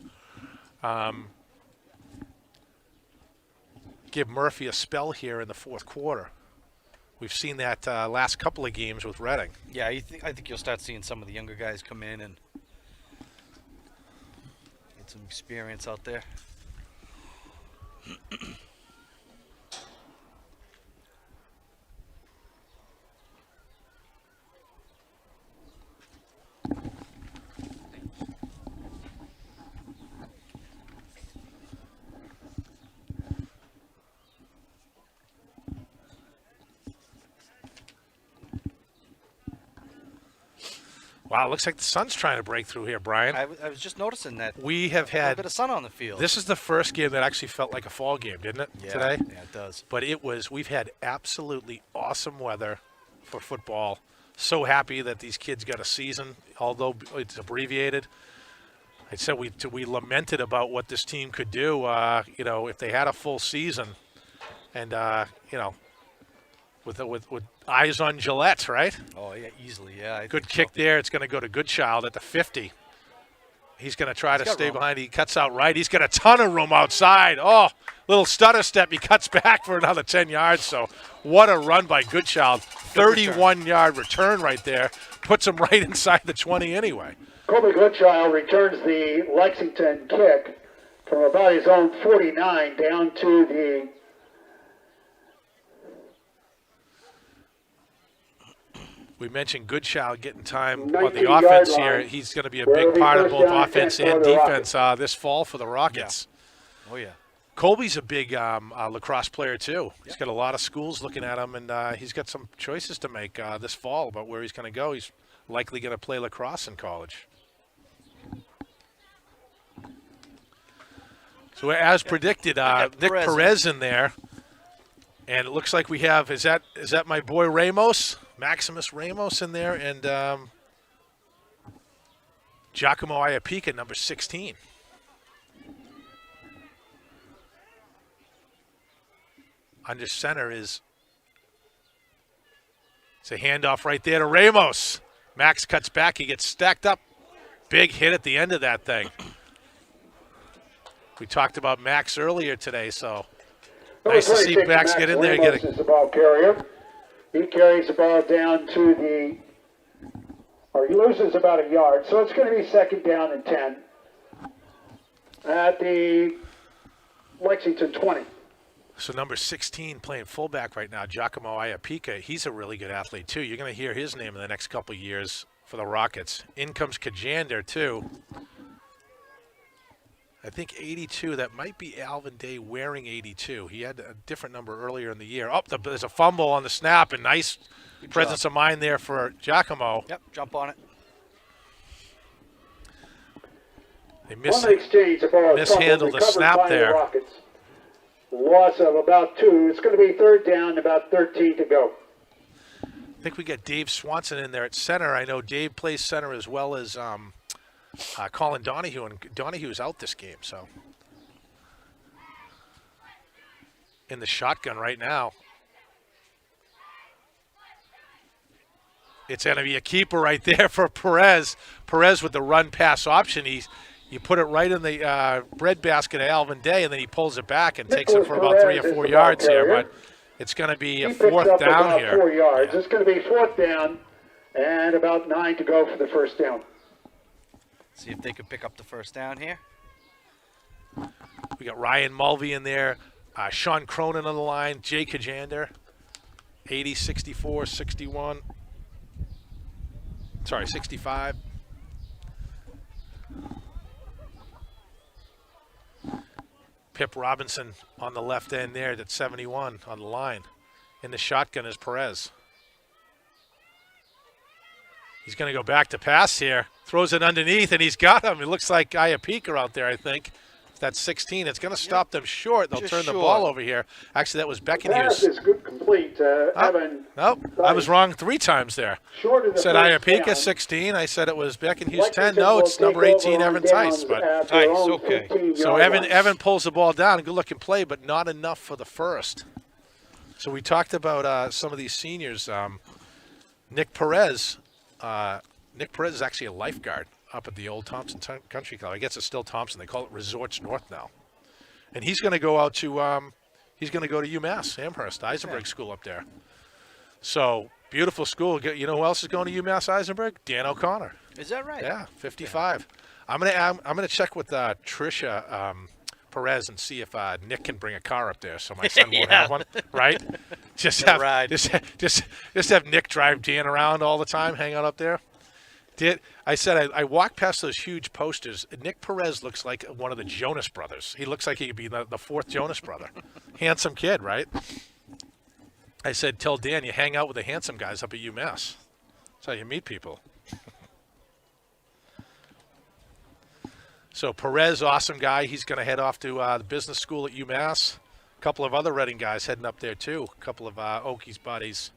Give Murphy a spell here in the 4th quarter. We've seen that last couple of games with Reading. Yeah, I think you'll start seeing some of the younger guys come in and get some experience out there. Wow, looks like the sun's trying to break through here, Brian. I was just noticing that. We have A little had bit of sun on the field. this is the first game that actually felt like a fall game, didn't it? yeah, Today, Yeah, it does. but we've had absolutely awesome weather for football. So happy that these kids got a season, although it's abbreviated. I said we lamented about what this team could do, if they had a full season, and with eyes on Gillette, right? Oh yeah, easily. Yeah. I Good think kick so. there. It's going to go to Goodchild at the 50. He's going to try to got stay room. behind. He cuts out right. He's got a ton of room outside. Oh, little stutter step. He cuts back for another 10 yards. So what a run by Goodchild. 31-yard return right there. Puts him right inside the 20 anyway. Colby Goodchild returns the Lexington kick from about his own 49 down to the We mentioned Goodchild getting time on the 19-yard offense here. line, He's going to be a where big it'll be part of first both down and offense 10 and for the defense this fall for the Rockets. Oh yeah. Colby's a big lacrosse player, too. He's got a lot of schools looking at him, and he's got some choices to make this fall about where he's going to go. He's likely going to play lacrosse in college. So as predicted, Nick Perez in there. And it looks like we have, is that my boy Ramos? Maximus Ramos in there, and Giacomo Iapika, number 16. Under center it's a handoff right there to Ramos. Max cuts back. He gets stacked up. Big hit at the end of that thing. We talked about Max earlier today, so nice to see Max get in there and Ramos is the ball carrier. He carries the ball down to he loses about a yard, so it's going to be second down and 10 at the Lexington 20. So number 16 playing fullback right now, Giacomo Iapika. He's a really good athlete, too. You're going to hear his name in the next couple of years for the Rockets. In comes Kajander, too. I think 82, that might be Alvin Day wearing 82. He had a different number earlier in the year. Oh, there's a fumble on the snap, and nice presence of mind there for Giacomo. Yep, jump on it. They mishandled the snap there. Loss of about 2. It's going to be third down, about 13 to go. I think we got Dave Swanson in there at center. I know Dave plays center as well as Colin Donahue, and Donahue's out this game, so. In the shotgun right now. It's going to be a keeper right there for Perez. Perez with the run-pass option. You put it right in the breadbasket of Alvin Day, and then he pulls it back and takes it for about 3 or 4 yards here. But it's going to be a fourth down here. 4 yards. Yeah. It's going to be fourth down and about 9 to go for the first down. See if they could pick up the first down here. We got Ryan Mulvey in there, Sean Cronin on the line, Jay Kajander, 80, 64, 61. Sorry, 65. Pip Robinson on the left end there, that's 71 on the line. In the shotgun is Perez. He's going to go back to pass here. Throws it underneath, and he's got him. It looks like Iapika out there, I think. That's 16. It's going to stop them short. They'll Just turn the short. ball over here. Actually, that was Pass Beckenhues. is good, complete. Evan, Nope, I was wrong 3 times there. short of the Said first Iapika down. 16. I said it was Beckenhues 10. Lexington No, will it's number take 18, over on Evan downs Tice. But at their Tice, own okay. 15-yard so line. Evan pulls the ball down. Good looking play, but not enough for the first. So we talked about some of these seniors. Nick Perez. Nick Perez is actually a lifeguard up at the old Thompson Country Club. I guess it's still Thompson. They call it Resorts North now. And he's going to go out to UMass Amherst Eisenberg School up there. So beautiful school. You know who else is going to UMass Eisenberg? Dan O'Connor. Is that right? Yeah, 55. I'm gonna check with Tricia Perez and see if Nick can bring a car up there, so my son won't have one. Right? Just No have ride. just have Nick drive Dan around all the time, hang out up there. I said I walked past those huge posters. Nick Perez looks like one of the Jonas brothers. He looks like he could be the fourth Jonas brother. Handsome kid, right? I said, tell Dan you hang out with the handsome guys up at UMass. That's how you meet people. So Perez, awesome guy. He's going to head off to the business school at UMass. A couple of other Reading guys heading up there, too. A couple of Okies buddies.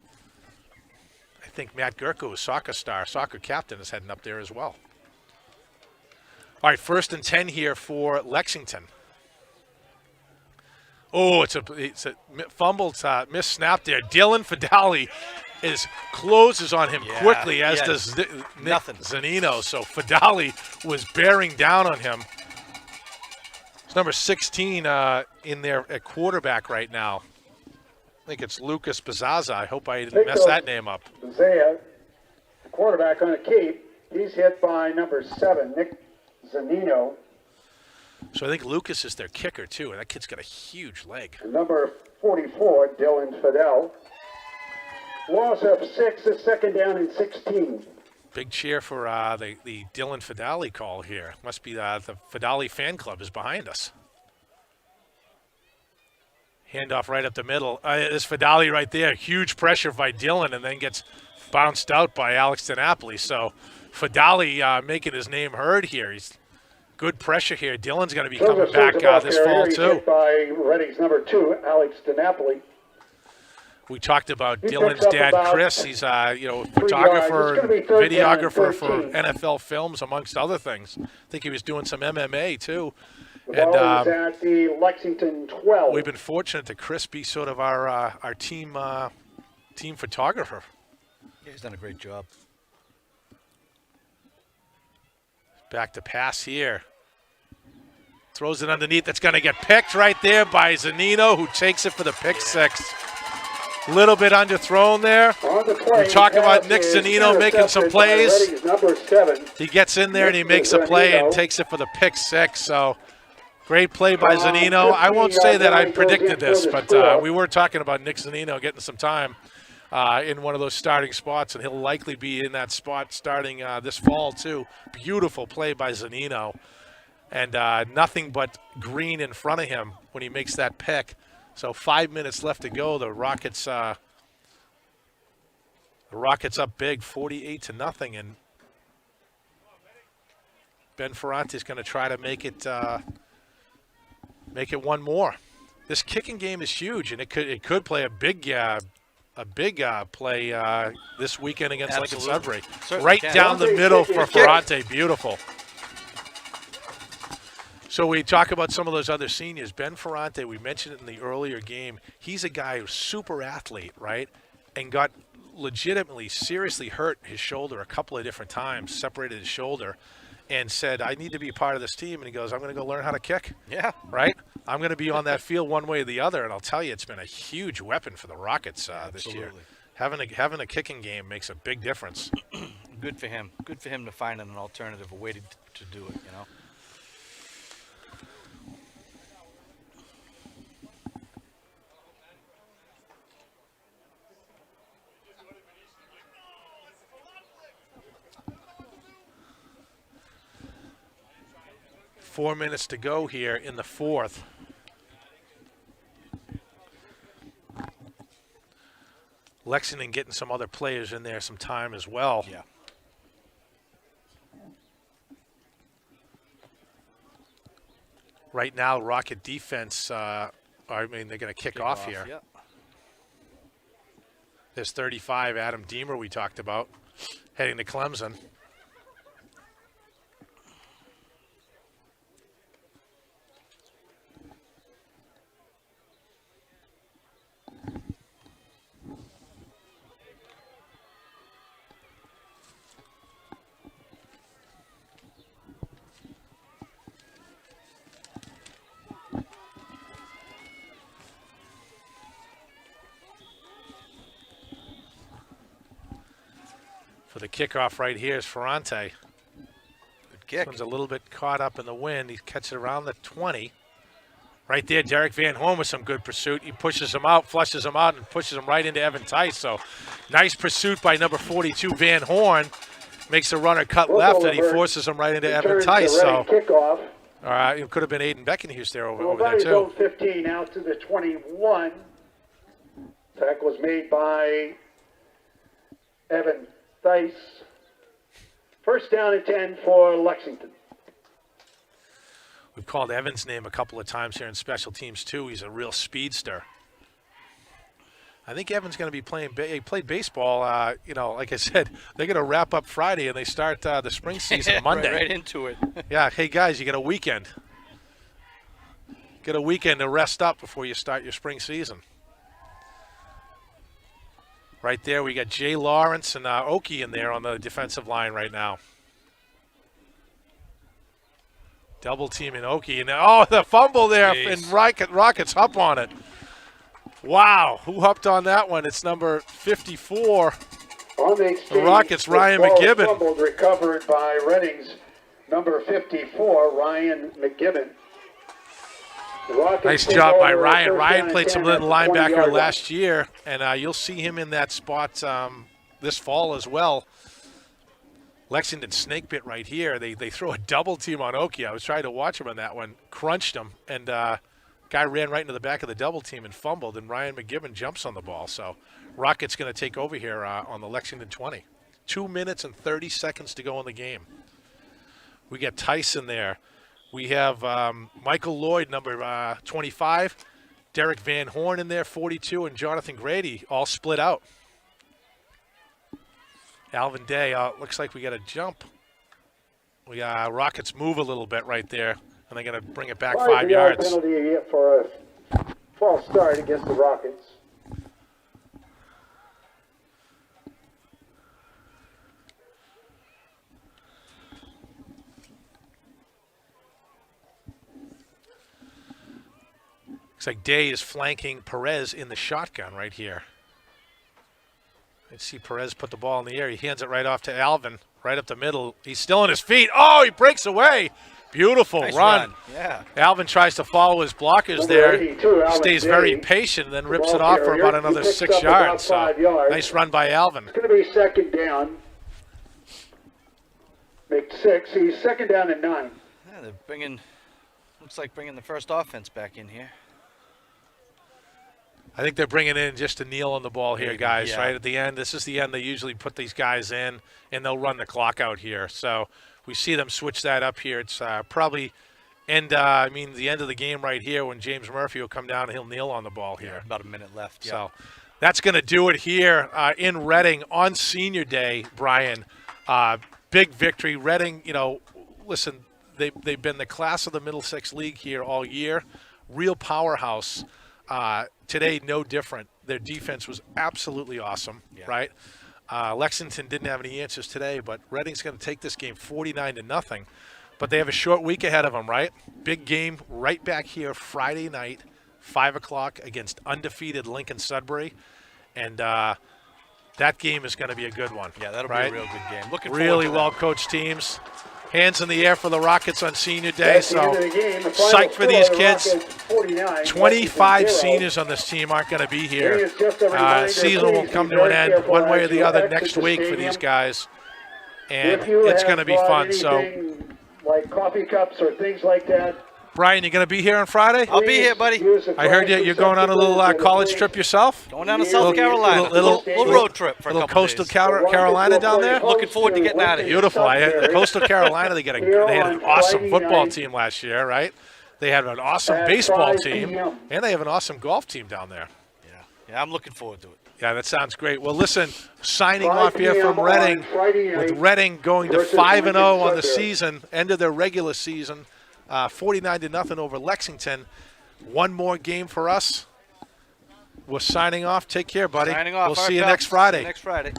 I think Matt Gurko, soccer captain, is heading up there as well. All right, 1st and 10 here for Lexington. Oh, it's a fumbled, missed snap there. Dylan Fidali closes on him quickly, as does Nick Zanino. So Fidali was bearing down on him. It's number 16 in there at quarterback right now. I think it's Lucas Bazaza. I hope I didn't mess that name up. Zaya, the quarterback on a keep. He's hit by number 7, Nick Zanino. So I think Lucas is their kicker, too, and that kid's got a huge leg. And number 44, Dylan Fidel. Loss of 6 is 2nd down and 16. Big cheer for the Dylan Fidali call here. Must be the Fidali fan club is behind us. Handoff right up the middle. There's Fidali right there. Huge pressure by Dylan, and then gets bounced out by Alex DiNapoli. So Fidali making his name heard here. He's good pressure here. Dylan's going to be coming back this fall, too. Hit by Reading's number 2, Alex DiNapoli. We talked about Dylan's dad, Chris. He's photographer and videographer for NFL films, amongst other things. I think he was doing some MMA, too. And at the Lexington 12. We've been fortunate that Chris be sort of our team photographer. Yeah, he's done a great job. Back to pass here. Throws it underneath. That's going to get picked right there by Zanino, who takes it for the pick six. Little bit underthrown there. We talk about Nick Zanino making some plays. Number 7. He gets in there and he makes a play and takes it for the pick six. So great play by Zanino. I won't say that I predicted this, but we were talking about Nick Zanino getting some time in one of those starting spots, and he'll likely be in that spot starting this fall too. Beautiful play by Zanino, and nothing but green in front of him when he makes that pick. So 5 minutes left to go. The Rockets up big, 48-0, and Ben Ferrante is going to try to make it one more. This kicking game is huge, and it could play a big play this weekend against Lincoln Sudbury. Right down the middle for Ferrante. Beautiful. So we talk about some of those other seniors. Ben Ferrante, we mentioned it in the earlier game. He's a guy who's super athlete, right? And got legitimately, seriously hurt his shoulder a couple of different times, separated his shoulder, and said, I need to be a part of this team. And he goes, I'm going to go learn how to kick. Yeah. Right? I'm going to be on that field one way or the other. And I'll tell you, it's been a huge weapon for the Rockets this year. Having a kicking game makes a big difference. Good for him. Good for him to find an alternative, a way to do it, you know. Four minutes to go here in the fourth. Lexington getting some other players in there some time as well. Yeah. Right now, Rocket defense, they're going to kick off here. Yeah. There's 35, Adam Deemer we talked about, heading to Clemson. For the kickoff right here is Ferrante. Good kick. This one's a little bit caught up in the wind. He catches it around the 20. Right there, Derek Van Horn with some good pursuit. He pushes him out, flushes him out, and pushes him right into Evan Tice. So nice pursuit by number 42, Van Horn. Makes the runner cut left, and he forces him right into Evan Tice. So kickoff. It could have been Aiden Beckenhuis there over there, too. 15 out to the 21. Tackle was made by Evan Thice. First down and 10 for Lexington. We've called Evan's name a couple of times here in special teams too. He's a real speedster. I think Evan's going to be playing. He played baseball. You know, like I said, they're going to wrap up Friday and they start the spring season Monday. Right into it. Yeah. Hey guys, you get a weekend. Get a weekend to rest up before you start your spring season. Right there, we got Jay Lawrence and Oki in there on the defensive line right now. Double teaming Oki, and oh, the fumble there, and Rockets hop on it. Wow, who hopped on that one? It's number 54. On the exchange, The Rockets, Ryan the ball McGibbon. fumbled, recovered by Reading's number 54, Ryan McGibbon. The Rockets Nice take job by over Ryan. first Ryan down and played 10 some at little the 20-yard linebacker line. last year, and you'll see him in that spot this fall as well. Lexington snake bit right here. They throw a double team on Oki. I was trying to watch him on that one. Crunched him, and guy ran right into the back of the double team and fumbled, and Ryan McGibbon jumps on the ball. So Rockets going to take over here on the Lexington 20. 2 minutes and 30 seconds to go in the game. We got Tyson there. We have Michael Lloyd, number 25. Derek Van Horn in there, 42, and Jonathan Grady all split out. Alvin Day, looks like we got a jump. We got Rockets move a little bit right there, and they're going to bring it back 5 yards. Penalty for a false start against the Rockets. Looks like Day is flanking Perez in the shotgun right here. Let's see Perez put the ball in the air. He hands it right off to Alvin, right up the middle. He's still on his feet. Oh, he breaks away. Beautiful Nice run. Yeah. Alvin tries to follow his blockers Number there. 82, Alvin Stays Day, very patient and then rips ball it off for carrier. about He another picks 6 up about yards. 5 yards. Nice run by Alvin. It's going to be second down. Make 6. He's second down and 9. Yeah, they're bringing. Looks like bringing the first offense back in here. I think they're bringing in just to kneel on the ball here, guys, Yeah. right at the end. This is the end. They usually put these guys in, and they'll run the clock out here. So we see them switch that up here. It's probably the end of the game right here when James Murphy will come down and he'll kneel on the ball here. About a minute left. Yeah. So that's going to do it here in Reading on Senior Day, Brian. Big victory. Reading, listen, they've been the class of the Middlesex League here all year. Real powerhouse. Today, no different. Their defense was absolutely awesome, right? Lexington didn't have any answers today, but Reading's going to take this game 49-0. But they have a short week ahead of them, right? Big game right back here Friday night, 5 o'clock against undefeated Lincoln Sudbury. And that game is going to be a good one. Yeah, that'll be right? a real good game. Looking Really forward to well-coached teams. Hands in the air for the Rockets on Senior Day. That's the end of the game. The final Psyched for these score, the kids. Rockets 49, 25 Lexington 0. seniors on this team aren't going to be here. Here's just a reminder, Season will please come be to an very end careful one way or as the you other exit next the week for stadium. these guys. And If you it's have going to be brought fun. So, anything like coffee cups or things like that, Brian, you going to be here on Friday? I'll be here, buddy. use the I heard you're going on a little college trip yourself? Going down to Yeah, South Carolina. little road trip for a little couple coastal days. Carolina down there? Looking forward to getting out of here. Beautiful. Coastal Carolina, they had an awesome football team last year, right? They had an awesome At baseball 5 team, p.m. and they have an awesome golf team down there. Yeah, I'm looking forward to it. Yeah, that sounds great. Well, listen, signing 5 off here p.m. from Reading, on Friday with night Reading going to versus 5-0 Lincoln on the Sudbury. season, end of their regular season, 49-0 over Lexington. One more game for us. We're signing off. Take care, buddy. Signing off. We'll All see right, you pal. next Friday. Next Friday.